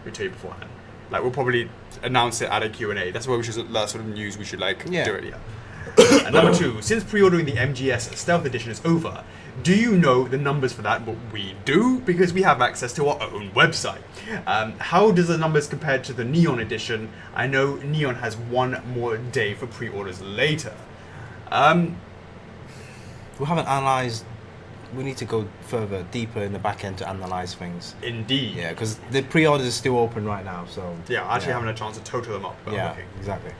Like, we'll probably announce it at a Q&A. That's why that sort of news we should do it, yeah. And number 2, since pre-ordering the MGS Stealth Edition is over, do you know the numbers for that? Well, we do, because we have access to our own website. How does the numbers compare to the Neon Edition? I know Neon has one more day for pre-orders later. We haven't analysed. We need to go further, deeper in the back end to analyse things. Indeed. Yeah, because the pre-orders are still open right now, so... Yeah, I actually haven't had a chance to total them up. But Yeah, okay. exactly.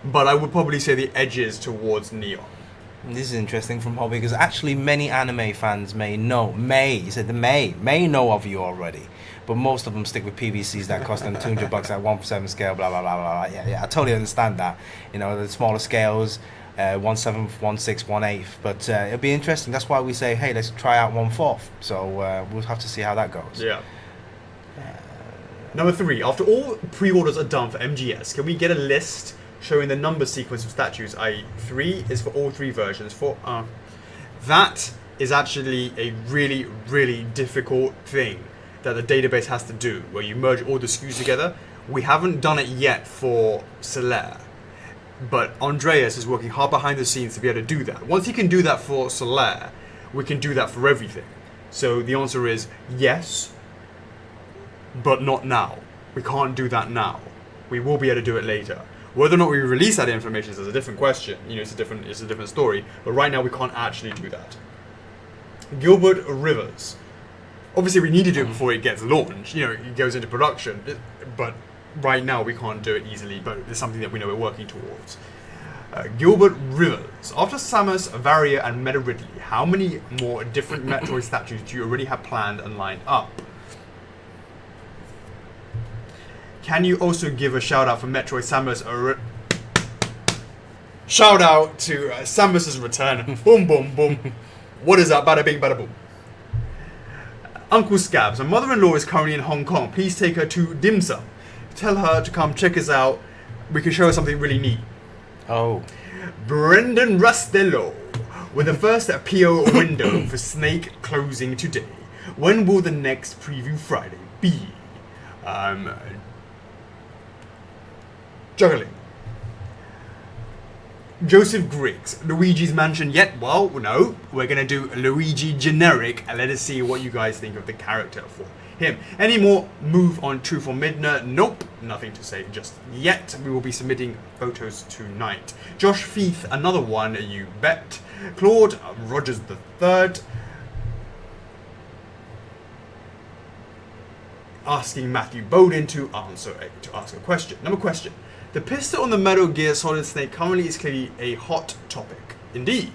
But I would probably say the edges towards Neon. This is interesting from Hobby, because actually many anime fans may know of you already, but most of them stick with PVCs that cost them $200 at 1/7 scale, blah blah blah blah. Yeah, I totally understand that. You know, the smaller scales, 1/7, 1/6, 1/8. But it'll be interesting. That's why we say, hey, let's try out 1/4. So we'll have to see how that goes. Yeah. Number 3, after all pre-orders are done for MGS, can we get a list showing the number sequence of statues? I.e., 3 is for all 3 versions. That is actually a really, really difficult thing that the database has to do, where you merge all the SKUs together. We haven't done it yet for Solaire, but Andreas is working hard behind the scenes to be able to do that. Once he can do that for Solaire, we can do that for everything. So the answer is yes, but not now. We can't do that now. We will be able to do it later. Whether or not we release that information is a different question. You know, it's a different story. But right now we can't actually do that. Gilbert Rivers. Obviously we need to do it before it gets launched. You know, it goes into production. But right now we can't do it easily. But it's something that we know we're working towards. Gilbert Rivers. After Samus, Varia, and Meta Ridley, how many more different Metroid statues do you already have planned and lined up? Can you also give a shout out for Metroid Samus? Shout out to Samus's return. Boom, boom, boom. What is that? Bada bing, bada boom. Uncle Scabs. My mother-in-law is currently in Hong Kong. Please take her to Dim Sum. Tell her to come check us out. We can show her something really neat. Oh. Brendan Rustello. With the first PO window for Snake closing today. When will the next preview Friday be? Juggling. Joseph Griggs. Luigi's Mansion yet? Well, no. We're going to do Luigi generic and let us see what you guys think of the character for him. Any more move on Truth or Midna? Nope. Nothing to say just yet. We will be submitting photos tonight. Josh Feith, another one, you bet. Claude Rogers III. Asking Matthew Bowden to ask a question. Number question. The pistol on the Metal Gear Solid Snake currently is clearly a hot topic. Indeed.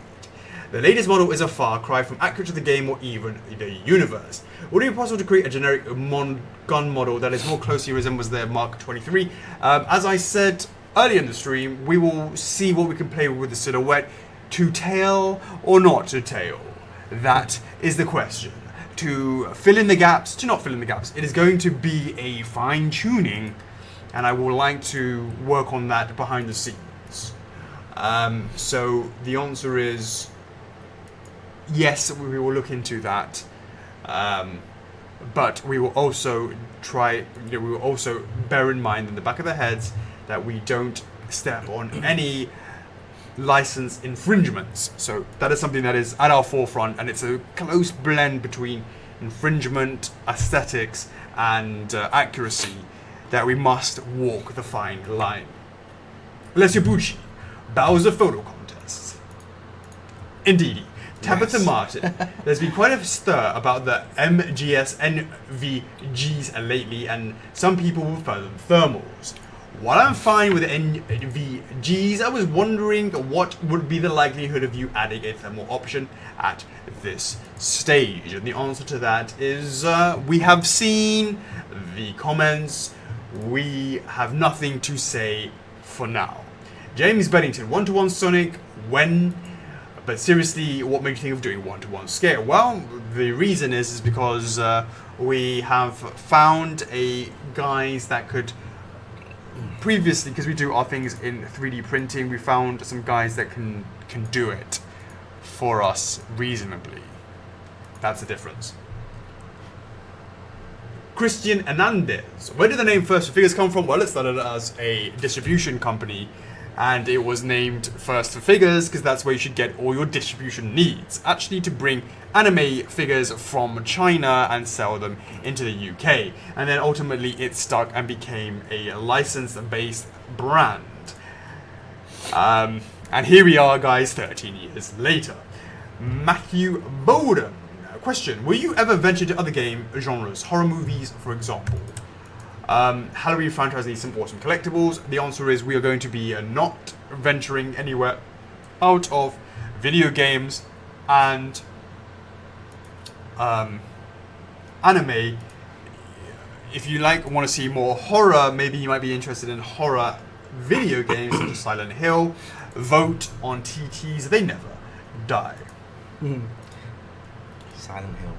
The latest model is a far cry from accurate to the game or even the universe. Would it be possible to create a generic gun model that is more closely resembles the Mark 23? As I said earlier in the stream, we will see what we can play with the silhouette. To tail or not to tail? That is the question. To fill in the gaps, to not fill in the gaps. It is going to be a fine-tuning, and I would like to work on that behind the scenes. So the answer is yes, we will look into that. But we will also we will also bear in mind in the back of the heads that we don't step on any license infringements. So that is something that is at our forefront, and it's a close blend between infringement, aesthetics, and accuracy that we must walk the fine line. Alessio Bucci, Bowser photo contest. Indeed, Tabitha Martin. There's been quite a stir about the MGS NVGs lately, and some people will prefer them thermals. While I'm fine with the NVGs, I was wondering what would be the likelihood of you adding a thermal option at this stage. And the answer to that is we have seen the comments. We have nothing to say for now. James Bennington, 1-to-1 Sonic, when? But seriously, what made you think of doing 1-to-1 scale? Well, the reason is because we have found guys that could previously, because we do our things in 3D printing, we found some guys that can do it for us reasonably. That's the difference. Christian Hernandez. Where did the name First Figures come from? Well, it started as a distribution company And it was named First for Figures because that's where you should get all your distribution needs. Actually, to bring anime figures from China and sell them into the UK. And then ultimately it stuck and became a license-based brand. And here we are, guys, 13 years later. Matthew Bowden. Question: will you ever venture to other game genres, horror movies, for example? Halloween franchise needs some awesome collectibles. The answer is we are going to be not venturing anywhere out of video games and anime. If you want to see more horror, maybe you might be interested in horror video games such as Silent Hill. Vote on TTs, they never die. Silent Hill.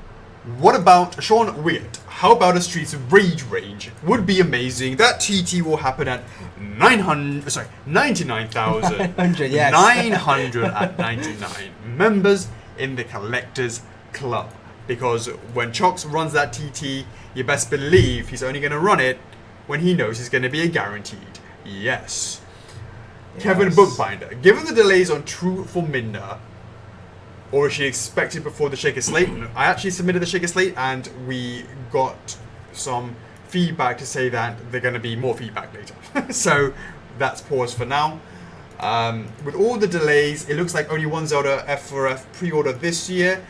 What about Sean Wiggett? How about a Streets of Rage range? Would be amazing. That TT will happen at 99,999 members in the Collectors Club. Because when Chocks runs that TT, you best believe he's only going to run it when he knows it's going to be a guaranteed yes. Kevin Bookbinder. Given the delays on True for Minna, or is she expected before the Shaker Slate? I actually submitted the Shaker Slate and we got some feedback to say that they're going to be more feedback later. So that's paused for now. With all the delays, it looks like only one Zelda F4F pre-order this year.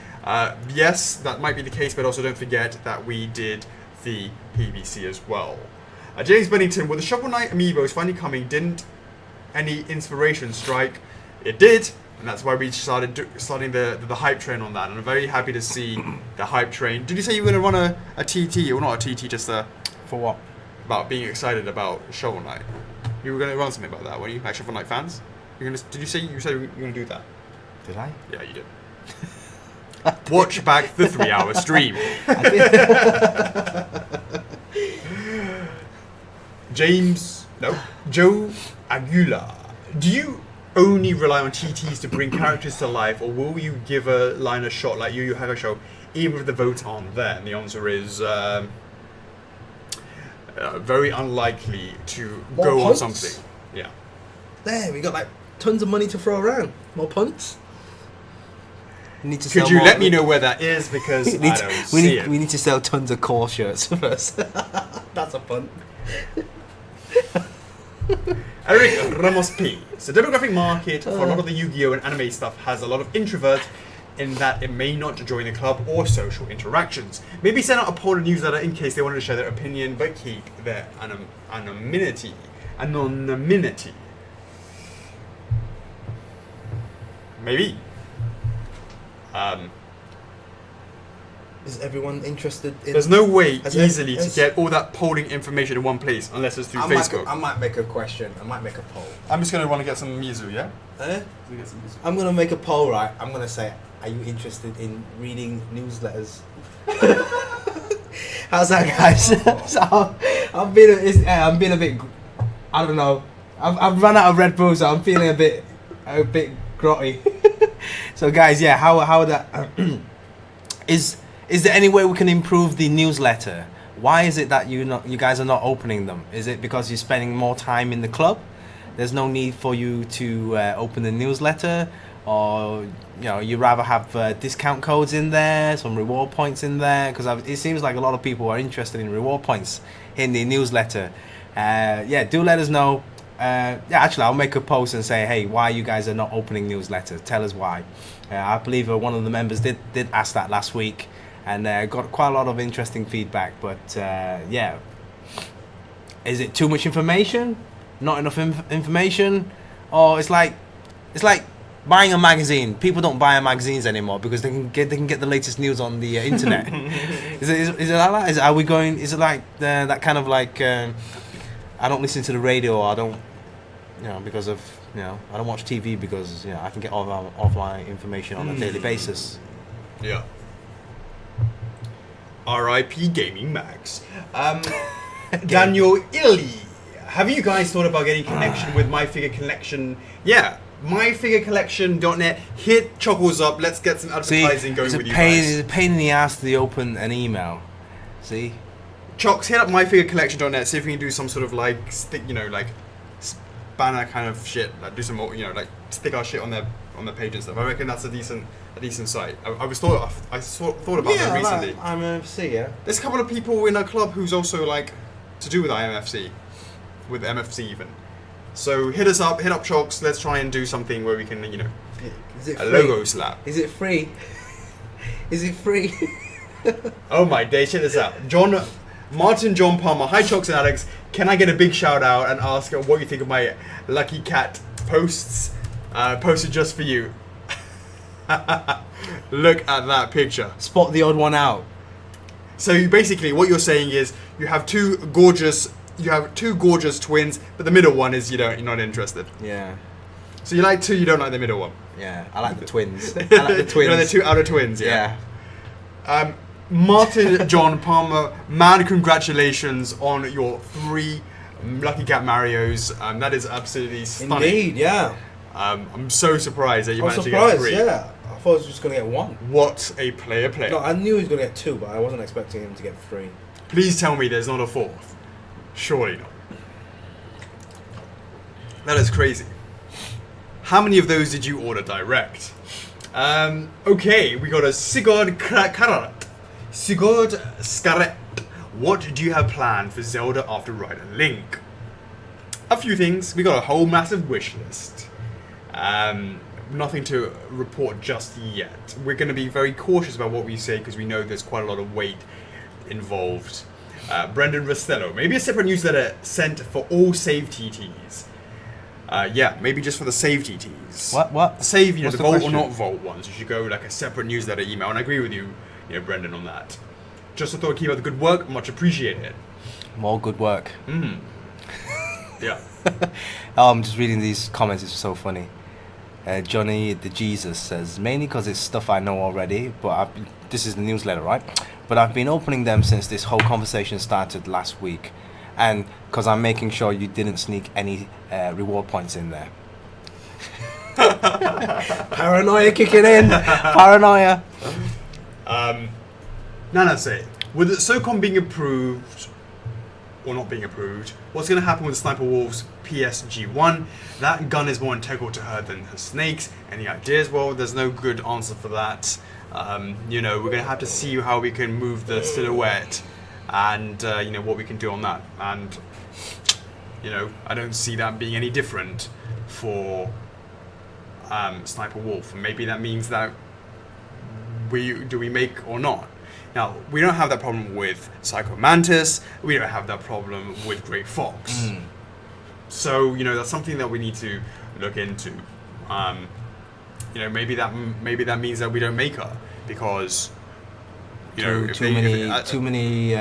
Yes, that might be the case, but also don't forget that we did the PVC as well. James Bennington, with the Shovel Knight amiibos finally coming, didn't any inspiration strike? It did. And that's why we starting the hype train on that. And I'm very happy to see the hype train. Did you say you were going to run a TT? Or not a TT, just a... For what? About being excited about Shovel Knight. You were going to run something about that, weren't you? Like Shovel Knight fans? Did you say you were going to do that? Did I? Yeah, you did. Watch back the 3-hour stream. Joe Aguilar. Do you only rely on TTs to bring characters to life, or will you give a line a shot like Yu Yu Hakusho, even if the votes aren't there? And the answer is very unlikely to go on something. Yeah. There, we got like tons of money to throw around. More punts. Could you let me know where that is, because I don't see it. We need to sell tons of core shirts first. That's a punt. Eric Ramos P. So demographic market for a lot of the Yu-Gi-Oh! And anime stuff has a lot of introverts in that it may not join the club or social interactions. Maybe send out a poll or newsletter in case they wanted to share their opinion, but keep their anonymity. Maybe. Is everyone interested in... There's no way easily to get all that polling information in one place unless it's through Facebook. I might make a question. I might make a poll. I'm just going to want to get some Mizu, yeah? I'm going to make a poll, right? I'm going to say, are you interested in reading newsletters? How's that, guys? So I'm being a bit... I don't know. I've run out of Red Bull, so I'm feeling a bit grotty. So, guys, yeah, how that... Is there any way we can improve the newsletter? Why is it that you guys are not opening them? Is it because you're spending more time in the club? There's no need for you to open the newsletter, or you rather have discount codes in there, some reward points in there? Because it seems like a lot of people are interested in reward points in the newsletter. Yeah, do let us know. Yeah, actually, I'll make a post and say, hey, why you guys are not opening newsletters? Tell us why. I believe one of the members did ask that last week, and got quite a lot of interesting feedback. But yeah, is it too much information? Not enough information? Or it's like buying a magazine. People don't buy magazines anymore because they can get the latest news on the internet. Is it like that? Are we going? Is it like that kind of like? I don't listen to the radio. Or I don't, because of I don't watch TV because I can get all my information on a daily basis. Yeah. R.I.P. Gaming Max. Daniel Illy. Have you guys thought about getting connection with My Figure Collection? Yeah, myfigurecollection.net. Hit Chockles up. Let's get some advertising going with you guys. It's a pain in the ass to open an email. See? Chocks, hit up myfigurecollection.net. See if we can do some sort of banner kind of shit, like do some more, like stick our shit on their page and stuff. I reckon that's a decent site. I thought about that recently. Like IMFC, yeah. There's a couple of people in our club who's also like to do with IMFC, with MFC even. So hit us up, hit up Chocks. Let's try and do something where we can, Is it a free? logo slap. Is it free? Is it free? Oh my day, check this out. Martin John Palmer, hi Chocks and Alex. Can I get a big shout out and ask what you think of my Lucky Cat posts? Posted just for you. Look at that picture. Spot the odd one out. So basically, what you're saying is you have two gorgeous twins, but the middle one is you're not interested. Yeah. So you like two, you don't like the middle one. Yeah, I like the twins. I like the twins. The two outer twins. Yeah. Yeah. Martin John Palmer, man, congratulations on your 3 Lucky Cat Marios. That is absolutely stunning. Indeed, yeah. I'm so surprised that you I was managed to get 3. yeah. I thought I was just going to get 1. What a player. No, I knew he was going to get 2, but I wasn't expecting him to get 3. Please tell me there's not a 4th. Surely not. That is crazy. How many of those did you order direct? Okay, we got a Sigurd Karat. Sigurd Skaret. What do you have planned for Zelda after Ride and Link? A few things. We got a whole massive wish list. Nothing to report just yet. We're going to be very cautious about what we say because we know there's quite a lot of weight involved. Brendan Rostello. Maybe a separate newsletter sent for all save TTs. Yeah, maybe just for the save TTs. What? Save, What's the the Vault question? or not Vault ones. You should go like a separate newsletter email. And I agree with you, Brendan, on that. Just a thought, keep up the good work. Much appreciated. More good work. Yeah. I'm just reading these comments. It's so funny. Johnny the Jesus says, mainly because it's stuff I know already, but this is the newsletter, right? But I've been opening them since this whole conversation started last week. And because I'm making sure you didn't sneak any reward points in there. Paranoia kicking in. Paranoia. Nana say, with the SOCOM being approved, or not being approved, what's going to happen with the Sniper Wolf's PSG-1? That gun is more integral to her than her snakes. Any ideas? Well, there's no good answer for that. We're going to have to see how we can move the silhouette and, what we can do on that. And, I don't see that being any different for Sniper Wolf. And maybe that means that do we make or not? Now, we don't have that problem with Psycho Mantis. We don't have that problem with Grey Fox. So, that's something that we need to look into. Maybe that means that we don't make her because, too many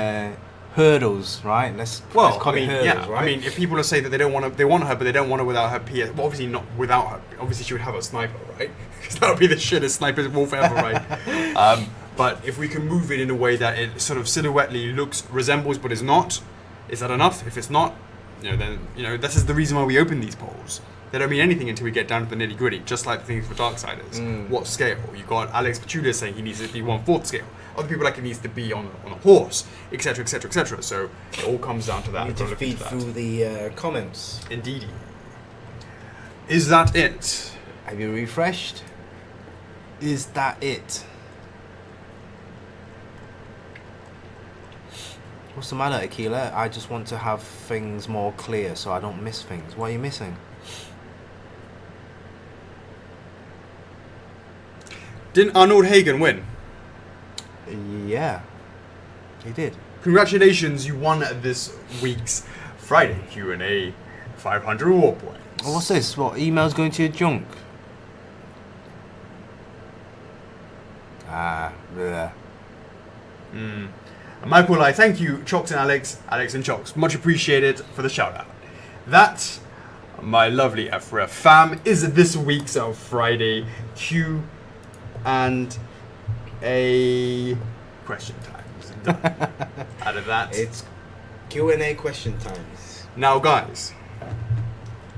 hurdles, right? Let's call it hurdles, right? I mean, if people say that they want her, but they don't want her without her PS. Well, obviously not without her. Obviously, she would have a sniper, right? Because that would be the shittest Sniper Wolf ever, right? But if we can move it in a way that it sort of silhouettely resembles but is not, is that enough? If it's not, then this is the reason why we open these polls. They don't mean anything until we get down to the nitty gritty, just like the things for Darksiders. What scale? You got Alex Pachulia saying he needs it to be 1/4 scale. Other people like it needs to be on a horse, etc., etc., etc. So it all comes down to that. You need to feed through the comments. Indeed. Is that it? Have you refreshed? Is that it? What's the matter, Akila? I just want to have things more clear so I don't miss things. What are you missing? Didn't Arnold Hagen win? Yeah, he did. Congratulations, you won this week's Friday Q&A 500 reward points. Oh, what's this? What, emails going to your junk? Bleh. Michael, I thank you, Chocks and Alex and Chocks. Much appreciated for the shout out. That, my lovely F4F fam, is this week's Friday Q and A question time. Out of that, It's Q&A question times. now guys,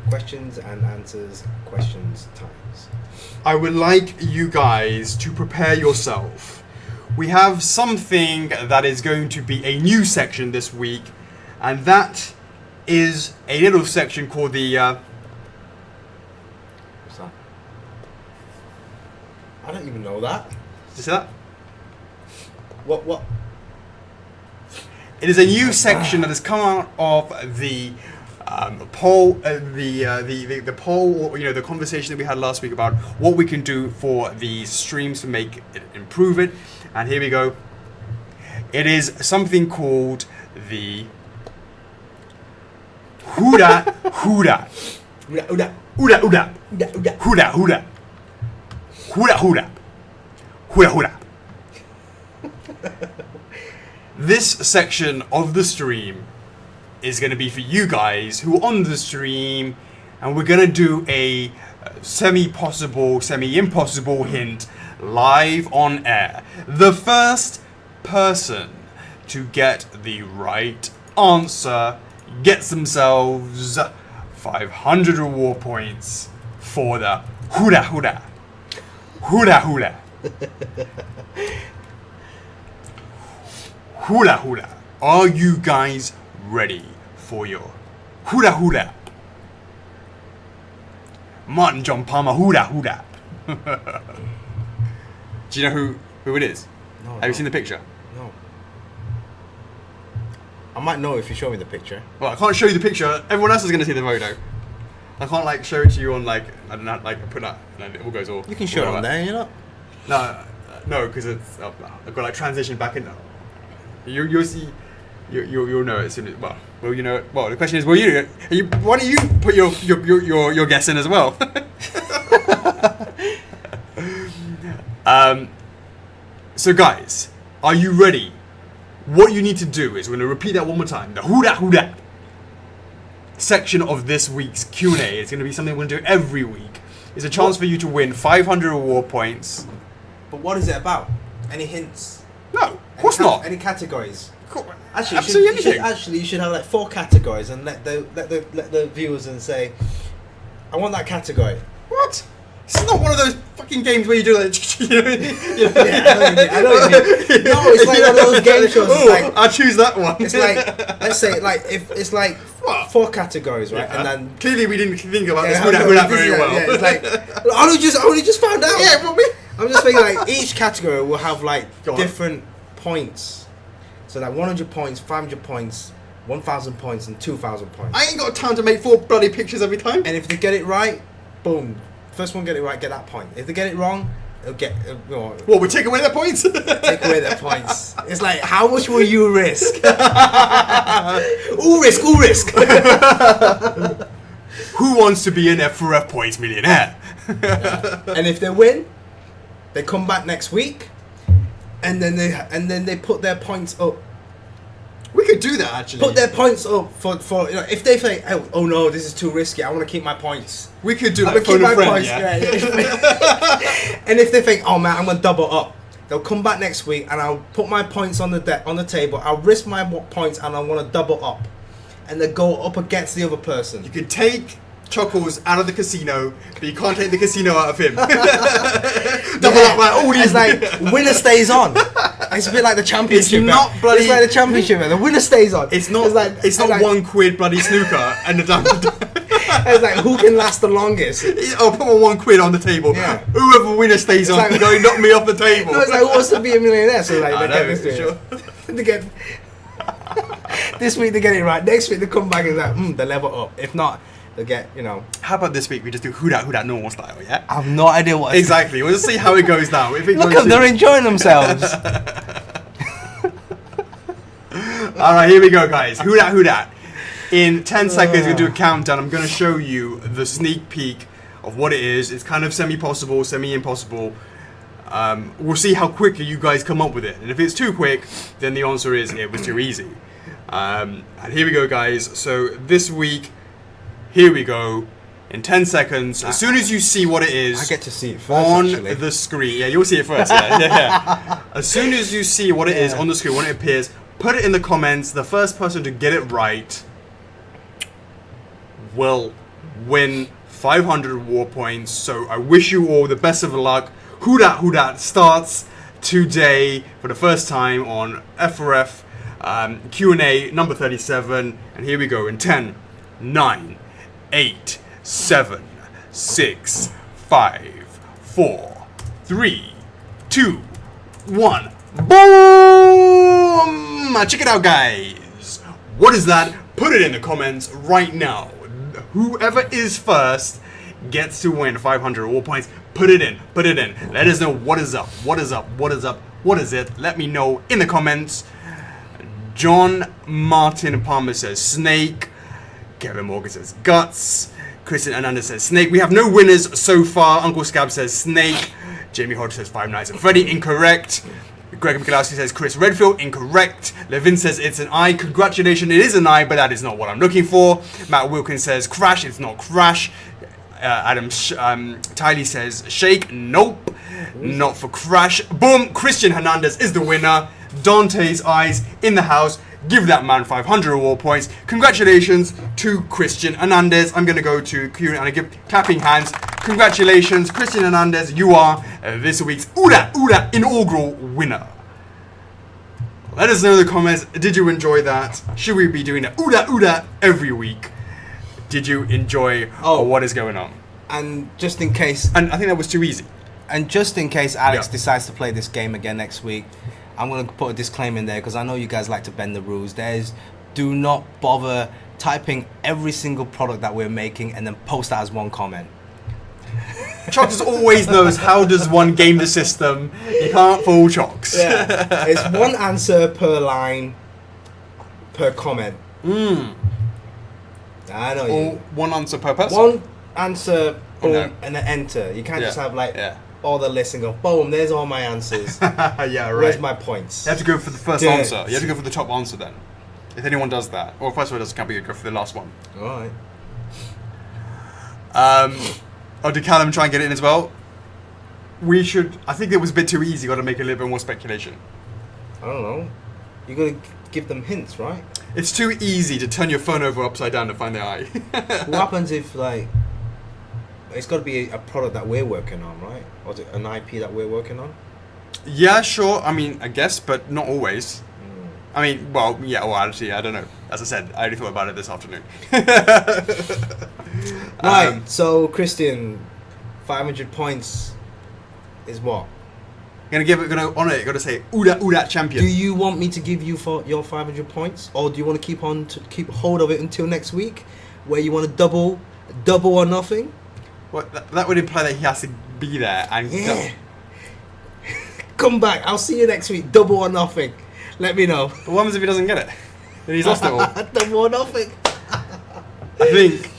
Questions and answers, questions times. I would like you guys to prepare yourself. We have something that is going to be a new section this week, and that is a little section called the What's that? I don't even know that. Did you see that? What? It is a new section that has come out of the poll, the poll, or, the conversation that we had last week about what we can do for these streams to make it, improve it. And here we go. It is something called the Huda Huda. Uda, uda. Huda Huda. Uda, uda. Huda Huda. Huda Huda. Huda Huda. This section of the stream is going to be for you guys who are on the stream, and we're going to do a semi-possible, semi-impossible hint live on air. The first person to get the right answer gets themselves 500 reward points for the Huda Huda. Huda Huda. Hula hula. Are you guys ready for your hula hula? Martin John Palmer hula hula. Do you know who it is? No, Have you seen the picture? No. I might know if you show me the picture. Well, I can't show you the picture. Everyone else is going to see the photo. I can't show it to you on I don't know, put that and then it all goes all. You can show it on there, you know. No, because it's I've got transition back in. You'll see. You'll know it as soon as well. You know it. Well, the question is, will you? Why don't you put your guess in as well? So guys, are you ready? What you need to do is we're going to repeat that one more time. The Huda Huda section of this week's Q&A. It's going to be something we're going to do every week. It's a chance for you to win 500 reward points. But what is it about? Any hints? No, of course not. Any categories? Actually, you should have 4 categories and let the viewers and say, I want that category. What? This is not one of those fucking games where you do Yeah, I know what you mean. No, it's like one of those game shows. Oh, I'll choose that one. It's like, let's say, if it's like 4 categories, right? Yeah, and then clearly we didn't think about this very well. Yeah, it's like I only just found out. Yeah, but I'm just thinking each category will have different points. So 100 points, 500 points, 1,000 points, and 2,000 points. I ain't got time to make 4 bloody pictures every time. And if they get it right, boom. First one get it right, get that point. If they get it wrong, they'll get. What? We take away their points? Take away their points. It's like, how much will you risk? All risk. Who wants to be an F4F points millionaire? And if they win, they come back next week, and then they put their points up. We could do that actually. Put their points up for if they think, oh no, this is too risky, I want to keep my points. We could do like phone a friend, points, yeah. And if they think, oh man, I'm gonna double up, they'll come back next week and I'll put my points on the table. I'll risk my points and I want to double up, and they go up against the other person. You can take Chuckles out of the casino, but you can't take the casino out of him. Double up like all these. It's like winner stays on. It's a bit like the championship. It's not bloody. It's like the championship. The winner stays on. It's not. It's not £1 bloody snooker and the. It's like who can last the longest. I'll put my £1 on the table. Yeah. Whoever winner stays on can go knock me off the table. No, it's like who wants to be a millionaire? So they get this sure. They get this week they get it right. Next week they come back and they level up. If not, they get How about this week we just do who that normal style? Yeah. I have no idea what. Exactly. We'll just see how it goes now. If it Look at they're enjoying themselves. All right, here we go, guys. Who that? In 10 seconds, we'll do a countdown. I'm going to show you the sneak peek of what it is. It's kind of semi-possible, semi-impossible. We'll see how quickly you guys come up with it. And if it's too quick, then the answer is it was too easy. And here we go, guys. So this week, here we go. In 10 seconds, as soon as you see what it is, I get to see it first, on actually. the screen. Yeah, you'll see it first. Yeah. As soon as you see what it is on the screen, when it appears, put it in the comments. The first person to get it right will win 500 reward points. So I wish you all the best of luck. Who dat starts today for the first time on F4F Q&A number 37. And here we go in 10, 9, 8, 7, 6, 5, 4, 3, 2, 1. Boom! Check it out, guys. What is that? Put it in the comments right now. Whoever is first gets to win 500 reward points. Put it in. Put it in. Let us know what is up. What is up? What is up? What is it? Let me know in the comments. John Martin Palmer says snake. Kevin Morgan says guts. Christian Hernandez says snake. We have no winners so far. Uncle Scab says snake. Jamie Hodge says Five Nights at Freddy. Incorrect. Greg Michalowski says Chris Redfield. Incorrect. Levin says it's an I. Congratulations, it is an I, but that is not what I'm looking for. Matt Wilkins says Crash. It's not Crash. Adam Tiley says Shake. Nope. Not for Crash. Boom. Christian Hernandez is the winner. Dante's Eyes in the house. Give that man 500 reward points. Congratulations to Christian Hernandez. I'm going to go to Q and I give clapping hands. Congratulations, Christian Hernandez. You are this week's Uda inaugural winner. Let us know in the comments. Did you enjoy that? Should we be doing the Uda every week? Did you enjoy what is going on? And just in case... And I think that was too easy. And just in case Alex decides to play this game again next week, I'm going to put a disclaimer in there because I know you guys like to bend the rules. Do not bother typing every single product that we're making and then post that as one comment. Chocks always knows how does one game the system. You can't fool Chocks. Yeah. It's one answer per line, per comment. I know or you. one answer per person. One answer, boom, No. and then enter. You can't just have like... Yeah. all the list and go, boom, there's all my answers. Yeah, right. Where's my points? You have to go for the first answer. You have to go for the top answer then. If anyone does that. Or if first one doesn't count, you go for the last one. Alright. Did Callum try and get it in as well? We should... I think it was a bit too easy. Got to make a little bit more speculation. I don't know. You got to give them hints, right? It's too easy to turn your phone over upside down to find the eye. What happens if, like... It's got to be a product that we're working on, right? Or is it an IP that we're working on? Yeah, sure. I mean, I guess, but not always. I mean, well, yeah, well, actually, I don't know. As I said, I only thought about it this afternoon. Right, so, Christian, 500 points is what? Gonna honour it, gotta say, Uda champion. Do you want me to give you for your 500 points? Or do you want to keep hold of it until next week? Where you want to double or nothing? Well, that would imply that he has to be there and Come back. I'll see you next week. Double or nothing. Let me know. But what happens if he doesn't get it? Then he's lost it all. Double or nothing. I think.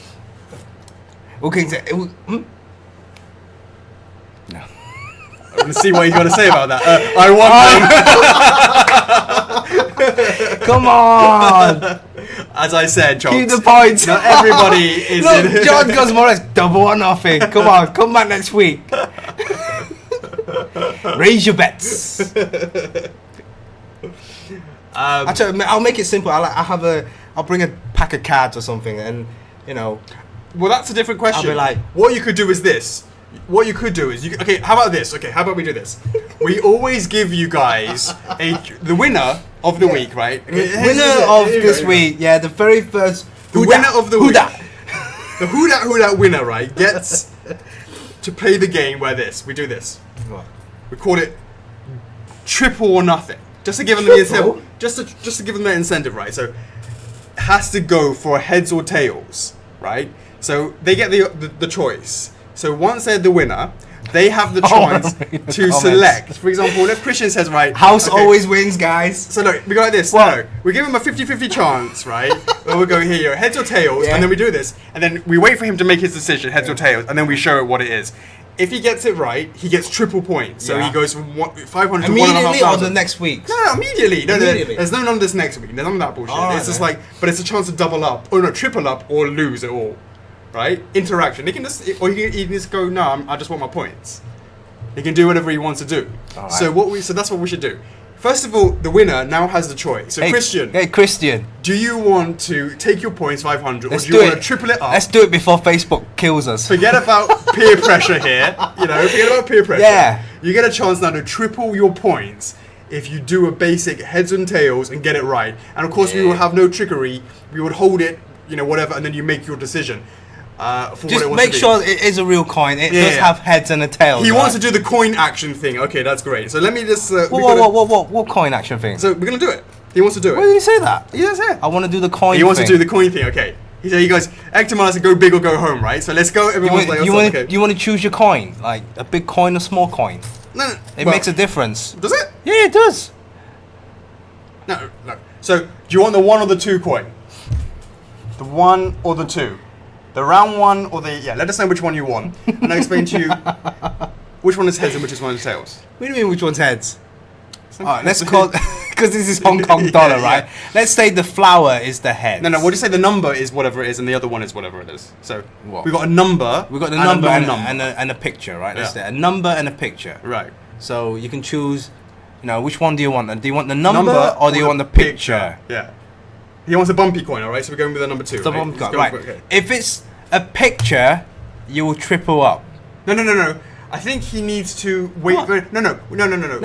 Okay. No. I want to see what he's got to say about that. I want. Come on. As I said, Chocks. Keep the points. Not everybody is Look, in. John goes more or less double or nothing. Come on. Come back next week. Raise your bets. Actually, I'll make it simple. I'll bring a pack of cards or something, and you know. Well, that's a different question. I'll be like, what you could do is this. What you could do is okay. How about this? Okay, how about we do this? We always give you guys the winner of the week, right? Winner of this week. Yeah, the very first. The winner of the week. The who dat winner, right, gets to play the game where we do this. What? We call it triple or nothing. Just to give them the incentive. Just to give them the incentive, right? So it has to go for heads or tails, right? So they get the choice. So once they're the winner, they have the choice to select. For example, if Christian says, right... House always wins, guys. So look, we go like this. What? No, we give him a 50-50 chance, right? Where we go here, heads or tails, and then we do this. And then we wait for him to make his decision, heads or tails, and then we show it what it is. If he gets it right, he gets triple points. So he goes from 500 to 1,500. Immediately or the next week? No, immediately. No, there's no none of this next week. There's none of that bullshit. Right, it's just like, but it's a chance to double up, or no, triple up, or lose it all. Right? Interaction. He can just, or he can just go, no, I just want my points. He can do whatever he wants to do. Right. So that's what we should do. First of all, the winner now has the choice. So Christian. Hey, Christian. Do you want to take your points 500, or do you want to triple it up? Let's do it before Facebook kills us. Forget about peer pressure here. Forget about peer pressure. Yeah. You get a chance now to triple your points if you do a basic heads and tails and get it right. And of course, we will have no trickery. We would hold it, whatever, and then you make your decision. for what it Just wants make to do. sure it is a real coin. It does yeah. have heads and a tail. He wants to do the coin action thing. Okay, that's great. So let me just. What coin action thing? So we're gonna do it. He wants to do it. Why did he say that? He does it. I want to do the coin. He wants to do the coin thing. Okay. He said, "You guys, Ectomars to go big or go home, right? So let's go." Everyone's like, okay. You want to choose your coin, like a big coin or small coin? No, It makes a difference. Does it? Yeah, it does. No. So do you want the 1 or the 2 coin? The 1 or the 2? The round one or the Let us know which one you want, and I'll explain to you which one is heads and which one is tails. What do you mean? Which one's heads? Alright, let's call because this is Hong Kong dollar, right? Yeah. Let's say the flower is the head. No. We'll just say the number is whatever it is, and the other one is whatever it is. So What? we got a number. We've got the and number a and a picture, right? Let's Yeah. say a number and a picture. Right. So you can choose. Which one do you want? Do you want the number or do you want the picture? Yeah. He wants a bumpy coin, all right? So we're going with the number 2. The right? bumpy Let's coin, go right? for it, okay. If it's a picture, you will triple up. No. I think he needs to wait. What? No. No,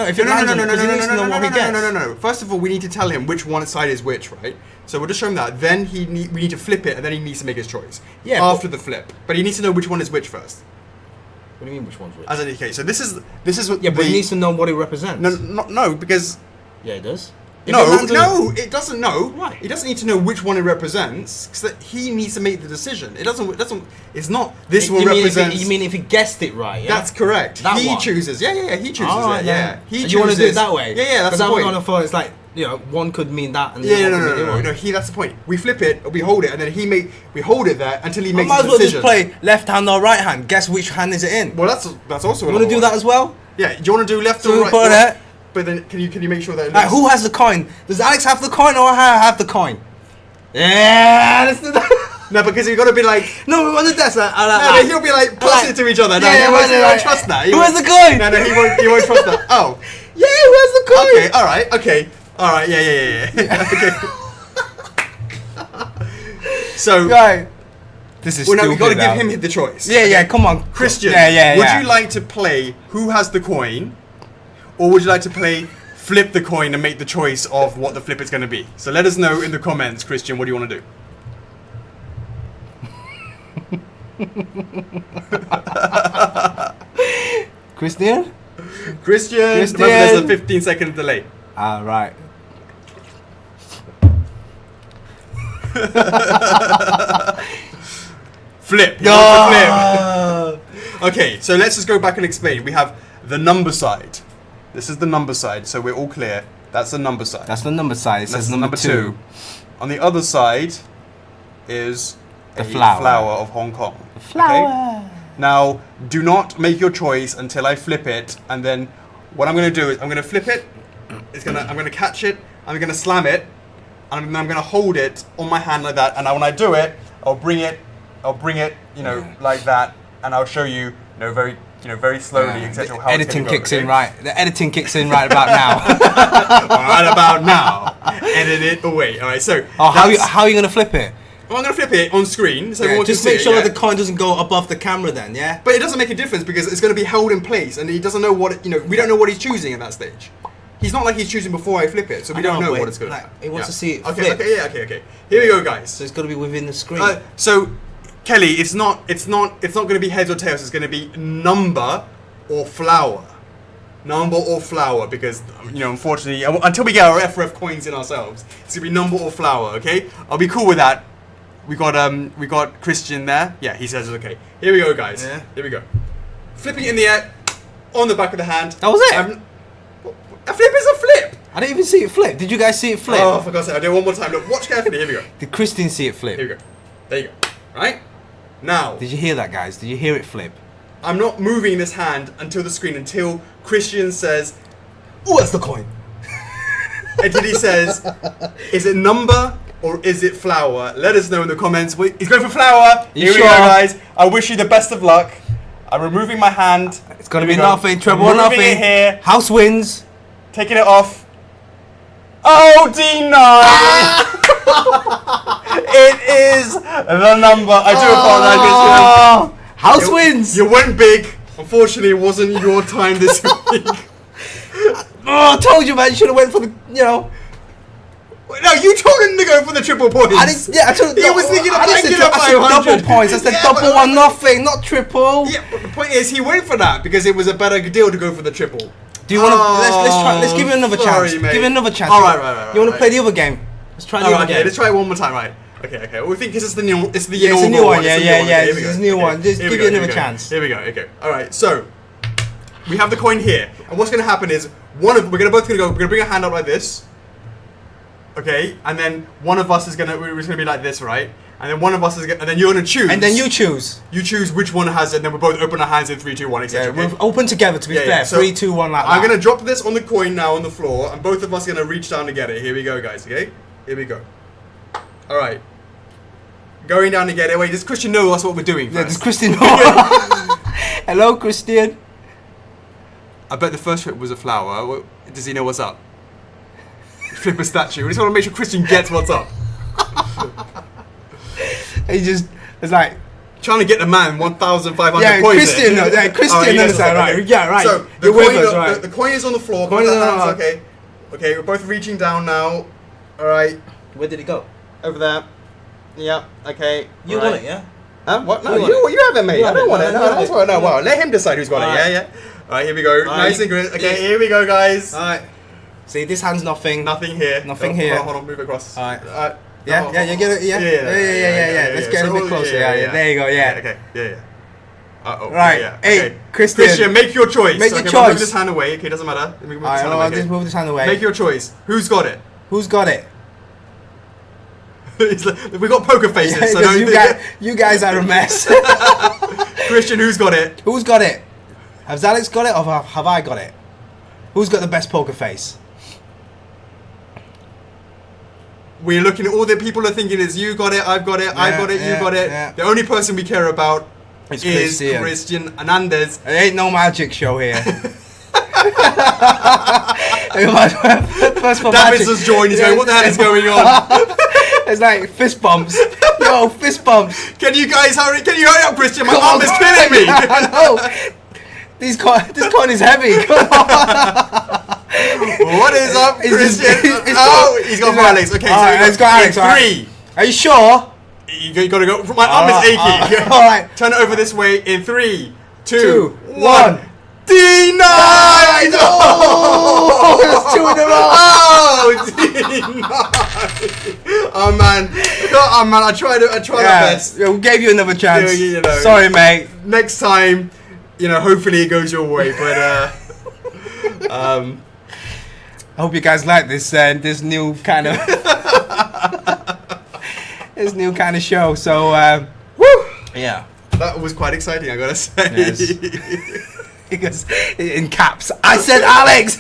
if it lands on it, 'cause he needs to know what he gets. No. First of all, we need to tell him which one side is which, right? So we'll just show him that. Then we need to flip it, and then he needs to make his choice. Yeah, After the flip, but he needs to know which one is which first. What do you mean which one's which? As an okay, so this is what. Yeah, but he needs to know what it represents. No, because Yeah, it does. it doesn't know. Why? He doesn't need to know which one it represents, because he needs to make the decision. It doesn't. It's not this one represents. You mean if he guessed it right? Yeah? That's correct. That he one? chooses. Yeah. He chooses. Alright, Yeah. then. He chooses. You want to do it that way? Yeah. That's the Because point. on the phone, it's like one could mean that, and the Yeah, other one could mean the other. no. That's the point. We flip it, we hold it, and then we hold it there until he makes Might the as well decision. just play left hand or right hand. Guess which hand is it in? Well, that's also. You want to do that as well? Yeah. Do you want to do left So or we right? put it. But then, can you make sure that? It Right, looks- who has the coin? Does Alex have the coin or I have the coin? Yeah, let's do that. No, because you've got to be like. No, we want to test that. No, he'll be like plus it to each other. No, Yeah, he won't trust that. Who has the coin? No, he won't trust that. Oh. Yeah, who has the coin? Okay. All right. Yeah. Okay. So. Right. This is Well, no, stupid we've got to now. give him the choice. Yeah, come on. Christian, Yeah. would you like to play who has the coin, or would you like to play flip the coin and make the choice of what the flip is going to be? So let us know in the comments, Christian, what do you want to do? Christian? Remember there's a 15-second delay. Right. Flip. You want to flip. Okay, so let's just go back and explain. We have the number side. This is the number side, so we're all clear. That's the number side. That's the number side. It That's says number 2. On the other side is The a flower. of Hong Kong. Flower. Okay? Now, do not make your choice until I flip it, and then what I'm going to do is I'm going to flip it. I'm going to catch it. I'm going to slam it, and I'm going to hold it on my hand like that. And when I do it, I'll bring it, like that, and I'll show you, very slowly, etc. The editing kicks in right. The editing kicks in right about now. Right about now. Edit it away. All right. So How are you gonna flip it? Well, I'm going to flip it on screen, so Yeah, everyone just can see make sure it, that the coin doesn't go above the camera then, yeah? But it doesn't make a difference because it's going to be held in place, and he doesn't know what we don't know what he's choosing at that stage. He's not like he's choosing before I flip it, so we don't know what it's going to be. He wants to see it Okay, flip. okay. Here we go, guys. So it's got to be within the screen. So, Kelly, it's not going to be heads or tails. It's going to be number or flower. Number or flower, because unfortunately, until we get our F4F coins in ourselves, it's going to be number or flower. Okay, I'll be cool with that. We got Christian there. Yeah, he says okay. Here we go, guys. Yeah. Here we go. Flipping it in the air, on the back of the hand. That was it? A flip is a flip. I didn't even see it flip. Did you guys see it flip? Oh, for God's sake! I'll do it one more time. Look, watch carefully. Here we go. Did Christian see it flip? Here we go. There you go. Right? Now, Did you hear that, guys? Did you hear it flip? I'm not moving this hand until the screen, until Christian says, Oh, that's the coin. until he says, is it number or is it flower? Let us know in the comments. He's going for flower. You Here sure? we go, guys. I wish you the best of luck. I'm removing my hand. It's going to Here be we go. nothing. Treble or Removing nothing. it here. House wins. Taking it off. Oh, D9! It is the number. I do apologize. House wins. You went big. Unfortunately, it wasn't your time this week. Oh, I told you, man. You should have went for the, Well, No, you told him to go for the triple points. I didn't. Yeah, I told. He was thinking of I didn't say regular I said 500. double points. I said Yeah, double or nothing, not triple. Yeah, but the point is, he went for that because it was a better deal to go for the triple. Do you want to? Let's give it another chance. Mate. Give it another chance. All right. You want to play the other game? Let's try the other game. Let's try it one more time. Right. Okay. We think this is the new. It's the Yeah, it's a new inaugural one. Yeah. It's a new one. Just Here give we it go, another chance. Here we go. Okay. All right. So we have the coin here, and what's going to happen is we're both going to go. We're going to bring a hand up like this. Okay, and then one of us is we're just gonna be like this, right? And then one of us is and then you're gonna choose. And then you choose. You choose which one has it, and then we both open our hands in 3, 2, 1, etc. Yeah, we're open together to be fair. So 3, 2, 1, like that. I'm gonna drop this on the coin now on the floor, and both of us are gonna reach down to get it. Here we go, guys. Okay, here we go. All right, going down to get it. Wait, does Christian know that's what we're doing? Yeah, First? does Christian know? Hello, Christian. I bet the first trip was a flower. Does he know what's up? Flip a statue. We just want to make sure Christian gets what's up. It's like trying to get the man 1,500 yeah, points. Christian. Yeah, Christian understand, right? Okay. Yeah, right. So You're with us, right? The coin is on the floor. Coin is on the floor. Okay. Okay, we're both reaching down now. All right. Where did it go? Over there. Yeah. Okay. You want it, yeah? What? No, You you have it, mate. I don't want it. No, that's what. No, wow. Let him decide who's got it. Yeah. All right, here we go. Nice and good. Okay, here we go, guys. All right. See, this hand's nothing. Nothing here. Nothing here. Hold on, move it across. All right. Yeah, you get it. Yeah. Let's get a bit closer. Yeah. There you go. Yeah. Okay. Yeah. Uh-oh. Right. Yeah. Hey, Okay. Christian, make your choice. Make your Okay, choice. Move this hand away. Okay, doesn't matter. Move this hand away. Just move this hand away. Make your choice. Who's got it? Who's got it? We got poker faces. Yeah, so you guys are a mess. Christian, who's got it? Who's got it? Has Alex got it or have I got it? Who's got the best poker face? We're looking at all the people are thinking is you got it, I've got it, I've got it, you got it. Yeah. The only person we care about It's is Christian Hernandez. It ain't no magic show here. David's just joined. He's going, what the hell is going on? It's like fist bumps. Yo, fist bumps. Can you guys hurry? Can you hurry up, Christian? My arm is killing me. I know. This coin is heavy. Come on. What is up, Christian? He's got Alex. Okay, so it's got Alex. In 3. Are you sure? You gotta go. My arm is aching. All right. Turn it over this way in 3, 2, 2, 1. D9! Oh, it's 2 in a row. Oh, D9! Oh man, I tried my best. Yeah, we gave you another chance. You know. Sorry, mate. Next time, hopefully it goes your way. But I hope you guys like this new kind of show. So, woo! Yeah, that was quite exciting. I gotta say. Yes. Because in caps, I said Alex.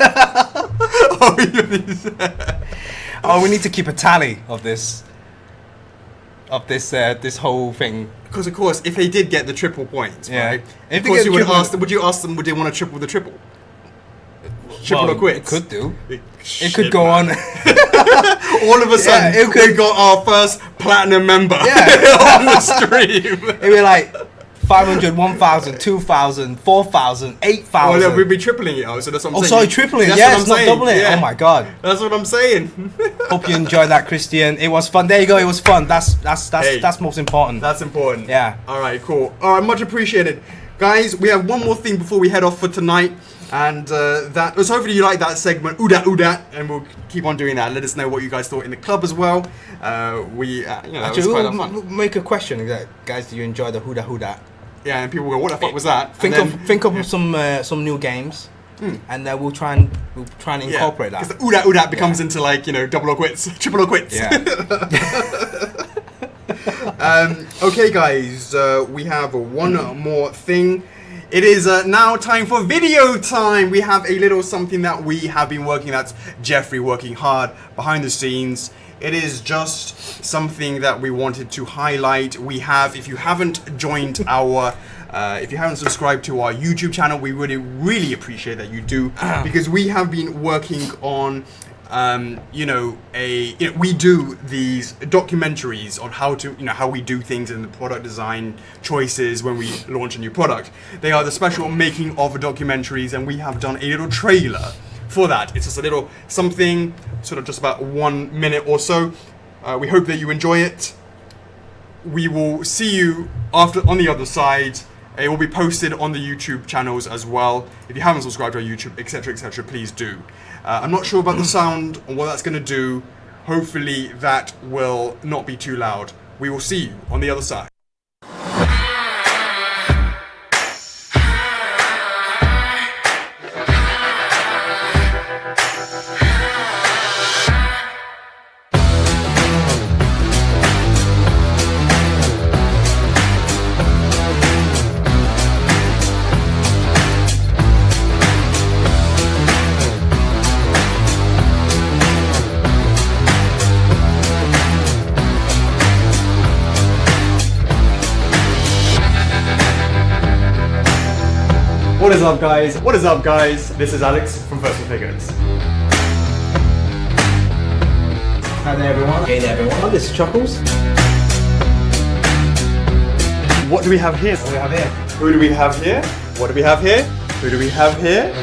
We need to keep a tally of this whole thing. Because of course, if they did get the triple points, right? If of course, you would ask them. Would you ask them? Would they want to triple the triple? Triple or quits? It could do. It could go on. All of a sudden, we got our first platinum member on the stream. It'd be like 500, 1,000, 2,000, 4,000, 8,000. Well, we'd be tripling it out, so that's what I'm saying. Oh, sorry, tripling it. Yeah, it's not doubling it. Yeah. Oh my god. That's what I'm saying. Hope you enjoyed that, Christian. It was fun. There you go. It was fun. That's most important. That's important. Yeah. All right, cool. All right, much appreciated. Guys, we have one more thing before we head off for tonight. And so hopefully you like that segment, ooh-dat, and we'll keep on doing that. Let us know what you guys thought in the club as well. Actually, we'll make a question. Guys, do you enjoy the hoo-dat? Yeah, and people go, what the fuck was that? Think of some new games, and we'll try and incorporate that. Because the ooh-dat becomes into double or quits, triple or quits. Yeah. Okay, guys, we have one more thing. It is now time for video time. We have a little something that we have been working. That's Jeffrey working hard behind the scenes. It is just something that we wanted to highlight. We have, if you haven't joined our, if you haven't subscribed to our YouTube channel, we really appreciate that you do, because we have been working on we do these documentaries on how we do things in the product design choices when we launch a new product. They are the special making of documentaries, and we have done a little trailer for that. It's just a little something, sort of just about 1 minute or so. We hope that you enjoy it. We will see you after on the other side. It will be posted on the YouTube channels as well. If you haven't subscribed to our YouTube, etc., please do. I'm not sure about the sound and what that's going to do. Hopefully that will not be too loud. We will see you on the other side. What is up, guys? What is up, guys? This is Alex from First Figures. Hi there, everyone. Hey there, everyone. This is Chocks. What do we have here? What do we have here? Who do we have here? What do we have here? Who do we have here?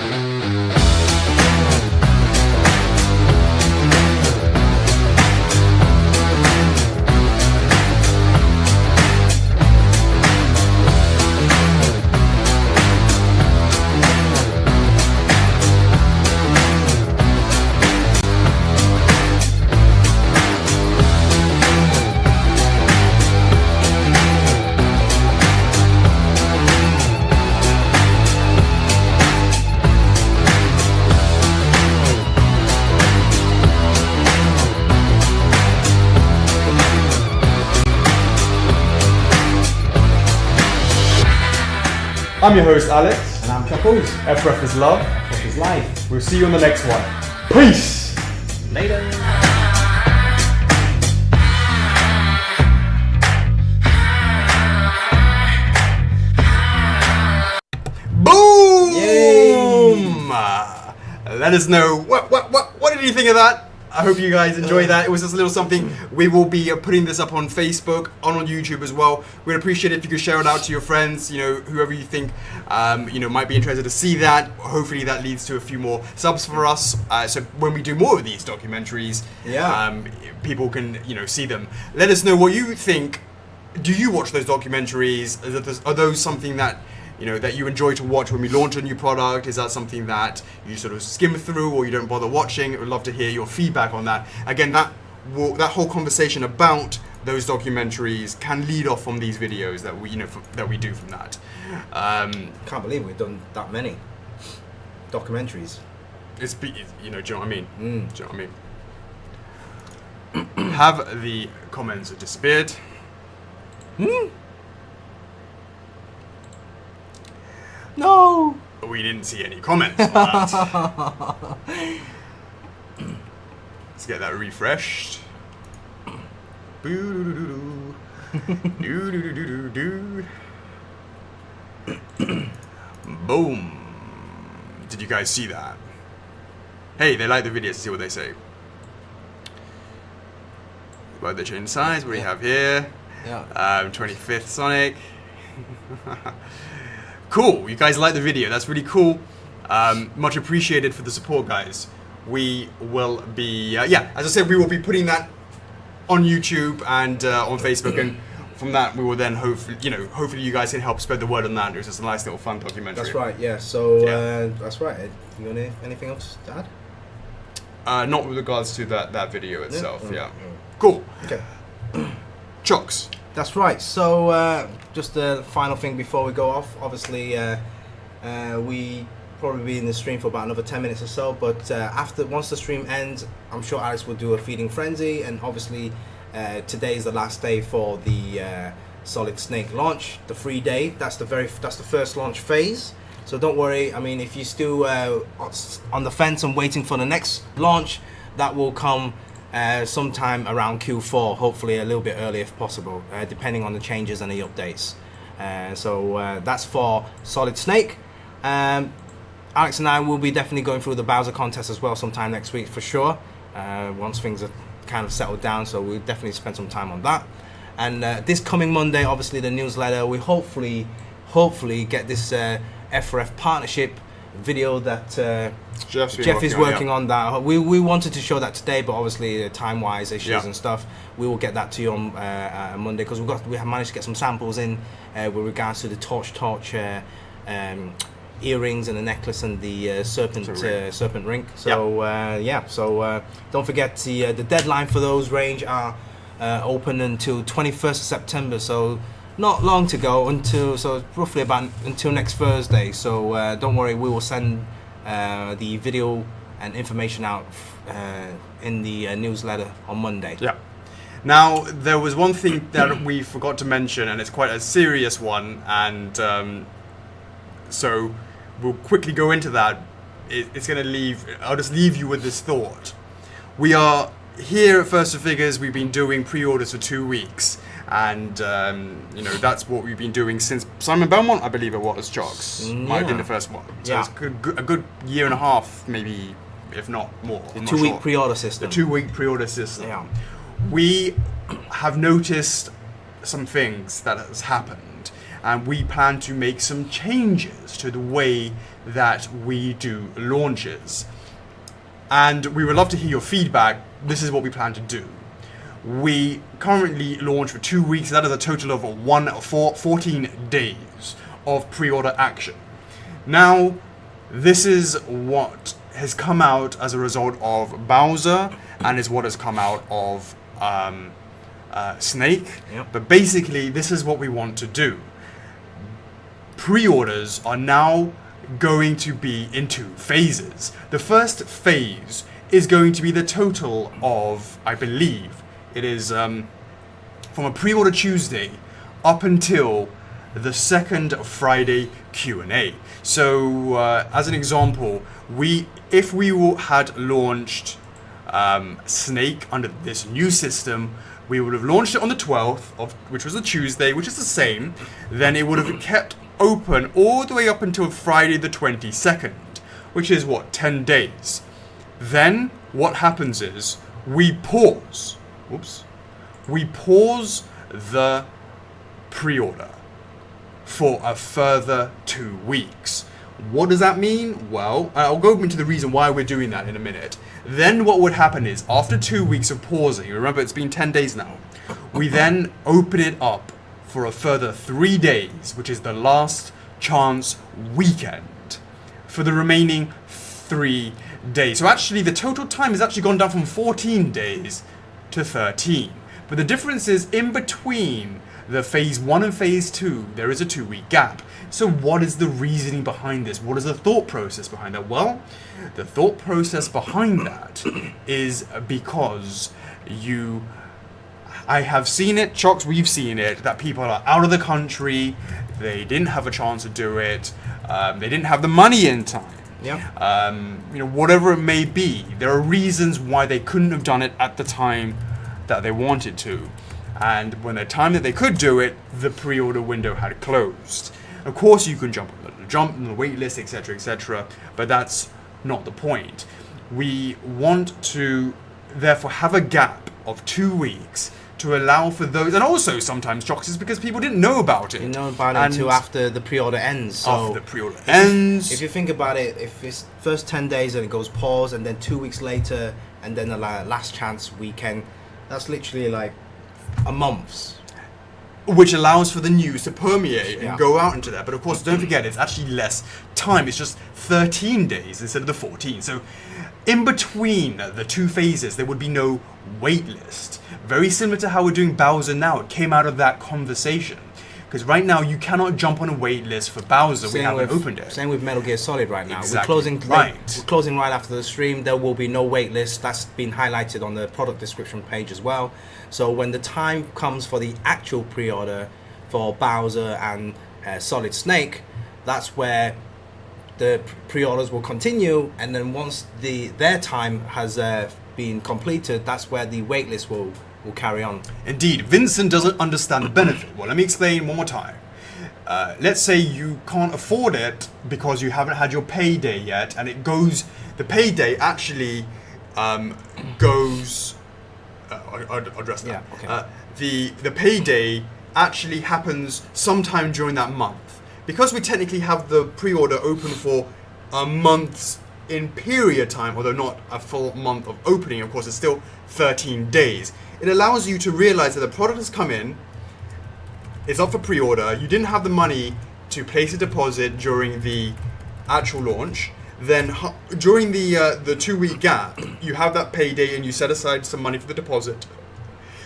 I'm your host, Alex. And I'm Chocks. F4F is love. F4F is life. We'll see you on the next one. Peace! Later. Boom! Yay! Let us know what did you think of that? I hope you guys enjoyed that. It was just a little something. We will be putting this up on Facebook, on YouTube as well. We'd appreciate it if you could share it out to your friends, whoever you think, might be interested to see that. Hopefully that leads to a few more subs for us. So when we do more of these documentaries, people can, see them. Let us know what you think. Do you watch those documentaries? Are those something that that you enjoy to watch when we launch a new product? Is that something that you sort of skim through or you don't bother watching? I would love to hear your feedback on that. Again, that whole conversation about those documentaries can lead off from these videos that we do from that. Can't believe we've done that many documentaries. Do you know what I mean? Mm. Do you know what I mean? Have the comments disappeared? No! We didn't see any comments on that. Let's get that refreshed. Boo-doo-doo-doo-doo. Doo-doo-doo-doo-doo. Boom. Did you guys see that? Hey, they like the videos. See what they say. About the change size. What do we have here? 25th Sonic. Cool, you guys like the video, that's really cool. Much appreciated for the support, guys. We will be, as I said, we will be putting that on YouTube and on Facebook, and from that we will then hopefully you guys can help spread the word on that. It was just a nice little fun documentary. That's right, yeah, so that's right. You want anything else to add? Not with regards to that video itself, Yeah. Cool. Okay. Chocks. That's right. So just the final thing before we go off. Obviously, we probably be in the stream for about another 10 minutes or so. But once the stream ends, I'm sure Alex will do a feeding frenzy. And obviously, today is the last day for the Solid Snake launch, the free day. That's the first launch phase. So don't worry. I mean, if you're still on the fence and waiting for the next launch, that will come sometime around Q4, hopefully a little bit early if possible, depending on the changes and the updates. So that's for Solid Snake. Alex and I will be definitely going through the Bowser contest as well sometime next week for sure, once things are kind of settled down, so we'll definitely spend some time on that. And this coming Monday, obviously the newsletter, we hopefully get this F4F partnership video that Jeff is working on that. We wanted to show that today, but obviously time-wise issues and stuff. We will get that to you on Monday because we have managed to get some samples in with regards to the torch earrings and the necklace and the serpent ring. So don't forget the deadline for those range are open until 21st of September. So not long to go until roughly until next Thursday. So don't worry, we will send the video and information out in the newsletter on Monday. Yeah. Now, there was one thing that we forgot to mention, and it's quite a serious one, and so we'll quickly go into that. It's going to I'll just leave you with this thought. We are here at First of Figures, we've been doing pre-orders for 2 weeks, and that's what we've been doing since Simon Belmont, I believe it was, Chocks. Might have been the first one. So it's a good year and a half, maybe, if not more. The 2 week pre-order system. The 2 week pre-order system. Yeah. We have noticed some things that has happened, and we plan to make some changes to the way that we do launches. And we would love to hear your feedback. This is what we plan to do. We currently launch for 2 weeks. That is a total of 14 days of pre-order action. Now, this is what has come out as a result of Bowser, and is what has come out of Snake. Yep. But basically, this is what we want to do. Pre-orders are now going to be in 2 phases. The first phase is going to be the total of, I believe, it is from a pre-order Tuesday up until the second Friday Q&A. So, as an example, if we had launched Snake under this new system, we would have launched it on the 12th, which was a Tuesday, which is the same. Then it would have kept open all the way up until Friday the 22nd, which is 10 days. Then what happens is we pause. We pause the pre-order for a further 2 weeks. What does that mean? Well, I'll go into the reason why we're doing that in a minute. Then what would happen is, after 2 weeks of pausing, remember it's been 10 days now, we then open it up for a further 3 days, which is the last chance weekend, for the remaining 3 days. So actually the total time has actually gone down from 14 days to 13. But the difference is, in between the phase 1 and phase 2, there is a 2 week gap. So what is the reasoning behind this? What is the thought process behind that? Well, the thought process behind that is because I have seen it, Chocks, we've seen it, that people are out of the country, they didn't have a chance to do it, they didn't have the money in time. Yeah. Whatever it may be, there are reasons why they couldn't have done it at the time that they wanted to. And when the time that they could do it, the pre-order window had closed. Of course, you can jump on the wait list, etc., but that's not the point. We want to therefore have a gap of 2 weeks to allow for those, and also sometimes, Chocks, is because people didn't know about it. Didn't know about it until after the pre-order ends. So after the pre-order ends. If you think about it, if it's first 10 days and it goes pause, and then 2 weeks later, and then the last chance weekend, that's literally like a month's. Which allows for the news to permeate and go out into that. But of course, don't forget, it's actually less time. It's just 13 days instead of the 14. So in between the 2 phases, there would be no wait list. Very similar to how we're doing Bowser now. It came out of that conversation. Because right now, you cannot jump on a wait list for Bowser. We haven't opened it. Same with Metal Gear Solid right now. Exactly. We're closing right after the stream. There will be no wait list. That's been highlighted on the product description page as well. So when the time comes for the actual pre-order for Bowser and Solid Snake, that's where the pre-orders will continue. And then once their time has been completed, that's where the wait list will carry on. Indeed, Vincent doesn't understand the benefit. Well, let me explain one more time. Let's say you can't afford it because you haven't had your payday yet, and the payday actually goes. I'll address that. Yeah, okay. The payday actually happens sometime during that month. Because we technically have the pre-order open for months in period time, although not a full month of opening, of course, it's still 13 days. It allows you to realize that the product has come in, it's up for pre-order, you didn't have the money to place a deposit during the actual launch, then during the 2-week gap, you have that payday and you set aside some money for the deposit.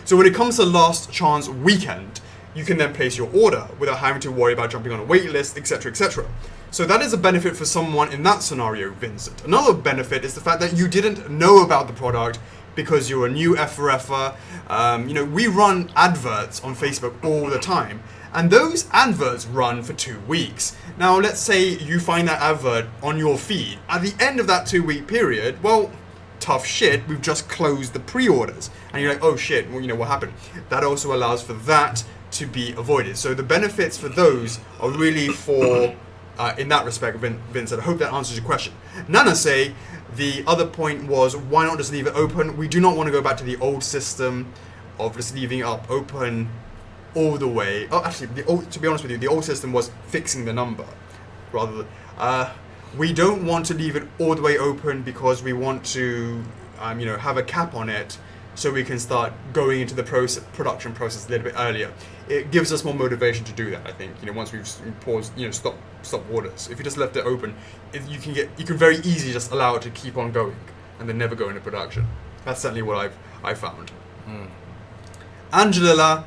So when it comes to last chance weekend, you can then place your order without having to worry about jumping on a wait list, etc., etc. So that is a benefit for someone in that scenario, Vincent. Another benefit is the fact that you didn't know about the product because you're a new F4Fer. We run adverts on Facebook all the time, and those adverts run for 2 weeks. Now, let's say you find that advert on your feed. At the end of that 2-week period, well, tough shit, we've just closed the pre-orders. And you're like, oh shit, well, what happened? That also allows for that to be avoided. So the benefits for those are really for, in that respect, Vincent. I hope that answers your question. Nana say, the other point was, why not just leave it open? We do not want to go back to the old system of just leaving it up open all the way. Oh, actually, to be honest with you, the old system was fixing the number, rather than, we don't want to leave it all the way open because we want to, have a cap on it so we can start going into the production process a little bit earlier. It gives us more motivation to do that, I think. Once we've paused, stop orders. If you just left it open, you can very easily just allow it to keep on going and then never go into production. That's certainly what I've found. Angela,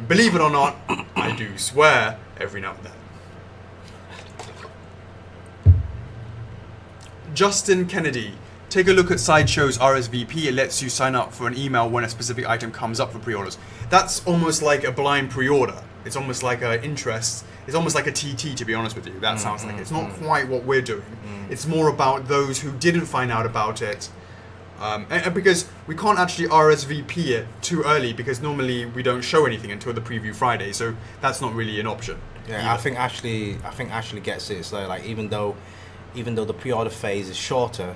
believe it or not, I do swear every now and then. Justin Kennedy, take a look at Sideshow's RSVP. It lets you sign up for an email when a specific item comes up for pre-orders. That's almost like a blind pre-order. It's almost like an interest. It's almost like a TT, to be honest with you. That sounds like it. It's not quite what we're doing. It's more about those who didn't find out about it. And because we can't actually RSVP it too early, because normally we don't show anything until the preview Friday, so that's not really an option. Yeah, either. I think Ashley gets it. So like even though the pre-order phase is shorter,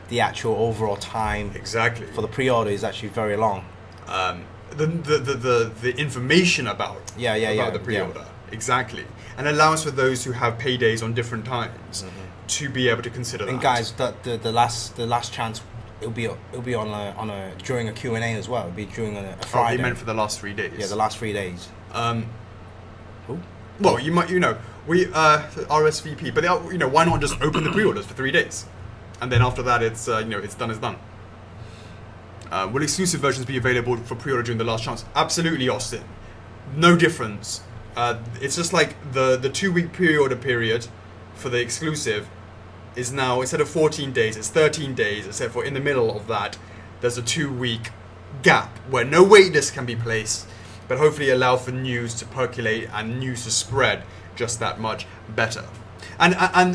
the actual overall time for the pre-order is actually very long. The information about the pre-order exactly, and allows for those who have paydays on different times to be able to consider that. And guys, the last chance it'll be on a during a Q&A as well. It'll be during a Friday. You meant for the last 3 days? Yeah, the last 3 days. Well, we RSVP, but why not just open the pre-orders for 3 days, and then after that it's it's done as done. Will exclusive versions be available for pre-order during the last chance? Absolutely, Austin. No difference. It's just like the 2-week pre-order period for the exclusive is now, instead of 14 days, it's 13 days, except for in the middle of that, there's a 2-week gap where no waitlist can be placed, but hopefully allow for news to percolate and news to spread just that much better. And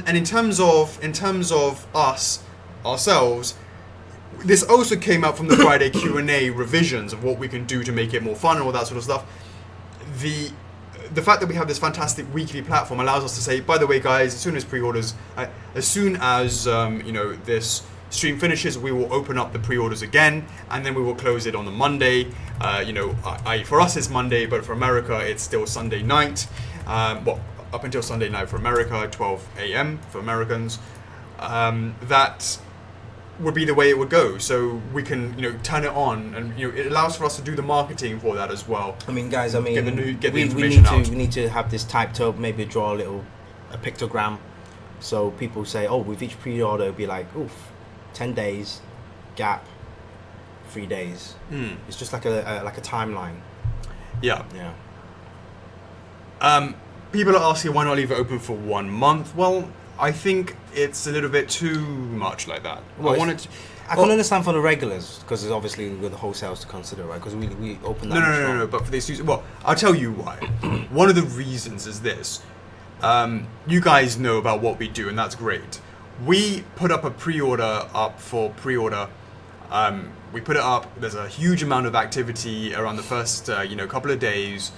in terms of us ourselves, this also came out from the Friday Q&A revisions of what we can do to make it more fun and all that sort of stuff. The fact that we have this fantastic weekly platform allows us to say, by the way, guys, as soon as this stream finishes, we will open up the pre-orders again, and then we will close it on the Monday. For us it's Monday, but for America it's still Sunday night. Up until Sunday night for America, 12 a.m. for Americans. That would be the way it would go. So we can, turn it on, and it allows for us to do the marketing for that as well. I mean, guys, get the information out. We need to have this typed up. Maybe draw a pictogram, so people say, oh, with each pre-order, it'll be like, oof, 10 days, gap, 3 days. It's just like a timeline. Yeah. Yeah. People are asking why not leave it open for 1 month. Well, I think it's a little bit too much like that. Well, I can understand for the regulars, because it's obviously with the wholesales to consider, right? Because we open that. No. But for the exclusive, well, I'll tell you why. One of the reasons is this. You guys know about what we do, and that's great. We put up a pre-order up for pre-order. We put it up. There's a huge amount of activity around the first, couple of days.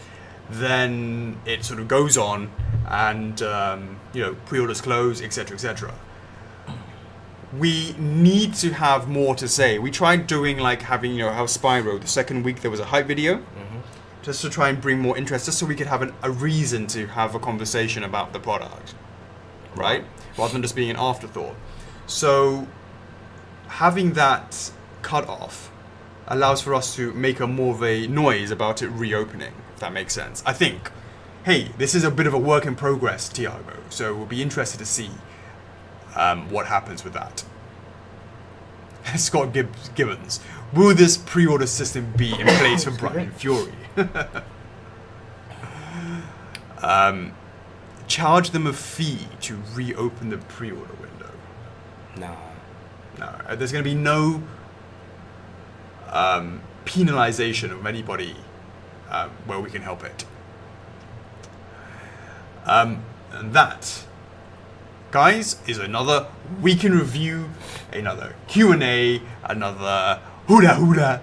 Then it sort of goes on, and pre-orders close, etc., etc. We need to have more to say. We tried doing having how Spyro, the second week there was a hype video, just to try and bring more interest, just so we could have a reason to have a conversation about the product. right? Rather than just being an afterthought. So having that cut off allows for us to make a more of a noise about it reopening, if that makes sense. I think, hey, this is a bit of a work in progress, Tiago, so we'll be interested to see what happens with that. Scott Gibbons, will this pre-order system be in place for Brian Fury? Charge them a fee to reopen the pre-order window. No, there's going to be no penalization of anybody where we can help it. And that, guys, is another week in review, another Q&A, another hooda,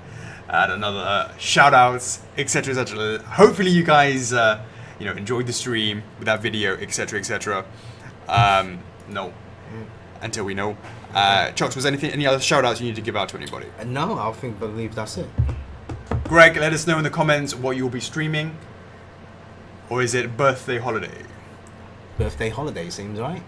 and another shout-outs, etc., etc. Hopefully you guys enjoyed the stream with that video, etc., etc. No, until we know. Chocks, was any other shout-outs you need to give out to anybody? No, believe that's it. Greg, let us know in the comments what you'll be streaming. Or is it birthday holiday? Birthday holiday seems right.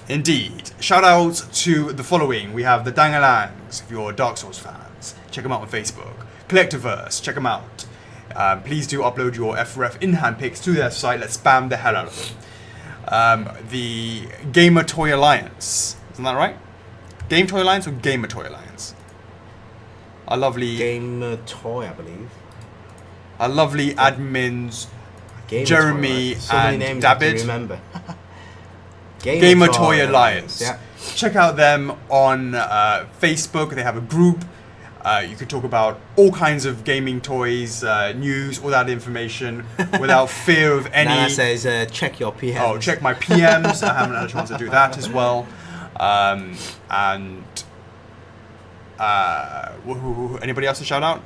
Indeed. Shout out to the following. We have the Dangalangs, if you're Dark Souls fans. Check them out on Facebook. Collectorverse, check them out. Please do upload your F4F in-hand pics to their site. Let's spam the hell out of them. The Gamer Toy Alliance. Isn't that right? Game Toy Alliance or Gamer Toy Alliance? Our lovely... Gamer Toy, I believe. Our lovely admins, Gamer Jeremy Toy, so many and names I David. Remember. Gamer Toy Alliance. Yeah. Check out them on Facebook. They have a group. You can talk about all kinds of gaming toys, news, all that information without fear of any... Nana says, check your PMs. Oh, check my PMs. I haven't had a chance to do that as well. Anybody else to shout out?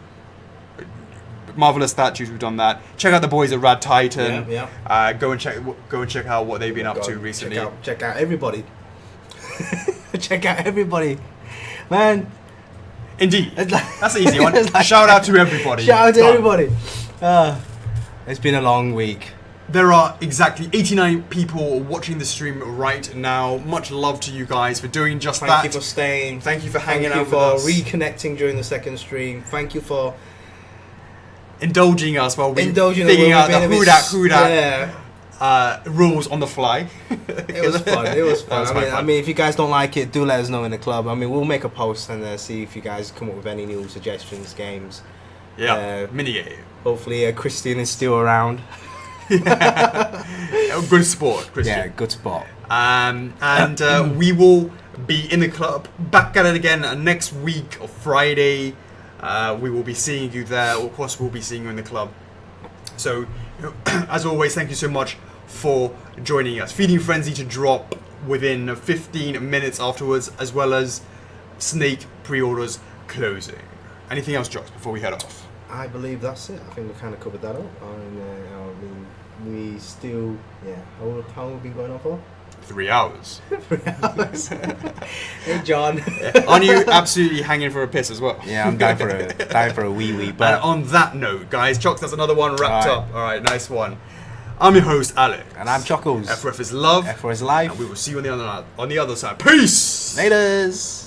Marvelous Statues, we've done that. Check out the boys at Rad Titan. Yeah. Go and check out what they've been up to recently. Check out everybody. Check out everybody, man. Indeed, that's an easy one. Shout out to everybody. Shout out to everybody. It's been a long week. There are exactly 89 people watching the stream right now. Much love to you guys for doing just that. Thank you for staying. Thank you for hanging out with us. us. Thank you for reconnecting during the second stream. Thank you for indulging us while we figuring out the who dat rules on the fly. It was fun. It was fun. I mean, if you guys don't like it, do let us know in the club. I mean, we'll make a post and see if you guys come up with any new suggestions, games. Yeah, mini game. Hopefully, Christian is still around. Good sport, Christian. Yeah, good sport. And we will be in the club back at it again next week or Friday. We will be seeing you there. Of course, we'll be seeing you in the club. So, as always, thank you so much for joining us. Feeding Frenzy to drop within 15 minutes afterwards, as well as Snake pre-orders closing. Anything else, Josh, before we head off? I believe that's it. I think we kind of covered that up. We still, how long have we been going on for? 3 hours. 3 hours. Hey, John. Aren't you absolutely hanging for a piss as well? Yeah, I'm dying for a wee. But and on that note, guys, Chocks, that's another one wrapped up. All right, nice one. I'm your host, Alex. And I'm Chockles. F4F is love. F4F is life. And we will see you on the other side. Peace! Laters.